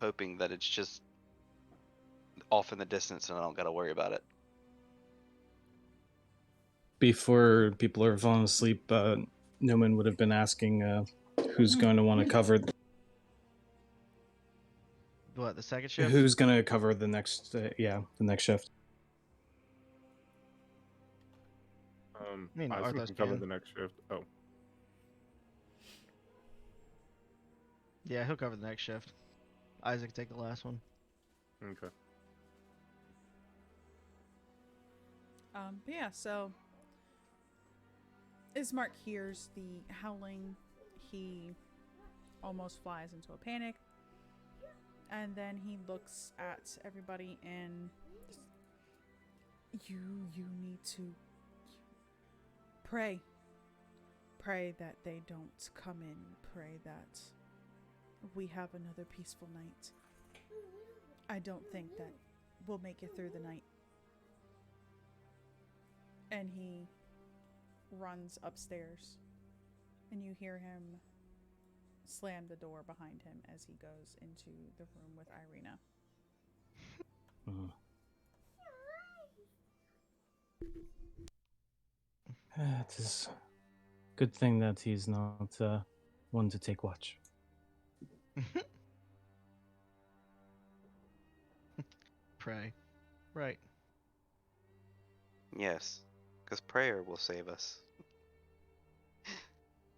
hoping that it's just off in the distance and I don't gotta worry about it. Before people are falling asleep, Newman would have been asking who's going to want to cover. What, the second shift? Who's going to cover the next? The next shift. mean, I Arthos can cover can. the next shift. Oh, Yeah, he'll cover the next shift. Isaac can take the last one. okay. But yeah, so Ismark hears the howling. He almost flies into a panic. And then he looks at everybody and you need to pray. Pray that they don't come in. Pray that we have another peaceful night. I don't think that we'll make it through the night. And he runs upstairs. And you hear him slam the door behind him as he goes into the room with Irina. It is good thing that he's not one to take watch. Pray. Right. Yes, because prayer will save us.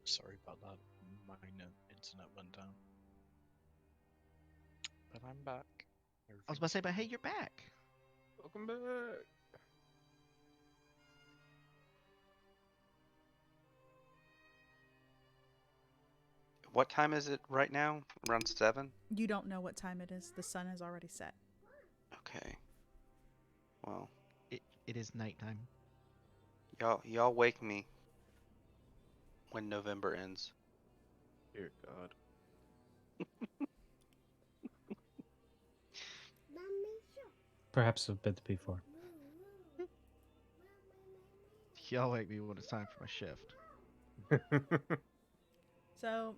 Sorry about that. My internet went down. But I'm back. I was about to say, but hey, you're back. Welcome back. What time is it right now? Around 7? You don't know what time it is. The sun has already set. Okay. Well, It is nighttime. y'all wake me when November ends. Dear God. Perhaps a bit before. Y'all wake me when it's time for my shift. So,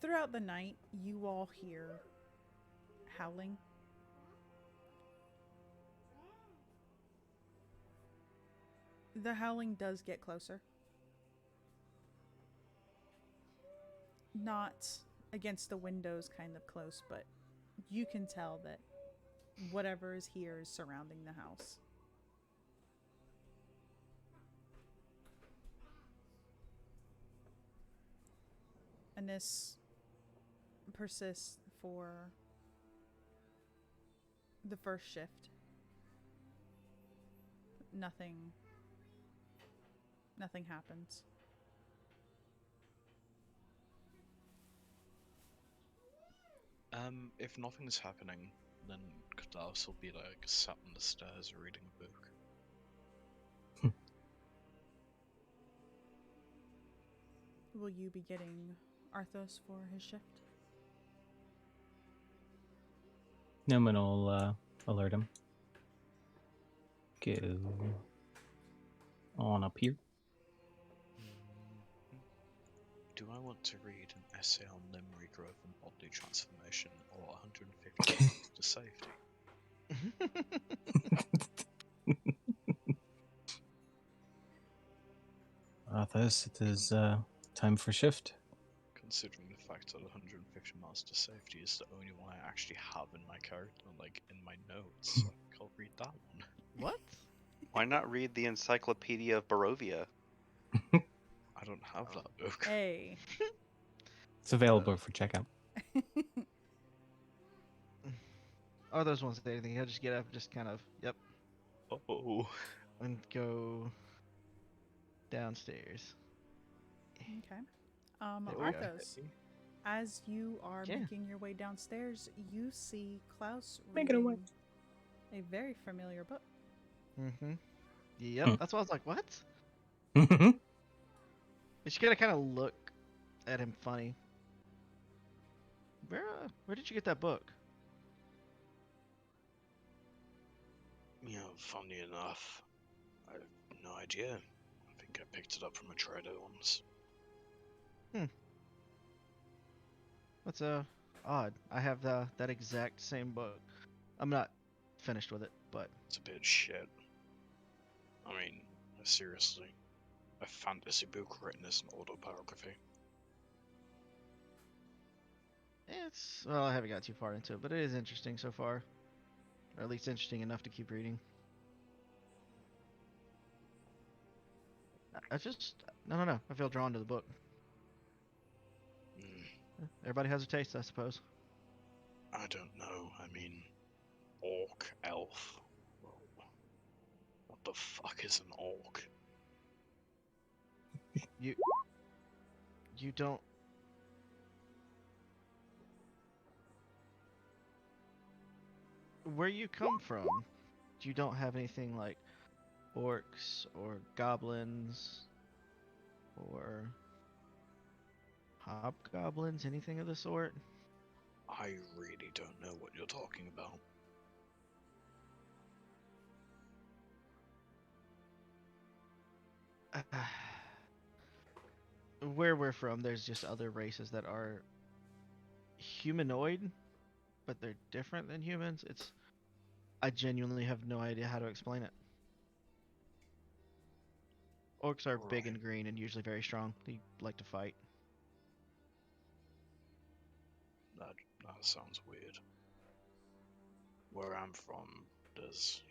throughout the night, you all hear howling. The howling does get closer. Not against the windows kind of close, but you can tell that whatever is here is surrounding the house. And this persists for the first shift. Nothing happens. If nothing's happening, then Kadas will be like sat on the stairs reading a book. Will you be getting Arthos for his shift? Newman will alert him. Go on up here. Do I want to read an essay on memory growth and bodily transformation, or 150 miles to safety? Arthas, it is time for shift. Considering the fact that 150 miles to safety is the only one I actually have in my character, like in my notes, I think I'll read that one. What? Why not read the Encyclopedia of Barovia? I don't have that book. Hey. It's available for checkout. Oh, those ones say anything. He'll just get up, just kind of, yep, Oh. and go downstairs. Okay. There we go. Arthos, as you are Yeah. making your way downstairs, you see Klaus Make it away. reading a very familiar book. Mm-hmm. Yep, Hmm. that's why I was like, what? Hmm. But you gotta kind of look at him funny. Where did you get that book? You know, funny enough, I have no idea. I think I picked it up from a trader once. That's odd. I have that exact same book. I'm not finished with it, but It's a bit shit. I mean, seriously. A fantasy book written as an autobiography. well, I haven't got too far into it, but it is interesting so far, or at least interesting enough to keep reading. I just no. I feel drawn to the book. Everybody has a taste, I suppose. I don't know. I mean, orc, elf. Well, what the fuck is an orc? You don't. Where you come from, you don't have anything like orcs or goblins or hobgoblins, anything of the sort. I really don't know what you're talking about. Where we're from, there's just other races that are humanoid, but they're different than humans. I genuinely have no idea how to explain it. Orcs are big Right. and green and usually very strong. They like to fight. That sounds weird. Where I'm from, there's,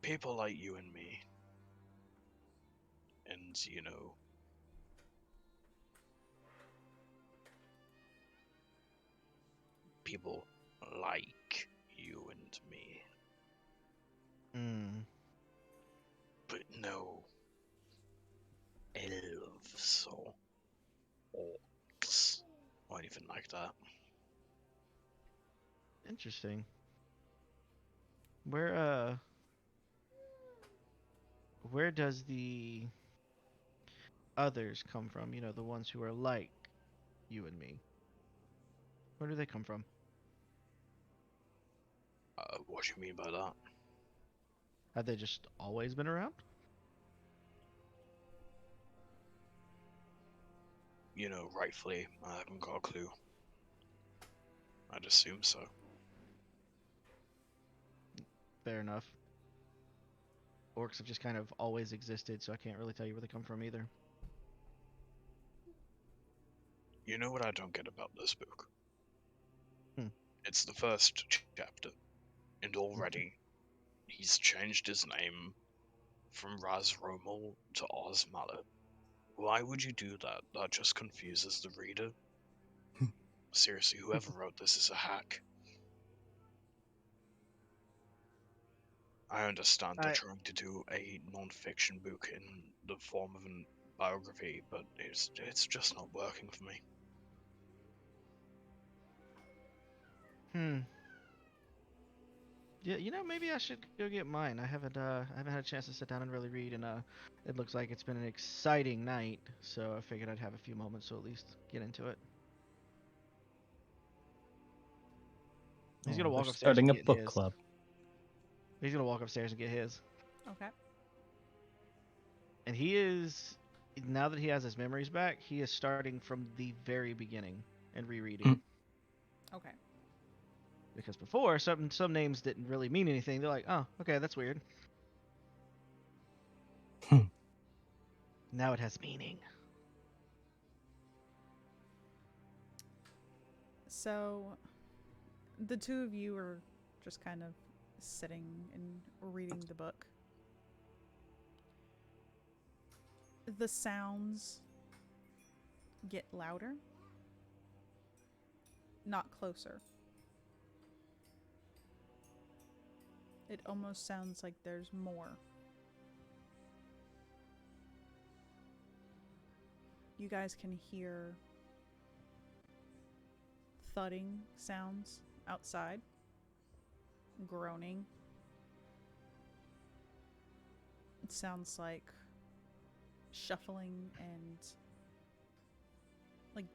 people like you and me. And, people like you and me. Mm. But no elves or orcs or anything like that. Interesting. Where does the others come from? You know, the ones who are like you and me. Where do they come from? What do you mean by that? Have they just always been around? Rightfully, I haven't got a clue. I'd assume so. Fair enough. Orcs have just kind of always existed, so I can't really tell you where they come from either. You know what I don't get about this book? Hmm. It's the first chapter, and already he's changed his name from Raz Romal to Oz Mallet. Why would you do that? That just confuses the reader. Seriously, whoever wrote this is a hack. I understand they're trying to do a non-fiction book in the form of a biography, but it's just not working for me. Yeah, maybe I should go get mine. I haven't had a chance to sit down and really read, and it looks like it's been an exciting night, so I figured I'd have a few moments to at least get into it. He's gonna Oh, walk they're upstairs and starting a get book his. club. He's gonna walk upstairs and get his. Okay. And he is, now that he has his memories back, he is starting from the very beginning and rereading. Okay. Because before, some names didn't really mean anything. They're like, oh, okay, that's weird. Hmm. Now it has meaning. So, the two of you are just kind of sitting and reading the book. The sounds get louder, not closer. It almost sounds like there's more. You guys can hear thudding sounds outside, groaning. It sounds like shuffling and like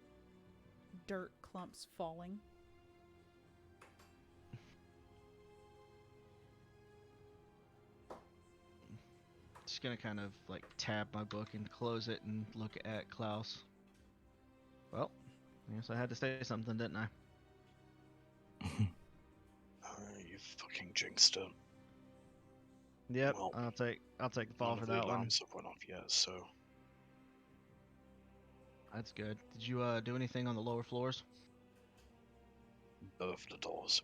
dirt clumps falling. Just gonna kind of like tab my book and close it and look at Klaus. Well, I guess I had to say something, didn't I? You fucking jinxed it. Yep, Well, I'll take the fall None for of the that one. alarms have went off yet, so That's good. Did you do anything on the lower floors? both the doors.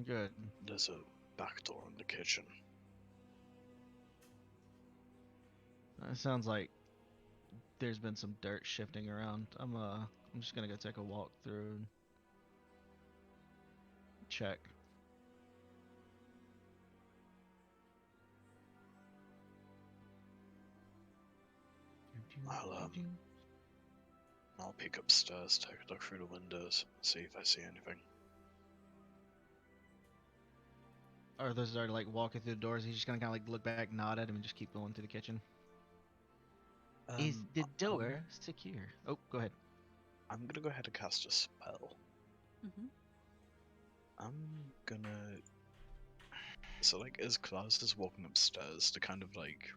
Good. There's a back door in the kitchen. It sounds like there's been some dirt shifting around. I'm just gonna go take a walk through and check. I'll peek upstairs, take a look through the windows, see if I see anything. Or those are like walking through the doors. He's just gonna kind of like look back, nod at him, and just keep going to the kitchen. Is the door secure? Oh, go ahead. I'm gonna go ahead and cast a spell. Mm-hmm. I'm gonna. So, like, as Klaus is walking upstairs, the kind of like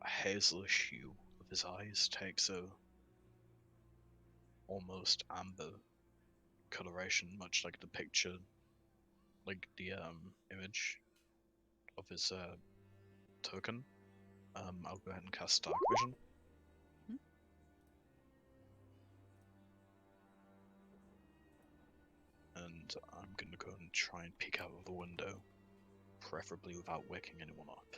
hazelish hue of his eyes takes a almost amber coloration, much like the picture, like the image of his token. I'll go ahead and cast Dark Vision. Mhm. And I'm gonna go and try and peek out of the window, preferably without waking anyone up.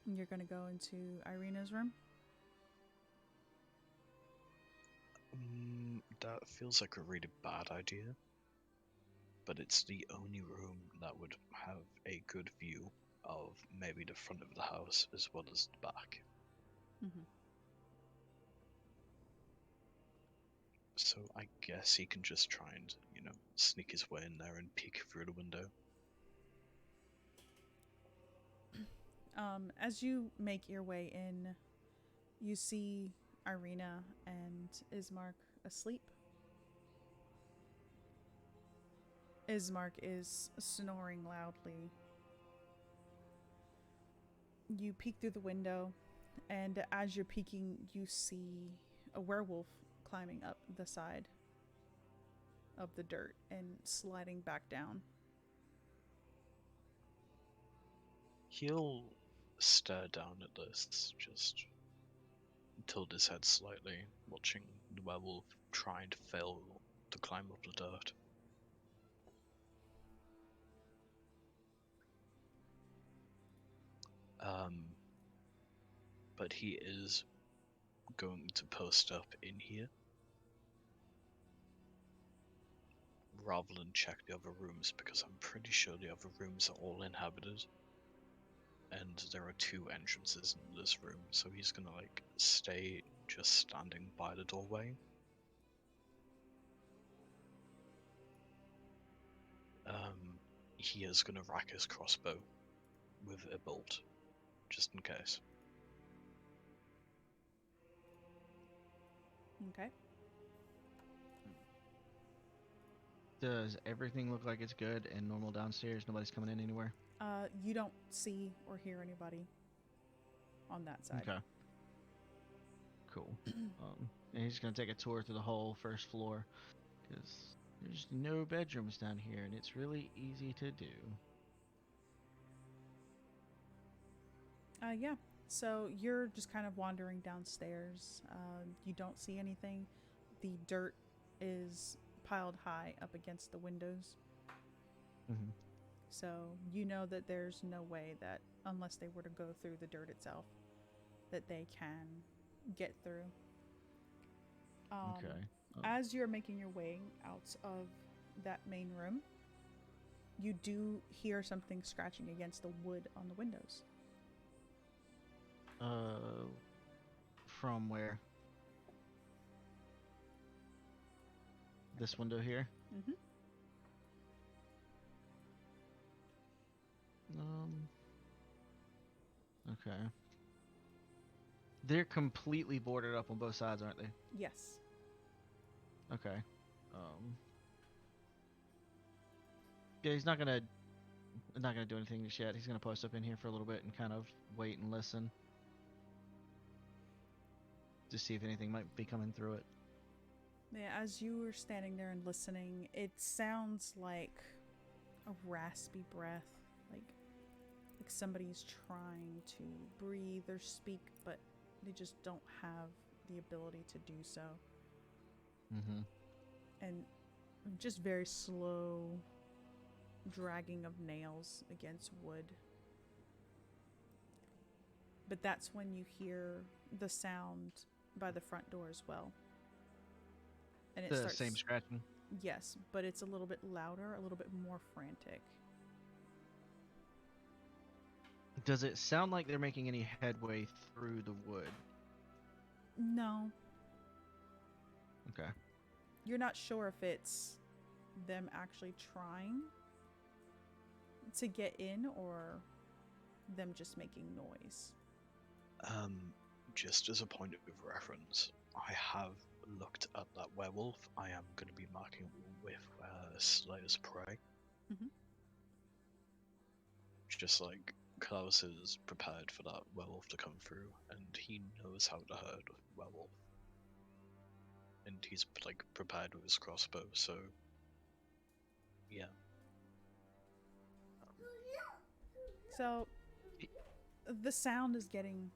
You're gonna go into Irina's room. That feels like a really bad idea, but it's the only room that would have a good view of maybe the front of the house as well as the back. Mm-hmm. So I guess he can just try and, sneak his way in there and peek through the window. As you make your way in, you see Irina and Ismark asleep. Ismark is snoring loudly. You peek through the window, and as you're peeking, you see a werewolf climbing up the side of the dirt and sliding back down. He'll stare down at this, just tilt his head slightly, watching the werewolf try and fail to climb up the dirt. But he is going to post up in here rather than check the other rooms, because I'm pretty sure the other rooms are all inhabited. And there are 2 entrances in this room, so he's gonna stay just standing by the doorway. he is going to rack his crossbow with a bolt, just in case. Okay. Does everything look like it's good and normal downstairs? Nobody's coming in anywhere? You don't see or hear anybody on that side. Okay. Cool. And he's gonna take a tour through the whole first floor, because there's no bedrooms down here, and it's really easy to do. Yeah. So you're just kind of wandering downstairs. You don't see anything. The dirt is piled high up against the windows. Mm-hmm. So you know that there's no way that, unless they were to go through the dirt itself, that they can get through. Okay. As you're making your way out of that main room, you do hear something scratching against the wood on the windows. From where? This window here? Mm-hmm. Okay. They're completely boarded up on both sides, aren't they? Yes. Okay. Yeah, he's not gonna do anything just yet. He's gonna post up in here for a little bit and kind of wait and listen to see if anything might be coming through it. Yeah, as you were standing there and listening, it sounds like a raspy breath, like somebody's trying to breathe or speak, but they just don't have the ability to do so. Mm-hmm. And just very slow dragging of nails against wood. But that's when you hear the sound by the front door as well. And it The starts, same scratching. yes, but it's a little bit louder, a little bit more frantic. Does it sound like they're making any headway through the wood? No, Okay. you're not sure if it's them actually trying to get in or them just making noise. Just as a point of reference, I have looked at that werewolf. I am going to be marking with Slayer's Prey. Mhm. Just like Klaus is prepared for that werewolf to come through, and he knows how to herd a werewolf. And he's like prepared with his crossbow, so yeah. So the sound is getting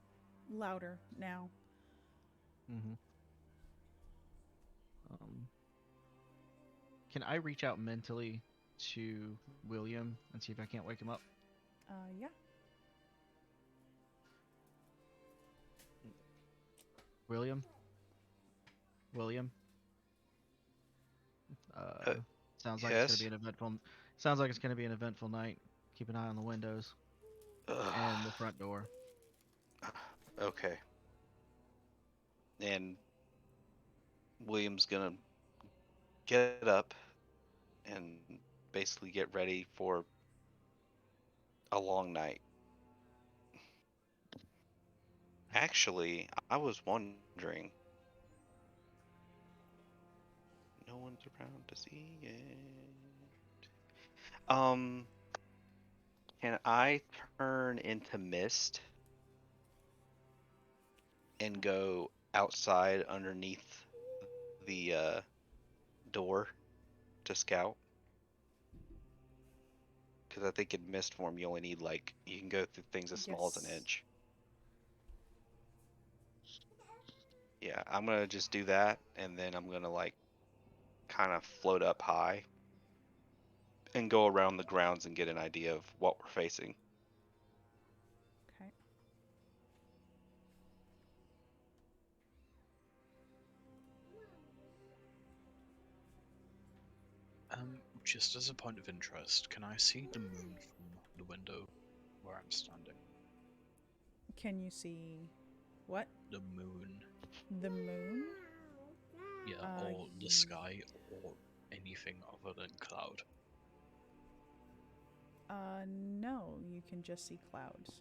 louder now. Mm-hmm. Can I reach out mentally to William and see if I can't wake him up? Yeah. William? William? Sounds like it's yes? gonna be an eventful. Sounds like it's gonna be an eventful night. Keep an eye on the windows and the front door. Okay. And William's gonna get up and basically get ready for a long night. Actually, I was wondering. No one's around to see it. Can I turn into mist and go outside underneath the door to scout? Because I think in mist form you only need you can go through things as small as an Yes. inch. Yeah, I'm gonna just do that, and then I'm gonna kind of float up high and go around the grounds and get an idea of what we're facing. Okay. Just as a point of interest, can I see the moon from the window where I'm standing? Can you see what? The moon, The moon? yeah, or the sky, or anything other than cloud. can just see clouds.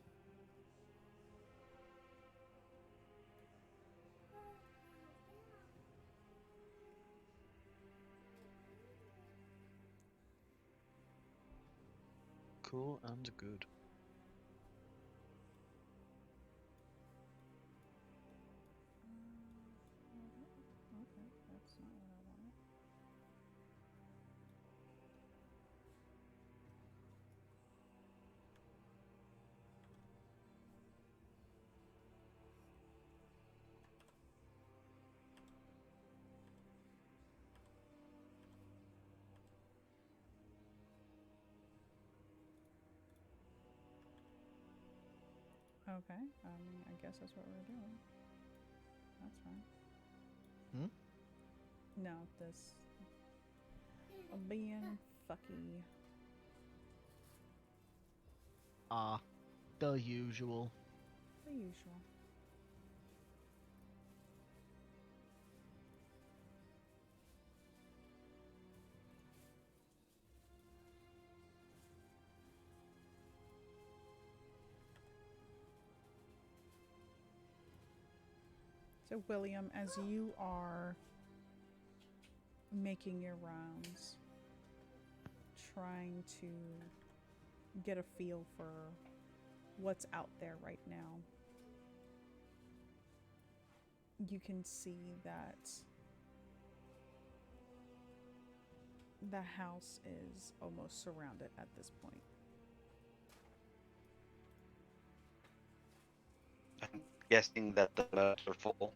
Cool and good. Okay, that's not what I wanted. Okay, I guess that's what we're doing. That's fine. No, this being fucky. The usual. The usual. So, William, as you are making your rounds, trying to get a feel for what's out there right now, you can see that the house is almost surrounded at this point. I'm guessing that the moats are full.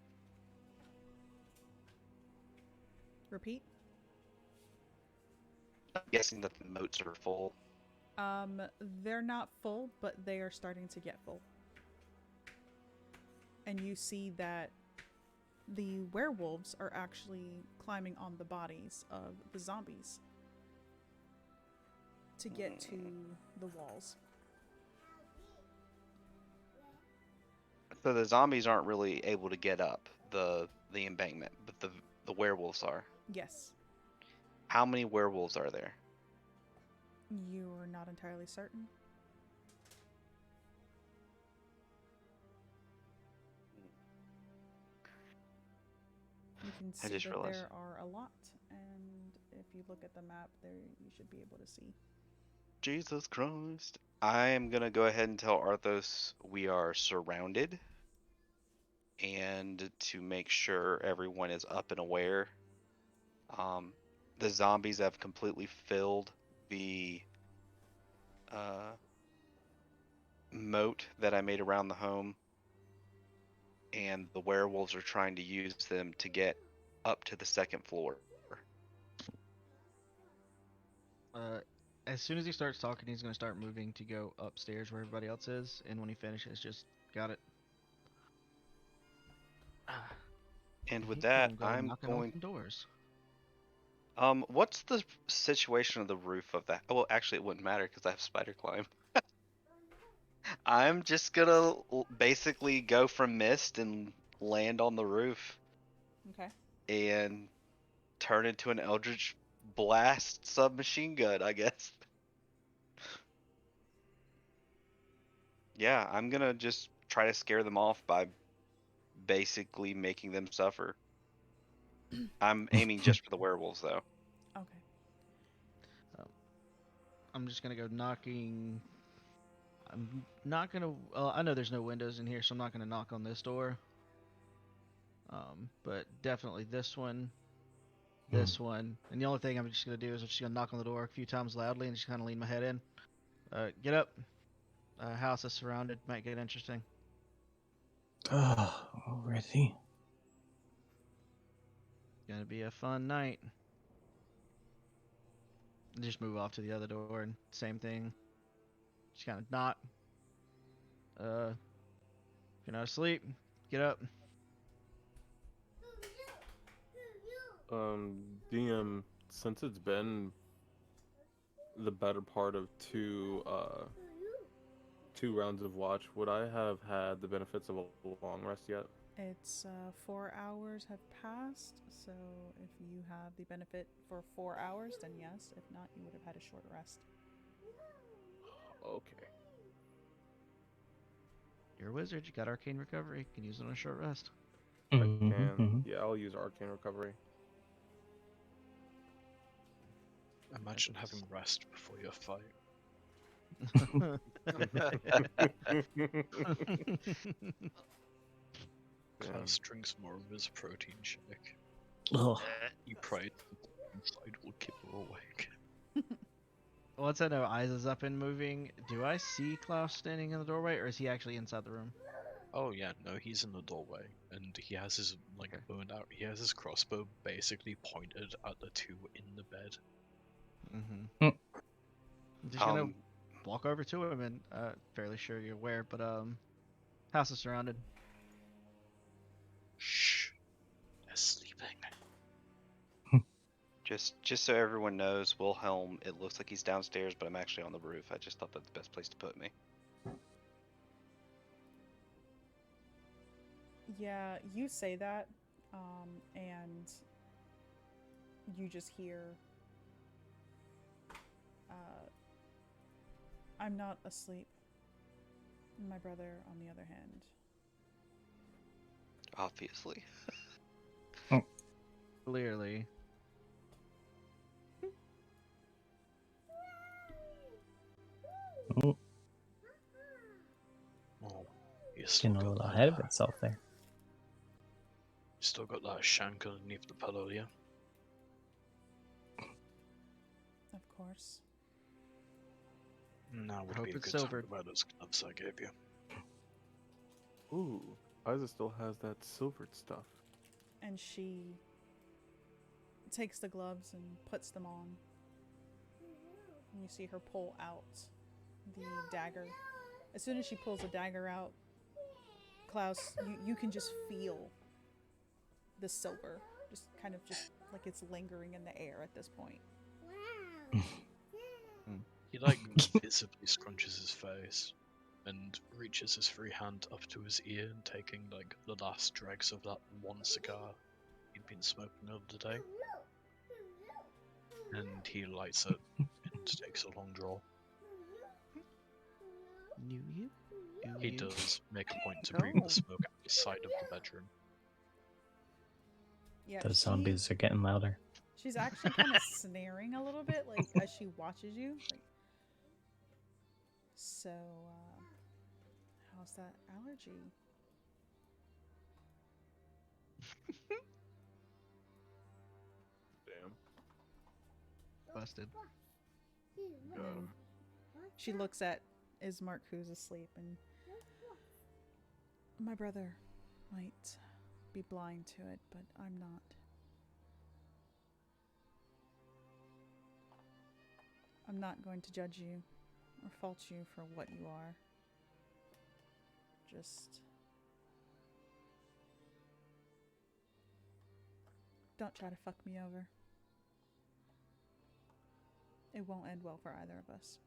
Repeat? I'm guessing that the moats are full. They're not full, but they are starting to get full. And you see that the werewolves are actually climbing on the bodies of the zombies to get to the walls. So the zombies aren't really able to get up the embankment, but the werewolves are. Yes. How many werewolves are there? You're not entirely certain. You can I see just that realized. there are a lot, and if you look at the map, there you should be able to see. Jesus Christ. I am going to go ahead and tell Arthos we are surrounded. And to make sure everyone is up and aware, the zombies have completely filled the moat that I made around the home. And the werewolves are trying to use them to get up to the second floor. As soon as he starts talking, he's gonna start moving to go upstairs where everybody else is, and when he finishes, just got it. And with He's that, gonna go I'm knocking on going. some doors. What's the situation of the roof of that? Well, actually, it wouldn't matter because I have spider climb. I'm just gonna basically go from mist and land on the roof Okay. and turn into an Eldritch Blast submachine gun, I guess. Yeah, I'm gonna just try to scare them off by basically making them suffer. I'm aiming just for the werewolves, though. Okay. I'm just gonna go knocking. I'm not gonna. I know there's no windows in here, so I'm not gonna knock on this door. But definitely this one, this one, and the only thing I'm just gonna do is I'm just gonna knock on the door a few times loudly and just kind of lean my head in. Get up. House is surrounded. Might get interesting. Already? Gonna be a fun night. Just move off to the other door and same thing. Just kind of knock. If you're not asleep, get up. DM, since it's been the better part of two rounds of watch, would I have had the benefits of a long rest yet? It's 4 hours have passed, so if you have the benefit for 4 hours, then yes. If not, you would have had a short rest. Okay. You're a wizard. You got arcane recovery. Can use it on a short rest. Mhm, And mhm. yeah, I'll use arcane recovery. Imagine having rest before your fight. Klaus drinks more of his protein shake. Ugh. You pray that the inside will keep her awake. Once I know Eyes is up and moving, do I see Klaus standing in the doorway, or is he actually inside the room? Oh yeah, no, he's in the doorway, and he has his Okay. burned out. He has his crossbow basically pointed at the two in the bed. Mm-hmm. Mm. I'm just gonna walk over to him, and fairly sure you're aware, but house is surrounded. Shh, they're sleeping. Just so everyone knows, Wilhelm, it looks like he's downstairs, but I'm actually on the roof. I just thought that's the best place to put me. Yeah, you say that, and you just hear, I'm not asleep. My brother, on the other hand. Obviously. Clearly. Oh, Oh, you still getting a got little that, ahead of itself there. you still got that shank underneath the pillow, yeah? Of course. Now would Hope be a it's good time silvered. to wear those gloves I gave you. Ooh, Isa still has that silvered stuff. And she takes the gloves and puts them on. And you see her pull out the dagger. As soon as she pulls the dagger out, Klaus, you can just feel the silver. Just kind of just like it's lingering in the air at this point. He visibly scrunches his face and reaches his free hand up to his ear and taking the last dregs of that one cigar he'd been smoking the other day. And he lights it and takes a long draw. Knew you? Knew He you? does make a point to bring Oh. the smoke outside of the bedroom. Yeah, Those zombies are getting louder. she's actually kind of snaring a little bit, like as she watches you. Like, so, how's that allergy? Damn. Busted. Got him. She looks at Ismark, who's asleep, and my brother might be blind to it, but I'm not. I'm not going to judge you or fault you for what you are. Just don't try to fuck me over. It won't end well for either of us.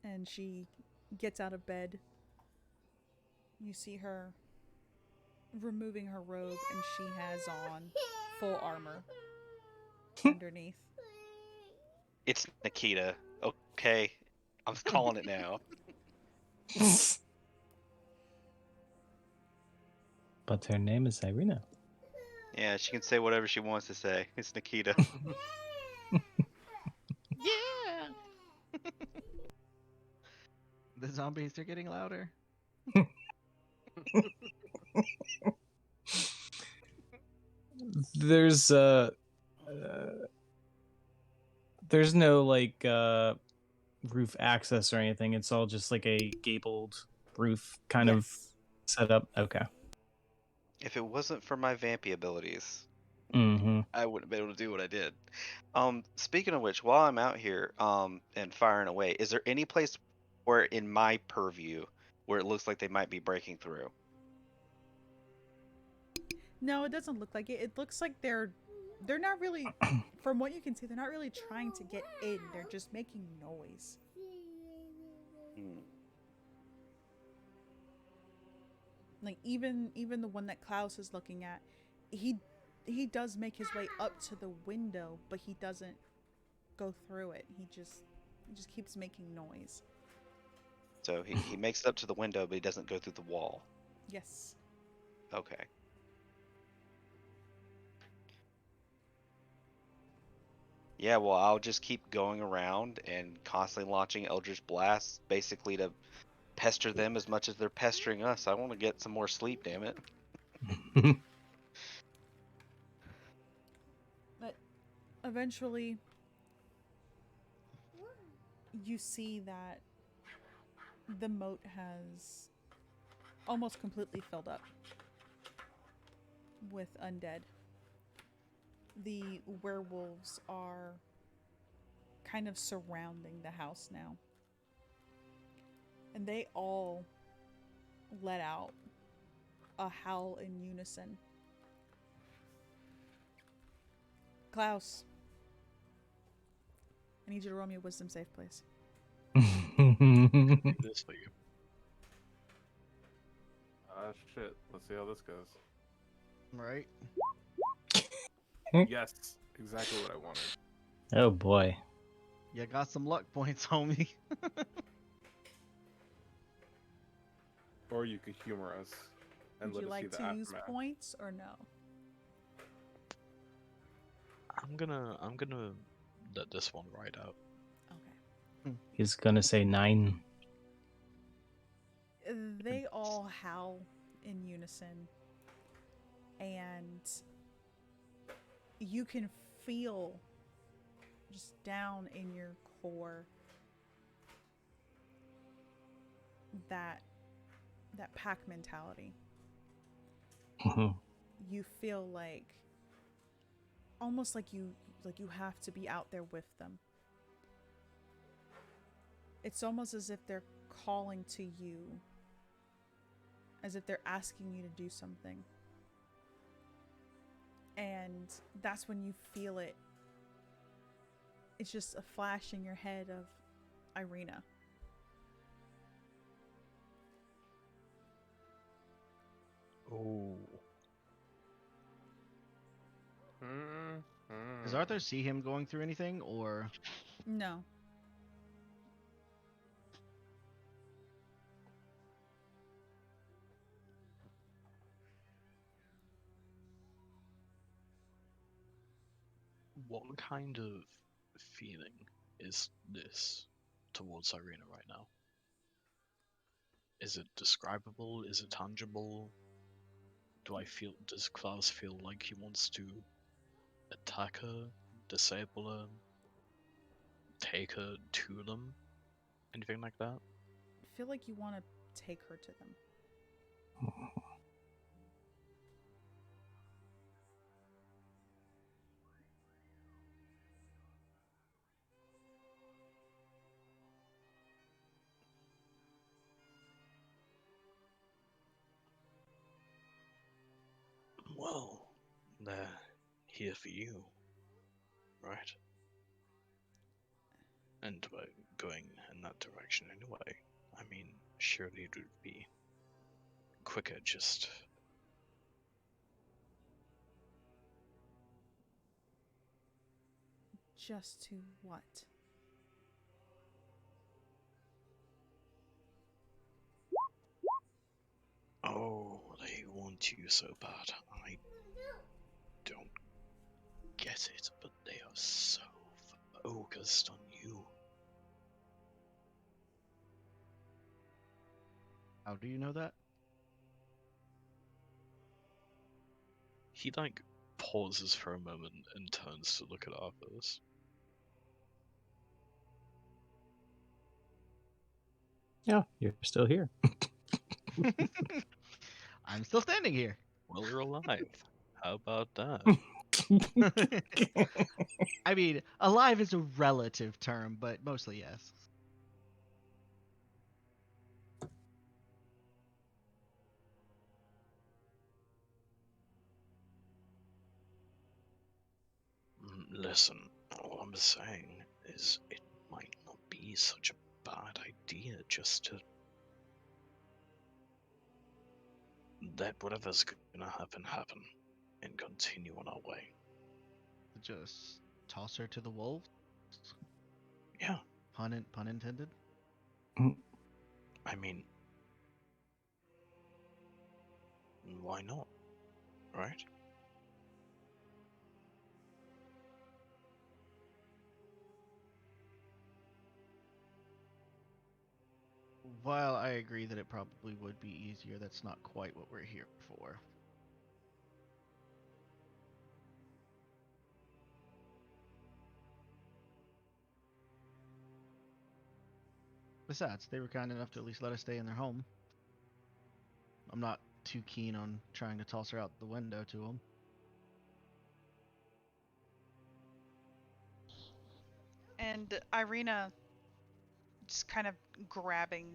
And she gets out of bed. You see her removing her robe, and she has on full armor underneath. It's Nikita. Okay, I'm calling it now. But her name is Irina. Yeah, she can say whatever she wants to say. It's Nikita. Yeah! The zombies are getting louder. There's there's no roof access or anything. It's all just like a gabled roof kind of Yes. setup. Okay. If it wasn't for my vampy abilities, Mm-hmm. I wouldn't be able to do what I did. Speaking of which, while I'm out here, and firing away, is there any place where in my purview where it looks like they might be breaking through? No, it doesn't look like it. It looks like they're not really, from what you can see, they're not really trying to get in. They're just making noise. Hmm. Like even the one that Klaus is looking at, he does make his way up to the window, but he doesn't go through it. He just It just keeps making noise. So he makes it up to the window, but he doesn't go through the wall. Yes. Okay. Yeah, well, I'll just keep going around and constantly launching Eldritch Blasts, basically to pester them as much as they're pestering us. I want to get some more sleep, damn it. But eventually, you see that the moat has almost completely filled up with undead. The werewolves are kind of surrounding the house now. And they all let out a howl in unison. Klaus, I need you to roll me a wisdom save, please. Do this for you. Shit. Let's see how this goes. Right? Yes, exactly what I wanted. Oh boy. You got some luck points, homie. Or you could humor us and Would let you us like see to the use aftermath. points or no? I'm gonna let this one ride out. Okay. He's gonna say 9. They all howl in unison, and you can feel just down in your core that pack mentality. You feel like almost like you have to be out there with them. It's almost as if they're calling to you, as if they're asking you to do something. And that's when you feel it. It's just a flash in your head of Irina. Oh. Does Arthur see him going through anything, or No. What kind of feeling is this towards Irina right now? Is it describable? Is it tangible? Does Klaus feel like he wants to attack her, disable her, take her to them? Anything like that? I feel like you want to take her to them. Well, they're here for you, right? And we're going in that direction anyway. I mean, surely it would be quicker just... Just to what? Oh, they want you so bad. I don't get it, but they are so focused on you. how do you know that? He, pauses for a moment and turns to look at Arthas. Yeah, you're still here. I'm still standing here. Well, you're alive. How about that? I mean, alive is a relative term, but mostly yes. Listen, all I'm saying is it might not be such a bad idea just to let whatever's gonna happen and continue on our way. Just toss her to the wolves. Yeah, Pun intended. I mean, why not? Right? While I agree that it probably would be easier, that's not quite what we're here for. Besides, they were kind enough to at least let us stay in their home. I'm not too keen on trying to toss her out the window to them. And Irina just kind of grabbing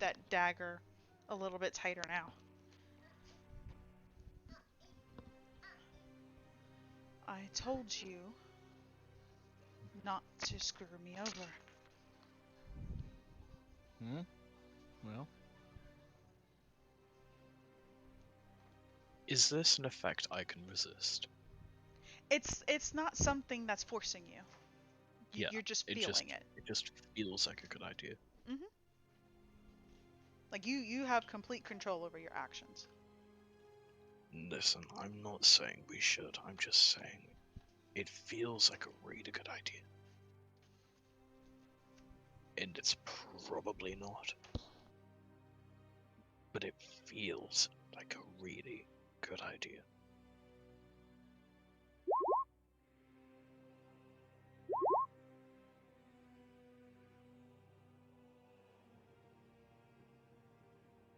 that dagger a little bit tighter now. I told you not to screw me over. Well, Is this an effect I can resist? It's not something that's forcing you. Yeah, You're just it feeling it. It just feels like a good idea. Mm-hmm. Like you have complete control over your actions. Listen, I'm not saying we should. I'm just saying it feels like a really good idea. And it's probably not. But it feels like a really good idea.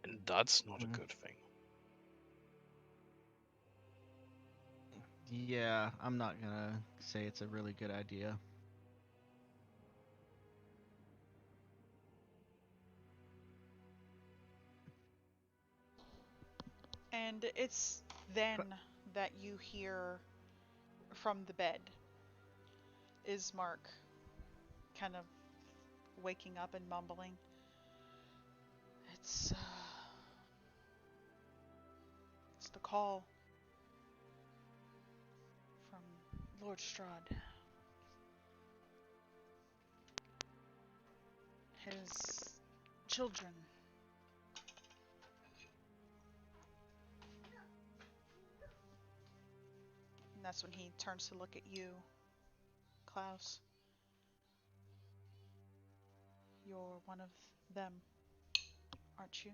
And that's not a good thing. yeah, I'm not gonna say it's a really good idea. And it's then that you hear from the bed Ismark kind of waking up and mumbling. It's the call from Lord Strahd. His children. And that's when he turns to look at you, Klaus. You're one of them, aren't you?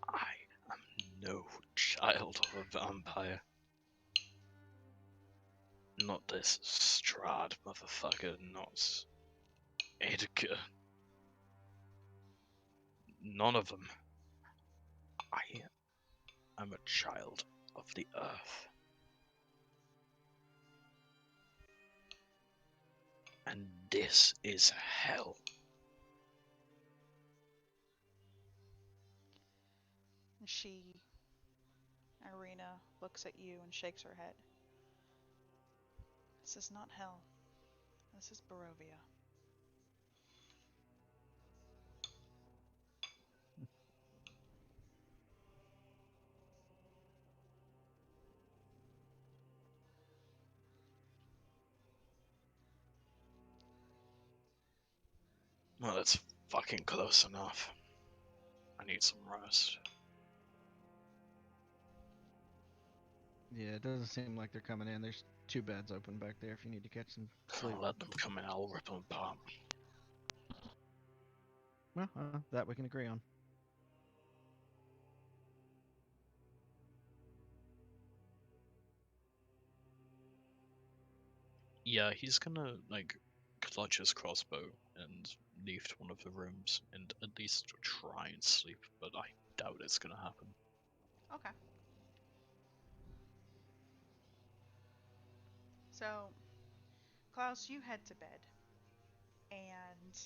I am no child of a vampire. Not this Strahd motherfucker, not Edgar. None of them. I am a child of the earth. And this is hell. And Irina, looks at you and shakes her head. This is not hell. This is Barovia. Well, that's fucking close enough. I need some rest. Yeah, it doesn't seem like they're coming in. There's 2 beds open back there if you need to catch some sleep. I'll let them come in, I'll rip them apart. Well, that we can agree on. Yeah, he's gonna, like, clutch his crossbow and leave to one of the rooms and at least try and sleep, but I doubt it's gonna happen. Okay. So, Klaus, you head to bed. And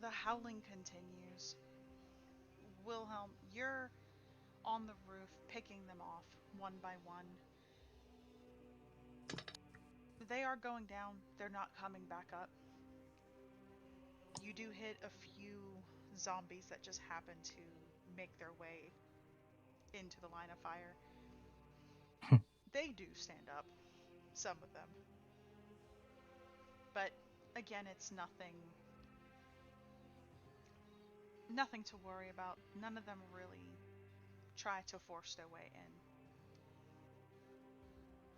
the howling continues. Wilhelm, you're on the roof picking them off one by one. They are going down. They're not coming back up. You do hit a few zombies that just happen to make their way into the line of fire. They do stand up. some of them. But again, it's nothing to worry about. None of them really try to force their way in.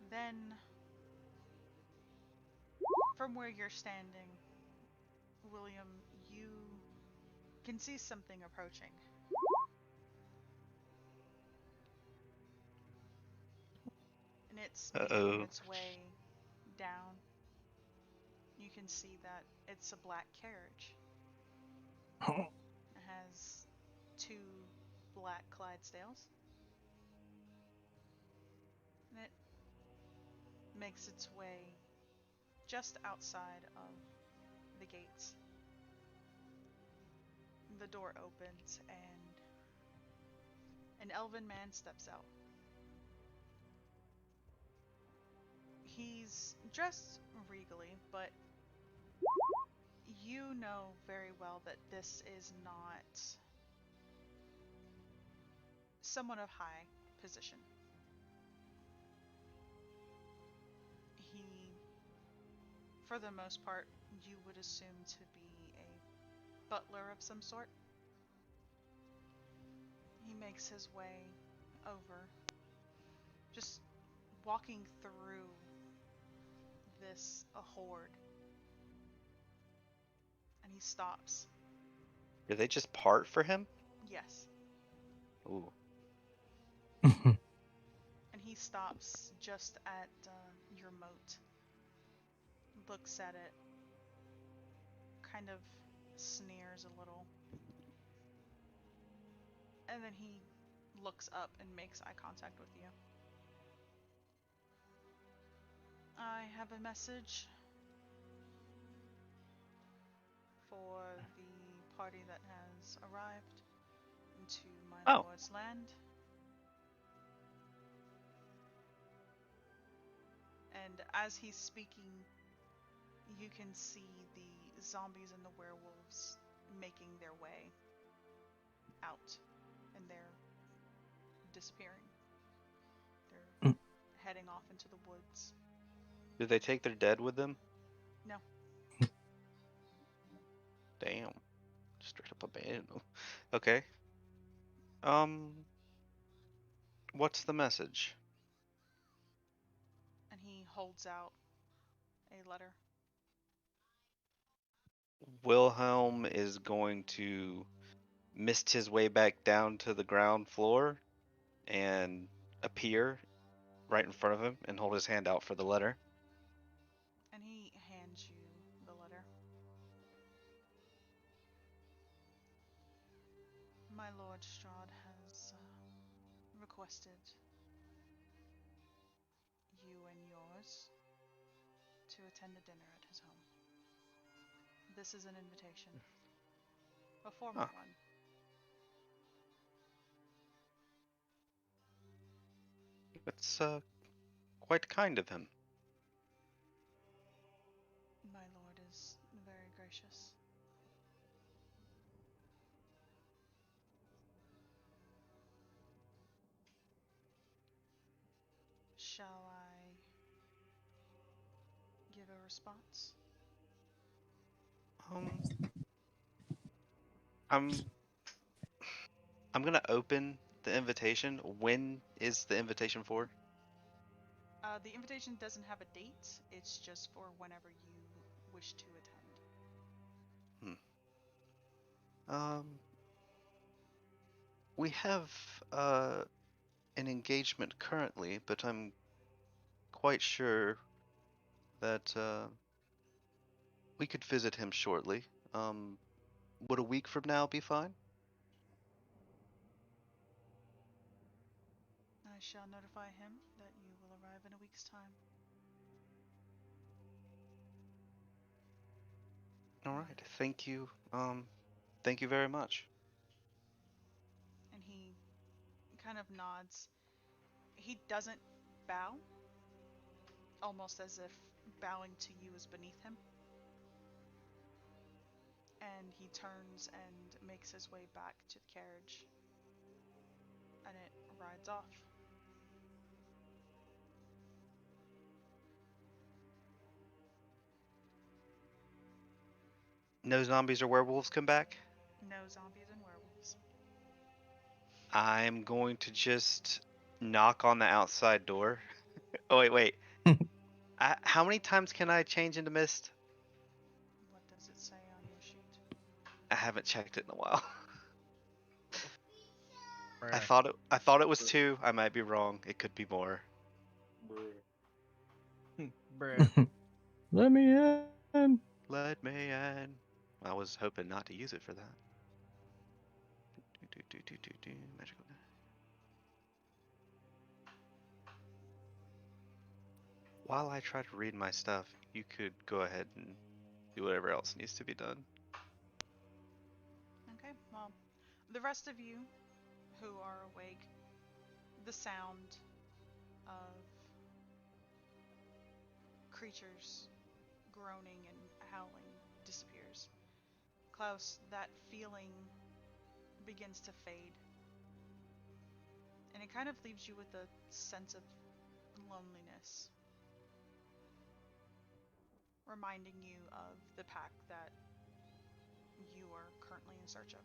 Then, from where you're standing, William, you can see something approaching. And it's making Uh-oh. its way down. You can see that it's a black carriage. It has 2 black Clydesdales. And it makes its way just outside of the gates. The door opens and an elven man steps out. He's dressed regally, but you know very well that this is not someone of high position. He, for the most part, you would assume to be a butler of some sort. He makes his way over, just walking through this horde, and he stops. Do they just part for him? Yes. Ooh. And he stops just at your moat, looks at it, kind of sneers a little, and then he looks up and makes eye contact with you. I have a message for the party that has arrived into my Oh. lord's land. And as he's speaking, you can see the zombies and the werewolves making their way out, and they're disappearing. They're heading off into the woods. Do they take their dead with them? No. Damn. Straight up abandoned them. Okay. What's the message? And he holds out a letter. Wilhelm is going to mist his way back down to the ground floor and appear right in front of him and hold his hand out for the letter. And he hands you the letter. My Lord Strahd has requested you and yours to attend a dinner at his home. This is an invitation. A formal Huh. one. It's quite kind of him. My lord is very gracious. Shall I give a response? I'm gonna open the invitation. When is the invitation for? The invitation doesn't have a date. It's just for whenever you wish to attend. We have an engagement currently, but I'm quite sure that we could visit him shortly. Would a week from now be fine? I shall notify him that you will arrive in a week's time. All right. Thank you. Thank you very much. And he kind of nods. He doesn't bow, almost as if bowing to you is beneath him. And he turns and makes his way back to the carriage. And it rides off. no zombies or werewolves come back, No zombies and werewolves. I'm going to just knock on the outside door. Oh wait. How many times can I change into mist? What does it say on your sheet? I haven't checked it in a while. I Bruh. thought it was 2. I might be wrong. It could be more. Bruh. Let me in. Let me in. I was hoping not to use it for that. Magical. While I try to read my stuff, you could go ahead and do whatever else needs to be done. Okay, well, the rest of you who are awake, the sound of creatures groaning and howling disappears. Klaus, that feeling begins to fade. And it kind of leaves you with a sense of loneliness, reminding you of the pack that you are currently in search of.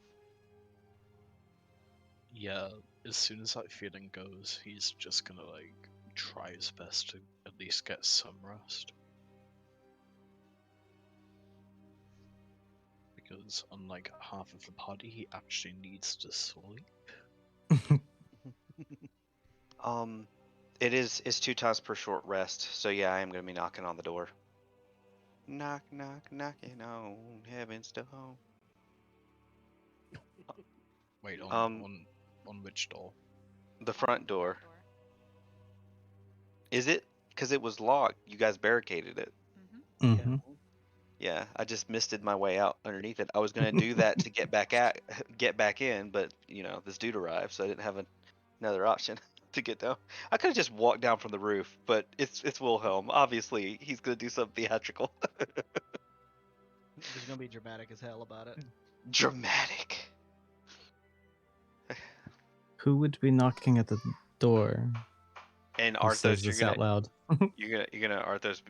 Yeah, as soon as that feeling goes, he's just gonna like try his best to at least get some rest. Because unlike half of the party, he actually needs to sleep. It's 2 times per short rest, so yeah, I am gonna be knocking on the door. Knock, knock, knocking on heaven's door. Wait, Um, on which door? the front door. Is it? Because it was locked. You guys barricaded it. Mm-hmm. hmm Yeah, I just misted my way out underneath it. I was gonna do that to get back in, but this dude arrived, so I didn't have another option to get down. I could have just walked down from the roof, but it's Wilhelm. Obviously, he's gonna do something theatrical. He's gonna be dramatic as hell about it. Dramatic. Who would be knocking at the door? And Who says Arthos, this out loud? you're gonna Arthos,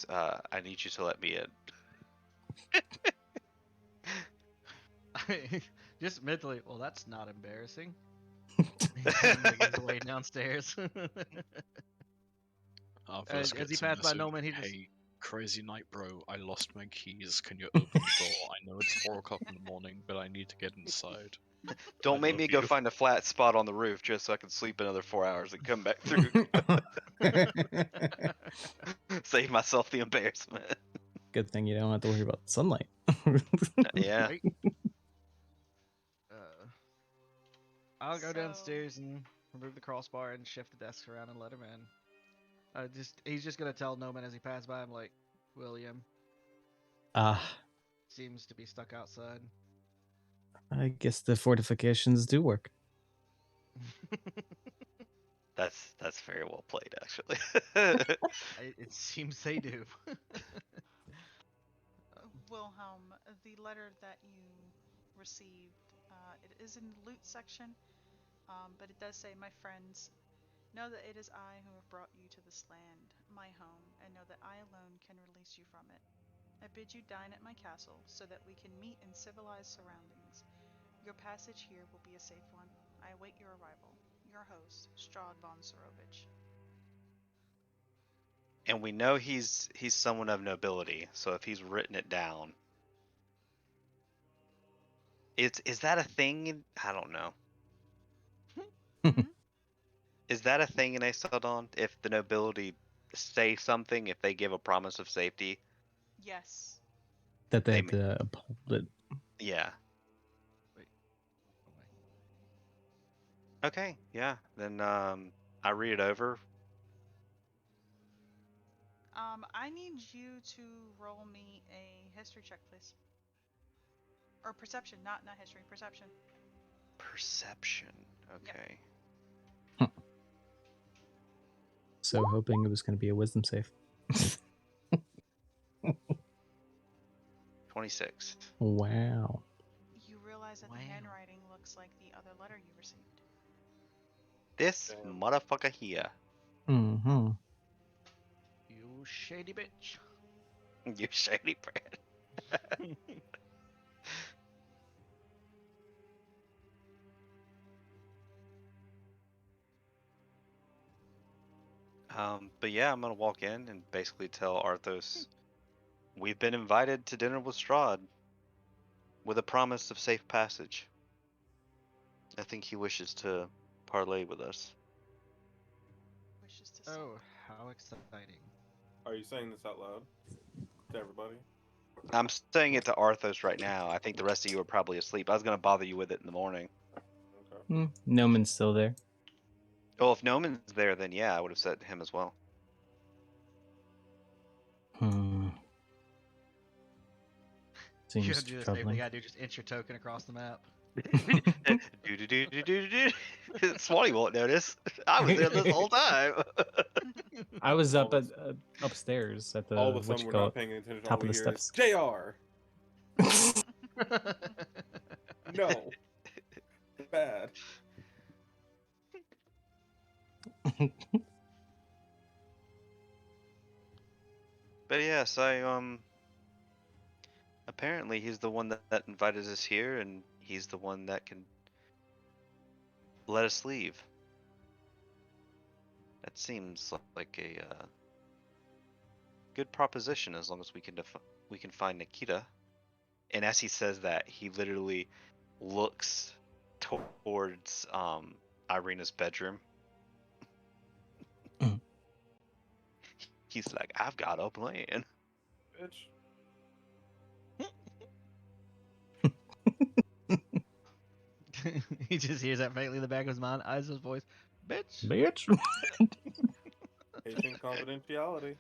I need you to let me in. Just mentally, well, that's not embarrassing. Make his way downstairs. Arthos As he gets a passed by message. Noman, he just Hey, crazy night, bro. I lost my keys. Can you open the door? I know it's 4 o'clock in the morning, but I need to get inside. Don't I make love me go you. find a flat spot on the roof just so I can sleep another 4 hours and come back through. Save myself the embarrassment. Good thing you don't have to worry about sunlight. Yeah. right. I'll go So- downstairs and remove the crossbar and shift the desk around and let him in. He's just gonna tell Noman as he passes by. I'm like, William Ah, seems to be stuck outside. I guess the fortifications do work. That's very well played, actually. It seems they do. Wilhelm, the letter that you received, it is in the loot section, but it does say, "My friends, know that it is I who have brought you to this land, my home, and know that I alone can release you from it. I bid you dine at my castle, so that we can meet in civilized surroundings. Your passage here will be a safe one. I await your arrival. Your host, Strahd von Sorovich." And we know he's someone of nobility, so if he's written it down, is that a thing? I don't know. Mhm. Is that a thing in Aes'Taldon? If the nobility say something, if they give a promise of safety, Yes. That they They had to uphold it. yeah. Wait. Okay, yeah. Then I read it over. I need you to roll me a history check, please. Or perception, not history, perception. Perception. Okay. So hoping it was going to be a wisdom save. 26. Wow. You realize that Wow. the handwriting looks like the other letter you received. This motherfucker here. Mm-hmm. You shady bitch. You shady brat. But yeah, I'm gonna walk in and basically tell Arthos we've been invited to dinner with Strahd with a promise of safe passage. I think he wishes to parlay with us. Wishes to say. Oh, how exciting! Are you saying this out loud to everybody? I'm saying it to Arthos right now. I think the rest of you are probably asleep. I was gonna bother you with it in the morning. Okay. Noman's still there. Well, if Noman's there, then yeah, I would have said to him as well. Hmm. You Seems gotta do the same troubling. thing I do. Just inch your token across the map. Swanee won't notice. I was there this whole time. I was up All at of upstairs at the All of a what sudden, you we're call not it, paying attention. top All of we the hear is steps. Jr. No, bad. But yes, apparently he's the one that invited us here, and he's the one that can let us leave. That seems like a good proposition as long as we can find Nikita. And as he says that, he literally looks towards Irina's bedroom. Mm. He's like, I've got a plan. Bitch. He just hears that faintly in the back of his mind. Isa's voice, bitch. Bitch. Patient confidentiality.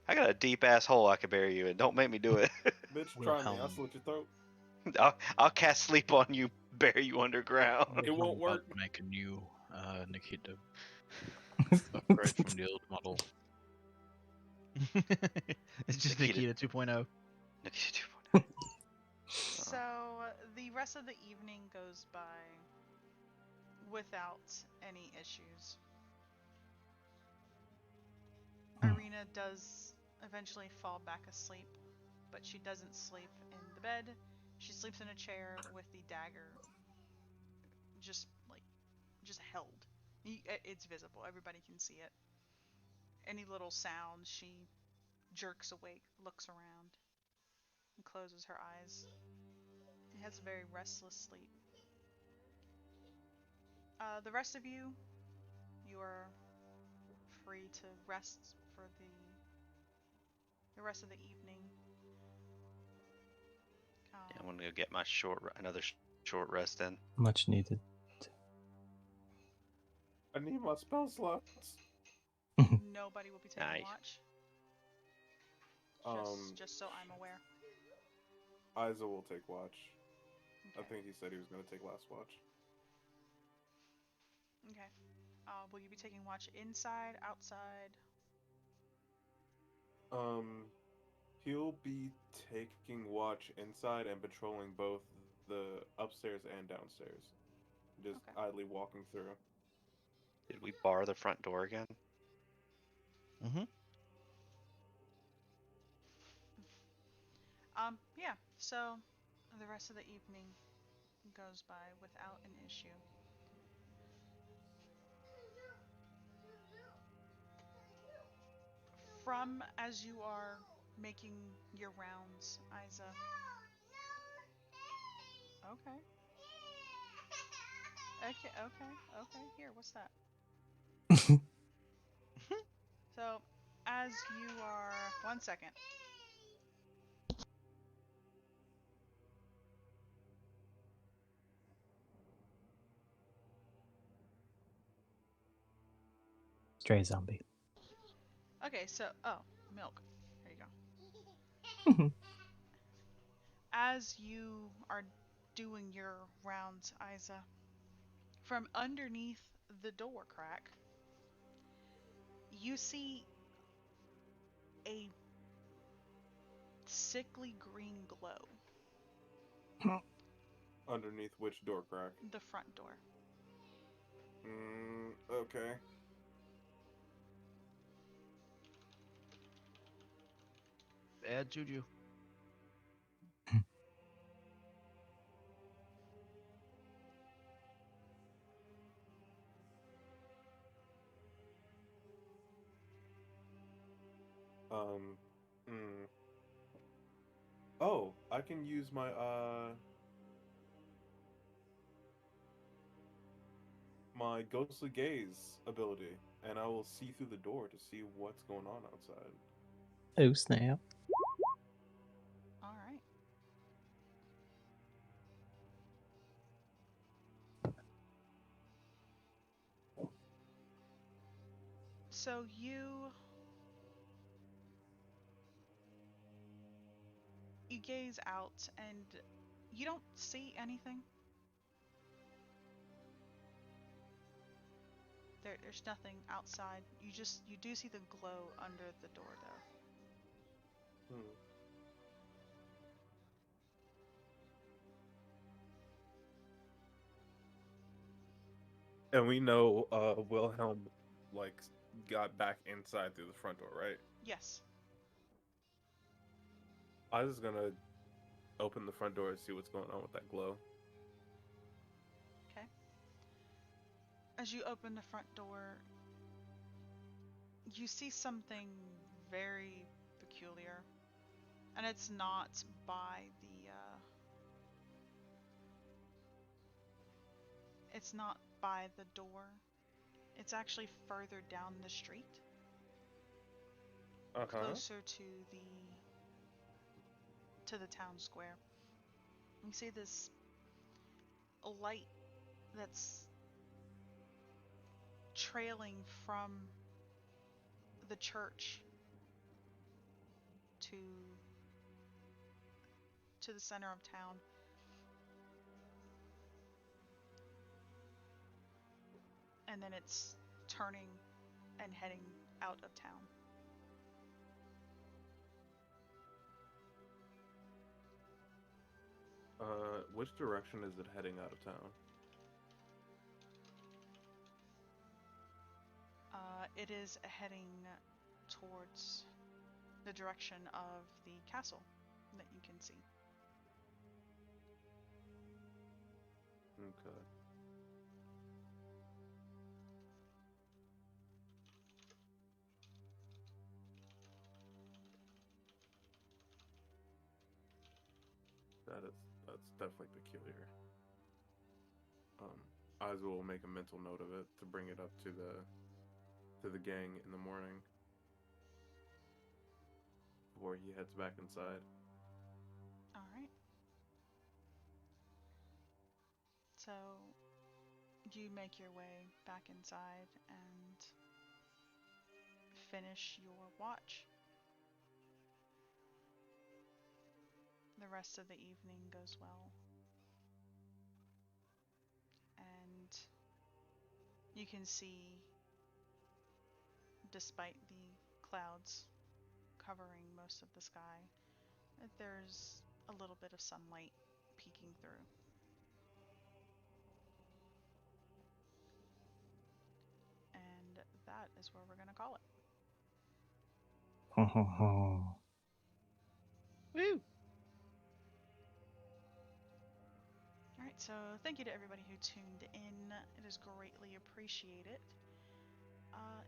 I got a deep ass hole I could bury you in. Don't make me do it. Bitch, try me. I'll Wilhelm. slit your throat. I'll cast sleep on you, bury you underground. It won't I'm about work. to make a new Nikita upgrade from the old model. It's just Nikita. Nikita 2.0. Nikita 2.0. So the rest of the evening goes by without any issues. Irina does eventually fall back asleep, but she doesn't sleep in the bed. She sleeps in a chair with the dagger just held. It's visible. Everybody can see it. Any little sound, she jerks awake, looks around, and closes her eyes. He has a very restless sleep. The rest of you are free to rest for the rest of the evening. Yeah, I'm gonna go get my another short rest in. Much needed. I need my spell slots. Nobody will be taking Nice. watch. Just so I'm aware. Isa will take watch. I Okay. think he said he was going to take last watch. Okay. Will you be taking watch inside, outside? He'll be taking watch inside and patrolling both the upstairs and downstairs. Just Okay. idly walking through. Did we bar the front door again? Mm-hmm. Yeah. So the rest of the evening goes by without an issue. From as you are making your rounds, Isa. Okay. Okay. Here, what's that? So, as you are, 1 second. Stray zombie. Okay, so, milk. There you go. As you are doing your rounds, Isa, from underneath the door crack, you see a sickly green glow. Underneath which door crack? The front door. Okay. Bad juju. Um. Mm. Oh, I can use my ghostly gaze ability, and I will see through the door to see what's going on outside. Oh snap! All right. So you gaze out and you don't see anything. There's nothing outside. You do see the glow under the door though. Hmm. And we know Wilhelm like got back inside through the front door, right? Yes. I was gonna open the front door and see what's going on with that glow. Okay. As you open the front door, you see something very peculiar. And it's not by it's not by the door. It's actually further down the street, Uh-huh. closer to the town square. You see this light that's trailing from the church to the center of town. And then it's turning and heading out of town. Which direction is it heading out of town? It is heading towards the direction of the castle that you can see. Okay. That's definitely peculiar. Eyes will make a mental note of it to bring it up to the gang in the morning before he heads back inside. All right. So you make your way back inside and finish your watch. The rest of the evening goes well. And you can see, despite the clouds covering most of the sky, that there's a little bit of sunlight peeking through. And that is where we're going to call it. Ho ho ho. Woo! Alright, so thank you to everybody who tuned in. It is greatly appreciated.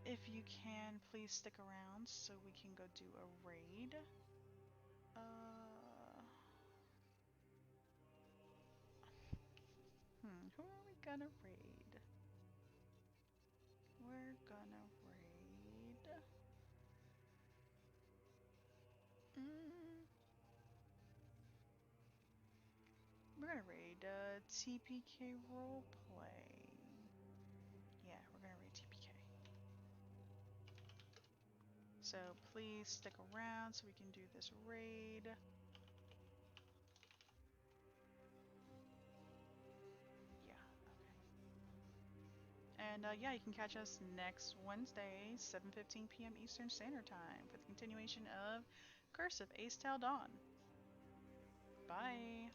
If you can, please stick around so we can go do a raid. Who are we gonna raid? We're gonna raid... We're gonna raid TPK Roleplay. Yeah, we're gonna raid TPK. So please stick around so we can do this raid. Yeah, okay. And yeah, you can catch us next Wednesday, 7:15 p.m. Eastern Standard Time for the continuation of Curse of Aes'Taldon. Bye!